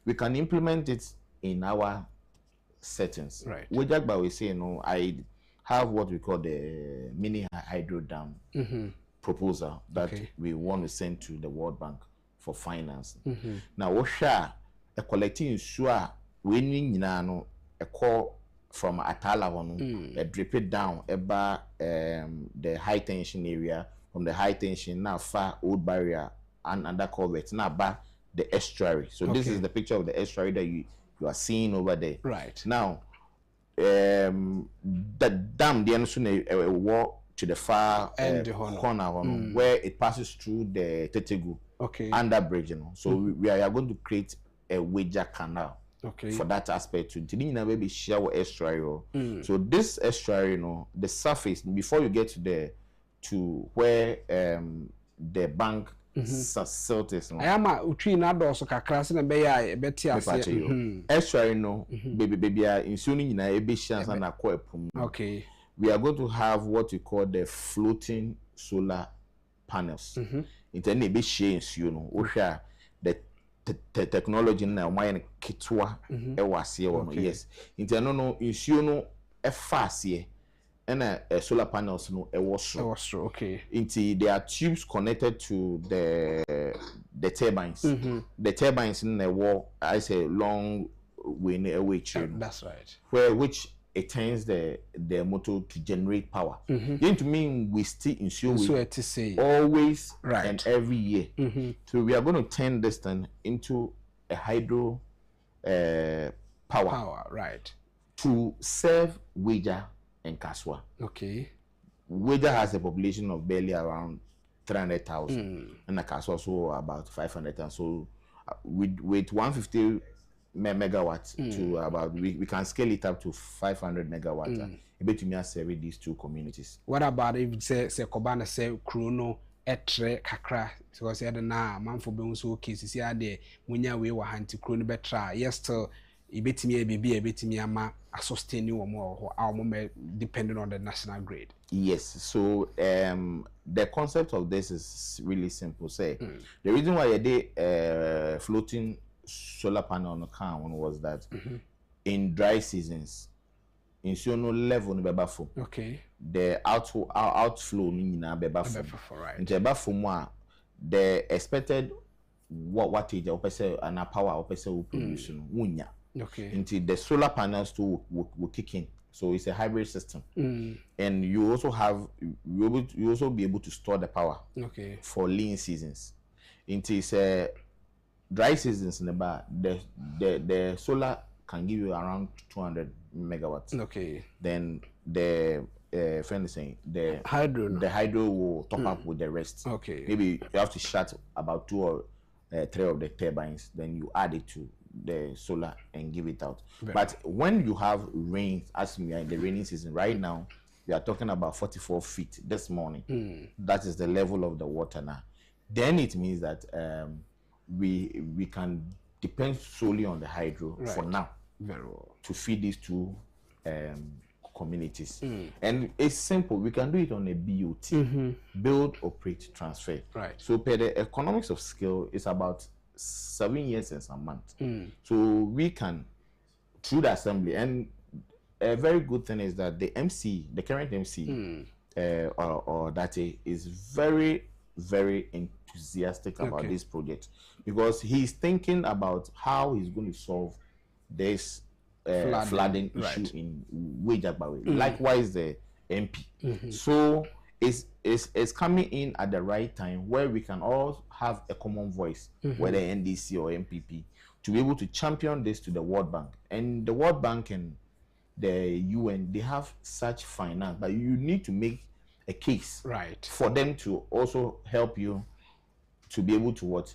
We can implement it in our settings. Right. Wejagba we say, I have what we call the mini hydro dam proposal that we want to send to the World Bank for finance. Now, Osha, a collecting sure we need a call from Atala a drip it down about the high tension area, from the high tension now far old barrier and under culvert now back the estuary. So this is the picture of the estuary that you are seeing over there. Right. Now the dam the end walk to the far corner where it passes through the Tetegu under bridge, So we are going to create a Weja canal. For that aspect to maybe share what estuary. So this estuary, the surface before you get to where the bank silt is. I am a utrina doso kakras na be ya betia estuary baby insuni na ebe chance na kwa epum. We are going to have what we call the floating solar panels. Intend ebe share insuno ohwa the technology na why kitwa e wase wono yes intend no insuno e fast and solar panels no e was into there are tubes connected to the turbines. The turbines in the wall I say long way away that's right, where which it turns the motor to generate power. You to mean we still ensure always and every year. So we are going to turn this thing into a hydro power right, to serve Weja and Kaswa. Weja has a population of barely around 300,000 and the Kaswa also about 500,000. So with 150 megawatts to about we can scale it up to 500 megawatts. Able to serve these two communities. What about if say Kobana say Chrono etre kakra because na man for be so cases here there munya we wa hanti Chrono betra yes still ebetimi ebetimi ama sustain you more our moment depending on the national grid. Yes, so the concept of this is really simple. Say the reason why they floating solar panel on the car was that in dry seasons in no level no beba fo the outflow ni na beba fo in beba fo mo the expected wattage opese and power opese will produce no wunya into the solar panels too will kick in. So it's a hybrid system, and you also have you also be able to store the power for lean seasons. Into dry seasons in the bar, the solar can give you around 200 megawatts. Then the friend is saying the hydro will top up with the rest. Maybe you have to shut about 2 or 3 of the turbines, then you add it to the solar and give it out. But when you have rain, as we are in the rainy season right now, we are talking about 44 feet this morning. That is the level of the water now. Then it means that we can depend solely on the hydro for now to feed these two communities. And it's simple. We can do it on a BOT, build, operate, transfer. So per the economics of scale, it's about 7 years and some months. So we can through the assembly. And a very good thing is that the MC, the current MC, or that is very, very enthusiastic about this project because he's thinking about how he's going to solve this flooding issue in Wejagbawe. Likewise, the MP. So it's coming in at the right time where we can all have a common voice, whether NDC or MPP, to be able to champion this to the World Bank. And the World Bank and the UN, they have such finance, but you need to make a case for them to also help you to be able to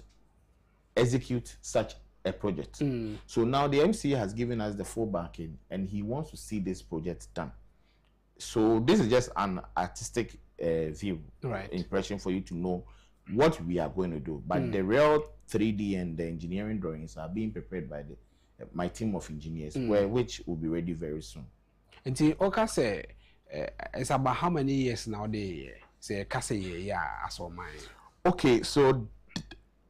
execute such a project. So now the MC has given us the full backing and he wants to see this project done. So this is just an artistic view, impression for you to know what we are going to do. But the real 3D and the engineering drawings are being prepared by my team of engineers, which will be ready very soon. And Oka say, it's about how many years now they say Kase as all mine. Okay, so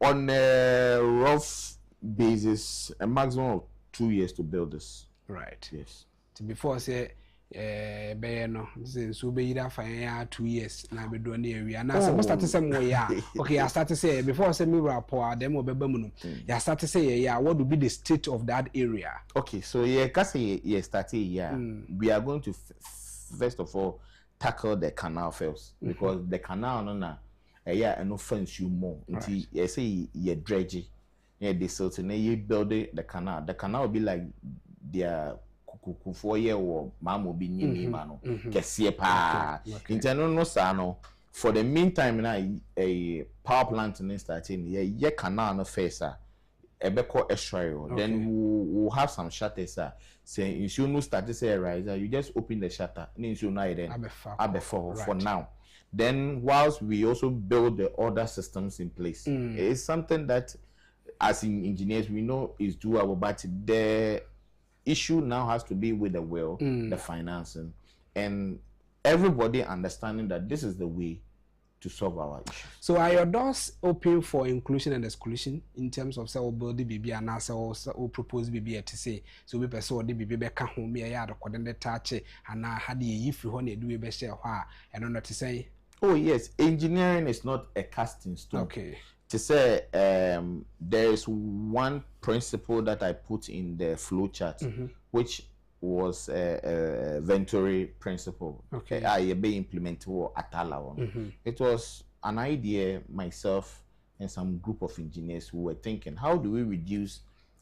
on a rough basis, a maximum of 2 years to build this. Right. Yes. Before say no so be either for 2 years na be do na area na so start say mo ya okay I start to say before say me rapport them obeba mu no ya start to say yeah what would be the state of that area. Okay, so yeah cause yeah start we are going to first of all tackle the canal first because the canal no na no fence you more until you say you dredge they silt and you build the canal will be like their for year or mamo be nyini mano kese pa intendo no sa no for the meantime na a power plant in starting ye canal no face ebeko extrayo then we'll have some shutters say you no start to say rise you just open the shutter means you know then for now. Then whilst we also build the other systems in place, it's something that as engineers we know is doable, but the issue now has to be with the will, the financing, and everybody understanding that this is the way to solve our issues. So are your doors open for inclusion and exclusion in terms of say build the BB and also or propose BB to say so we person the BB back home here ya recording the touch and had the if you want to do be share and not to say oh yes, engineering is not a cast in stone. Okay. To say there is one principle that I put in the flow chart, which was a Venturi principle. Okay. I be implemented or Atala. It was an idea myself and some group of engineers who were thinking, how do we reduce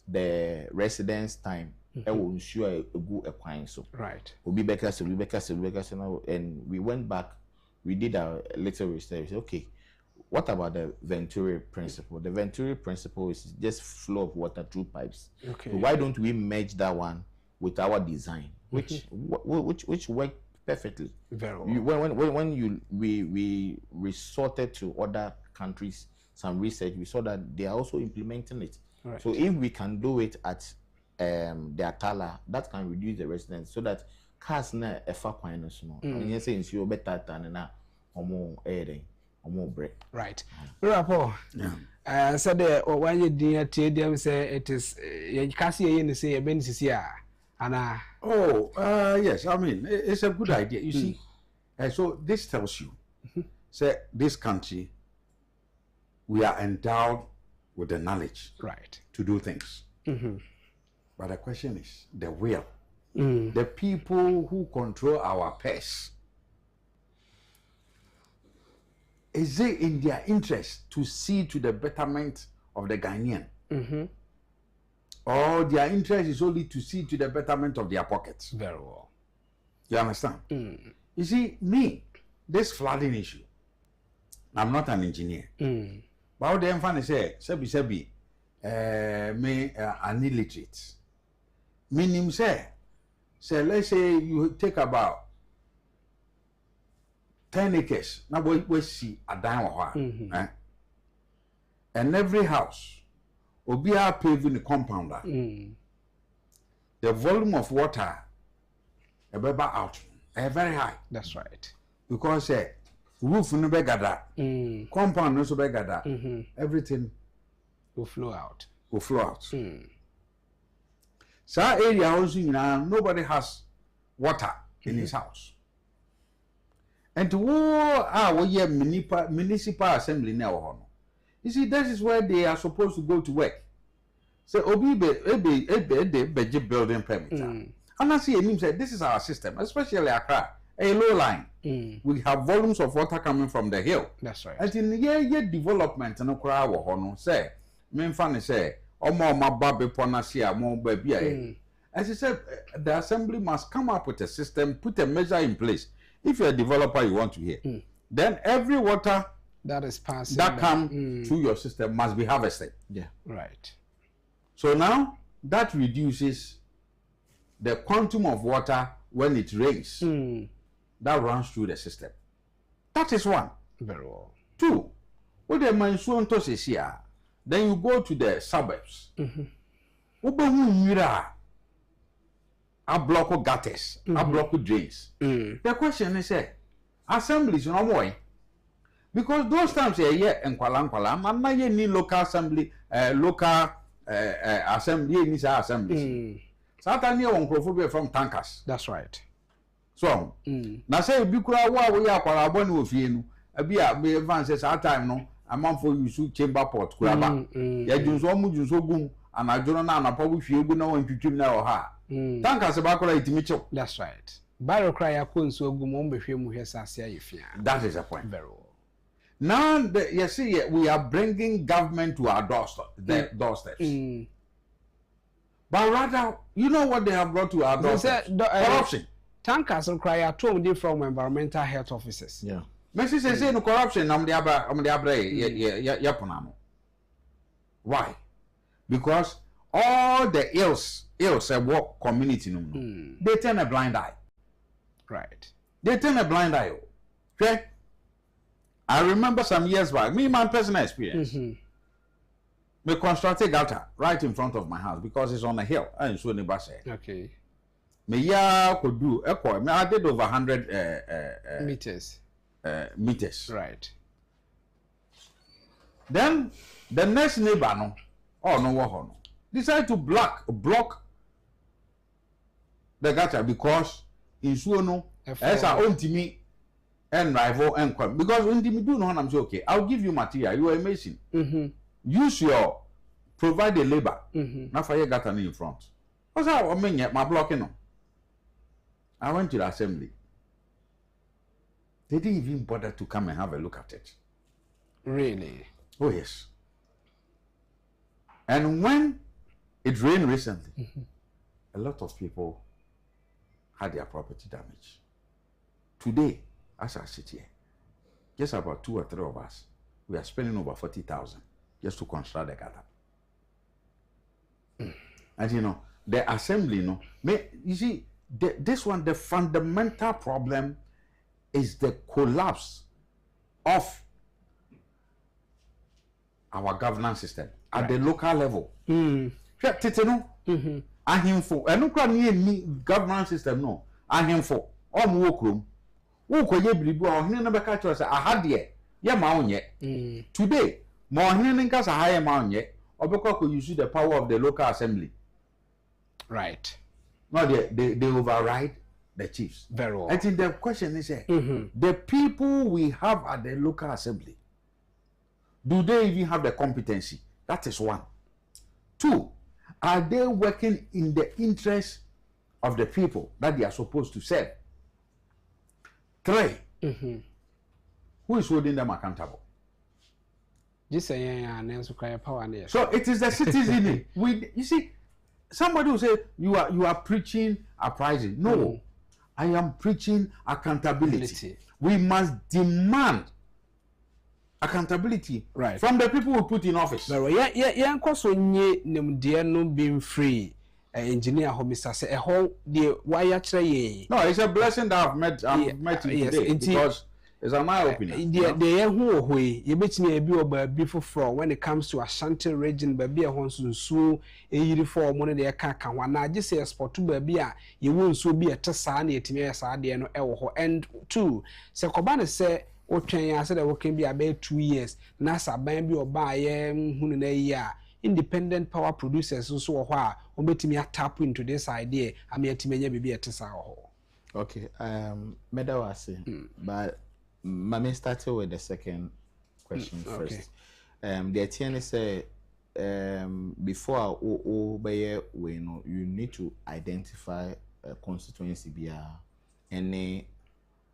the residence time? I will ensure a good acquaintance. Right. And we went back. We did a little research. Okay, what about the Venturi principle? The Venturi principle is just flow of water through pipes. Okay. So why don't we merge that one with our design, which worked perfectly? Very well. When we resorted to other countries, some research, we saw that they are also implementing it. Right. So if we can do it at the Atala, that can reduce the residence so that cars na efa kwan no so no onye say nsuo betata na omo omo break right rapport said the one year TDM say it is you can see you say e ben sisi ana yes, I mean it's a good idea, you see. So this tells you say this country we are endowed with the knowledge to do things, but the question is the will. The people who control our purse, is it in their interest to see to the betterment of the Ghanaian? Or their interest is only to see to the betterment of their pockets? Very well. You understand? You see, me, this flooding issue, I'm not an engineer. But how the emphasis say, me an illiterate. Meaning say let's say you take about 10 acres. Now we see a dime and every house will be paving the compound. The volume of water out very high. That's right. Because roof no be gather, compound no so be gather, everything will flow out. So area housing now nobody has water in his house. And to municipal assembly now. You see, that is where they are supposed to go to work. So obi building permit. And I see him say this is our system, especially Accra, a low line. We have volumes of water coming from the hill. That's right. And in the development and Accra wo say, main fan say as I said, the assembly must come up with a system, put a measure in place. If you're a developer, you want to hear, then every water that is passing that comes through your system must be harvested. Yeah, right. So now that reduces the quantum of water when it rains that runs through the system. That is one. Very well. Two, what the monsoon to say here. Then you go to the suburbs. A block of gutters, a block of drains. The question is, assemblies no more. Because those times and Kuala and na ye need local assembly, assembly needs assembly. Sometimes you won't from tankers. That's right. So, now say Bikura wa we are Kuala Boni with you. A beer be advances our time no. A month for you shoot chamber port. Kuraba. Ya junso mu junso gum. And I don't know na pawu fie gu na won twitwim na o ha. Tankers ba kola itimicho. That's right. Baro cry akon so gu mo mbehwe mu hwesa ase ayefia. That is the point. Very well. Now you see we are bringing government to our doorsteps. But rather, you know what they have brought to our doorsteps? Corruption. Tankers cry atom from environmental health officers. Yeah. Messi say no corruption Why? Because all the ills work community they turn a blind eye. Right. They turn a blind eye. Okay? I remember some years back, me my personal experience. Me construct a gutter right in front of my house because it's on a hill. And so neighbor said. Okay. Me ya could do I did over 100 meters. Meters. Right. Then the next neighbor no decide to block the gutter because in Suono as our own team and rival and come because when team do no I'm say okay I'll give you material, you are amazing. Use your provide the labor. Now for your gutter in front. What's how I mean my blocking no. I went to the assembly. They didn't even bother to come and have a look at it. Really? Oh yes. And when it rained recently, a lot of people had their property damaged. Today, as I sit here, just about 2 or 3 of us, we are spending over 40,000 just to construct the gutter. And you know, the assembly, you see, this one, the fundamental problem is the collapse of our governance system at the local level. Ahimfo enukra ni governance system no ahimfo omwokrom wokoye biribu ohene no beka cho say ahade ye ma onye today ma ohene nka sa haye ma onye obeko ko use the power of the local assembly. Right. No, they override the chiefs. Very well. I think the question is the people we have at the local assembly, do they even have the competency? That is one. 2, are they working in the interest of the people that they are supposed to serve? 3, who is holding them accountable? Just say power. So it is the citizen. You see, somebody will say you are preaching uprising. No, I am preaching accountability. We must demand accountability from the people who put in office. Yeah, so nye nemdeɛ no being free. Engineer Homisa say why ye. No, it's a blessing that I've met you today because it's my opinion. The who way you bet me a before from when it comes to Ashanti region, baby a honsun so a uniform one of their kaka one. I just say a sport to baby you won't so be a tesani to me as I no and 2. So Kobana say okay, I said I can be about 2 years. NASA bambi or buy a year. Independent power producers so wha obeti me tap into this idea. I mean to me be a tesa. Okay, Meda was but Mami started with the second question first. The TN say before you need to identify a constituency any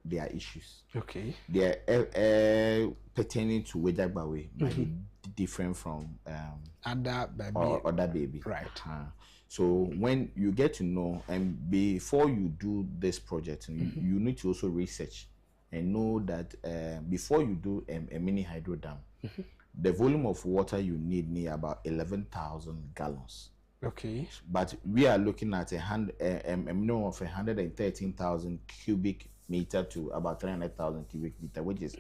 their issues. Okay. They are pertaining to Wejagbawe might be different from other baby. Right. So when you get to know and before you do this project, you need to also research and know that before you do a mini hydro dam, the volume of water you need near about 11,000 gallons. Okay. But we are looking at a minimum of 113,000 cubic meter to about 300,000 cubic meter, which is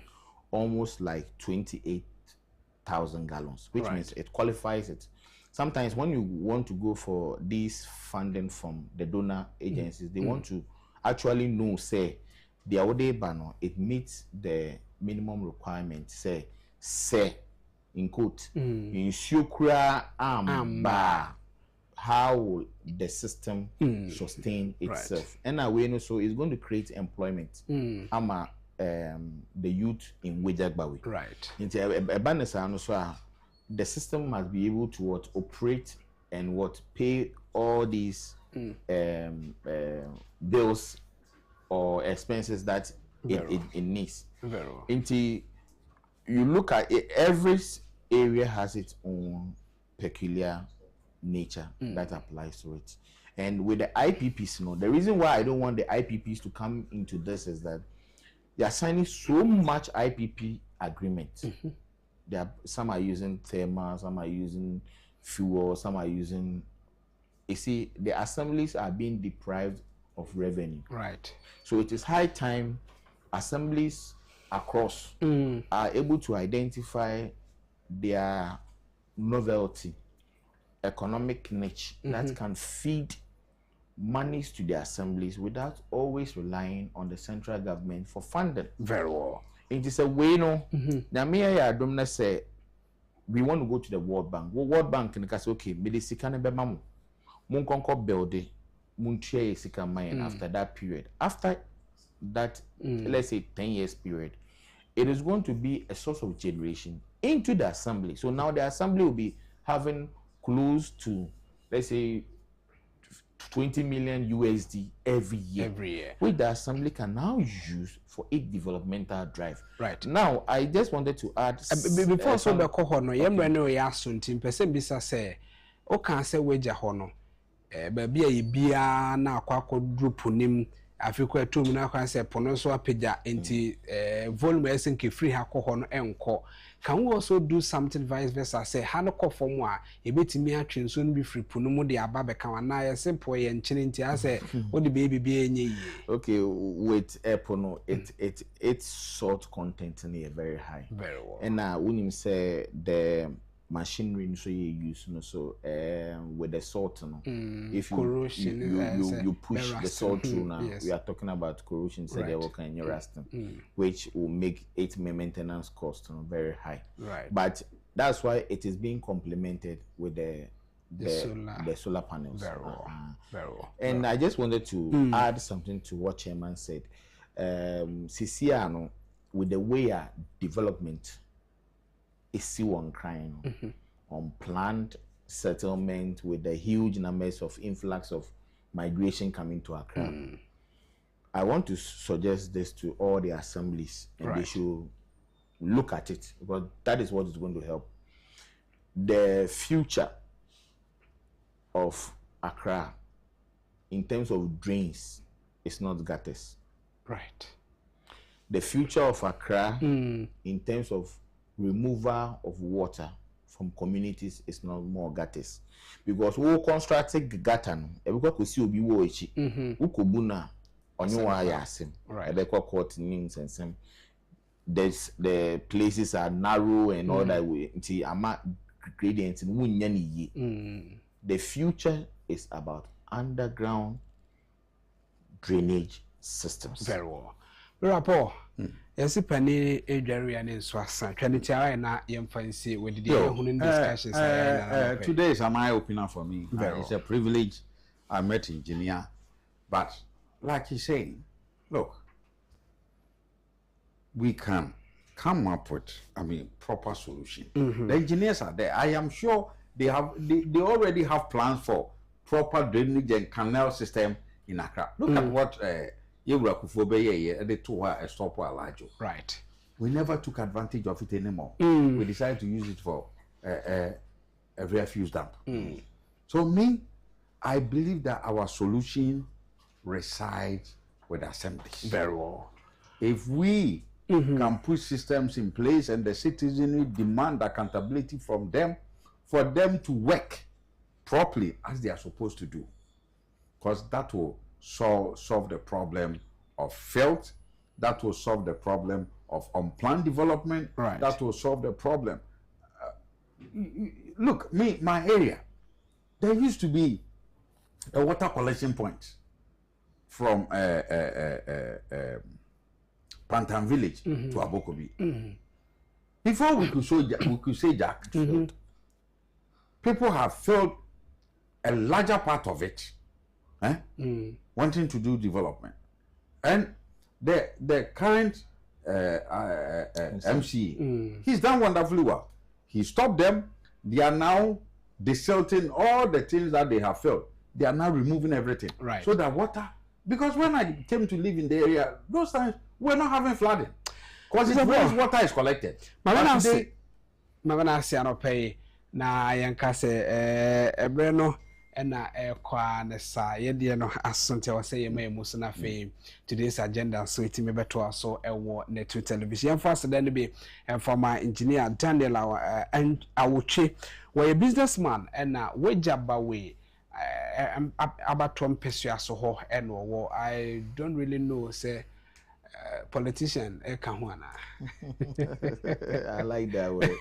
almost like 28,000 gallons, which means it qualifies it. Sometimes when you want to go for this funding from the donor agencies, they want to actually know, say, the Aode Bano, it meets the minimum requirement say in quote in shukra amba how will the system sustain itself and away no so it's going to create employment the youth in Wejagbawe. Right. The system must be able to operate and pay all these bills or expenses that it needs. Until you look at it, every area has its own peculiar nature that applies to it. And with the IPPs, the reason why I don't want the IPPs to come into this is that they are signing so much IPP agreements. Some are using thermal, some are using fuel, some are using. You see, the assemblies are being deprived of revenue. Right. So it is high time assemblies across are able to identify their novelty, economic niche that can feed monies to the assemblies without always relying on the central government for funding. Very well. It is a way, now me I don't say we want to go to the World Bank. World Bank can say, okay, me this can be mamu. Mun konko build mun share sika mine after that period. After that, let's say 10 years period, it is going to be a source of generation into the assembly. So now the assembly will be having close to, let's say, 20 million USD every year. Which the assembly can now use for its developmental drive. Right. Now, I just wanted to add before so the cohono yemre no ya suntin person bisa say o kan say weja hono ba bia ye bia na akwakọ group nim afiko atum na kan say pono so apega enti volume SNK free ha cohono enko. Can we also do something vice versa? Say, Hano form wa, a bit me a train soon be free punumo de ababe kawana, simple and chinning. I say, what the baby be any. Okay, with Epono, it's salt content in here very high. Very well. And now, when you say the machinery so you use so with the salt if you push the salt through now we are talking about corrosion so they work in your rusting which will make its maintenance cost very high, but that's why it is being complemented with the solar panels. Very well. Very well. And I just wanted to add something to what Chairman said. Sisiano, with the way development is still on crying on planned settlement with the huge numbers of influx of migration coming to Accra. I want to suggest this to all the assemblies and they should look at it because that is what is going to help. The future of Accra in terms of drains is not gutters. Right. The future of Accra in terms of removal of water from communities is not more gutters because we constructing gutter because we see obi wo echi ukobuna onye wa ya asim ebekwa court names and some the places are narrow and all that way until ama gradients munya ni ye. The future is about underground drainage systems. Very well. Rapport. Yes, penny a jerry and in Swassa. Trinity na fancy with the discussions. Today is a my opinion for me. It's a privilege. I met engineer, but like he's saying, look, we can come up with, proper solution. The engineers are there. I am sure they already have plans for proper drainage and canal system in Accra. Look at what right. We never took advantage of it anymore. We decided to use it for a refuse dump. So I believe that our solution resides with assemblies. Very well. If we can put systems in place and the citizenry demand accountability from them, for them to work properly as they are supposed to do, because that will solve the problem of filth, that will solve the problem of unplanned development, that will solve the problem. Look, my area, there used to be a water collection point from Pantan Village to Abokobi. Before we could say Jack filled, people have filled a larger part of it, wanting to do development. And the current MC, he's done wonderfully well. He stopped them. They are now desilting all the things that they have filled. They are now removing everything. Right. So that water, because when I came to live in the area, those times we're not having flooding. Because it's where water is collected. Mama say no pay na yanka se ebreno na kwa ne sa ye de no asonte wo say ye mai musu na fe today's agenda so it me beto aso ewo netu television for so then be former engineer Daniel Awuche we a businessman na wejaba we abatom pesua so ho eno I don't really know say politician I like that way.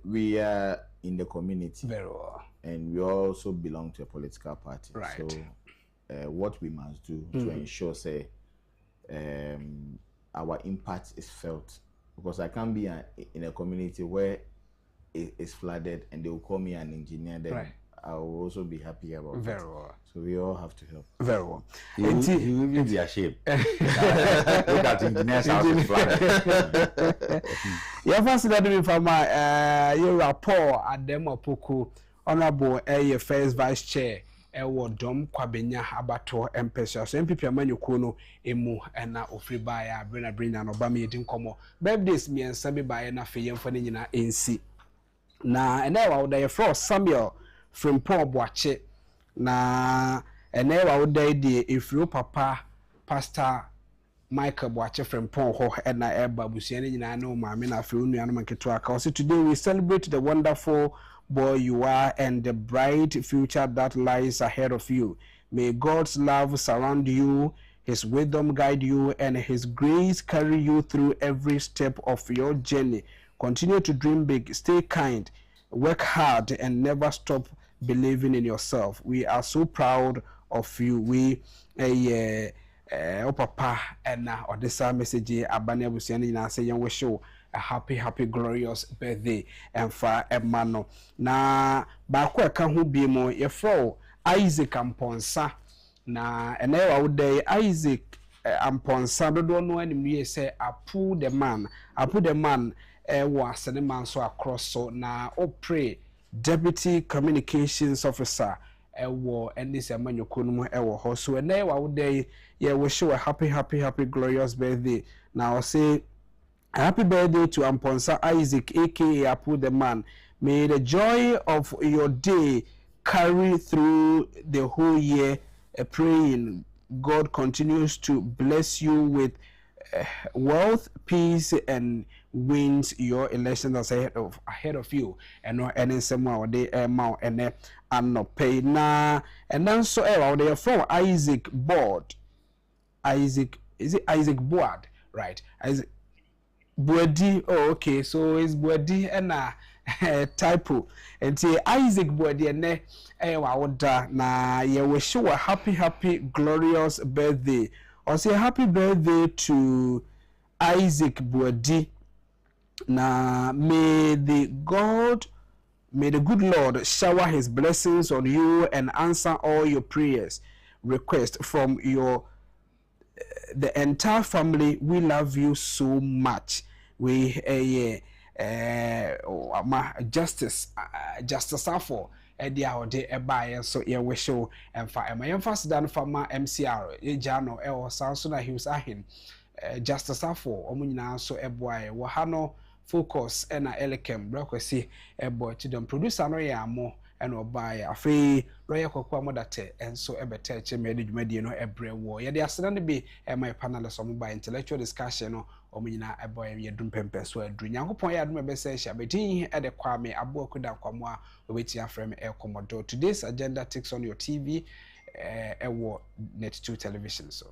We are in the community. Very well. And we also belong to a political party. Right. So what we must do to ensure say our impact is felt. Because I can't be in a community where it is flooded and they will call me an engineer, then right. I will also be happy about Very it. well. So we all have to help. Very well. He will be ashamed. Look at engineers house is flooded. Yeah, first that me from your rapport at Demo Poku, Honorable first vice chair, Dom Kwabenya Abato Empesa. So MPP Manu Kono Emu and na Ofribaya, Brenna and Obama didn't come. Birthdays me and Sabi by na Fayem Fanina NC. Na and now there for Samuel from Paul Boache. Na enewa wodai if you papa Pastor Michael Boache from Ponho and na eba busiane nyina na maame na afi onu anoma keto aka. So today we celebrate the wonderful boy you are and the bright future that lies ahead of you. May God's love surround you, his wisdom guide you, and his grace carry you through every step of your journey. Continue to dream big, stay kind, work hard, and never stop believing in yourself. We are so proud of you. We papa and or this message abane busiani na say young wish you a happy glorious birthday and for emano na ba kwa ka ho bi mo ye fro Isaac Amponsa na enewa wodai Isaac Amponsa dodo no anim ye say apu the man was the man so across so na o pray Deputy Communications Officer ewo and this amanyokunu ewo ho so na wa wodai ye wish you a happy glorious birthday. Now say happy birthday to Amponsa Isaac aka Apu the man. May the joy of your day carry through the whole year. Praying God continues to bless you with wealth, peace, and wins your elections ahead of you. And no any someone they amount and no pay na and then so they from Isaac Board. Isaac is it Isaac Board, right? Isaac Boadi. Oh, okay, so it's Boadi and typo. And say Isaac Boadi and na ye wish you a happy glorious birthday. Or say happy birthday to Isaac Boadi. Na may the good Lord shower his blessings on you and answer all your prayers, requests from the entire family. We love you so much. We justice for Edia de Ebay so ye wish you and for emphasis than for my MCR Jano or Sansona he was ahin justice for Omunina so eboy wahano focus and elekem brokwesi eboy to them producer no ya mo and obuy a free royal kokwa modate and so ebete media no ebre wo ye de asena be my panelists on by intellectual discussion no omunyina eboy ye dum pempe so adru nyankopon ya dum be say sha betin e de kwame abokuda kwamo a obeti afrem e komodo. Today's agenda takes on your TV ewo net 2 television so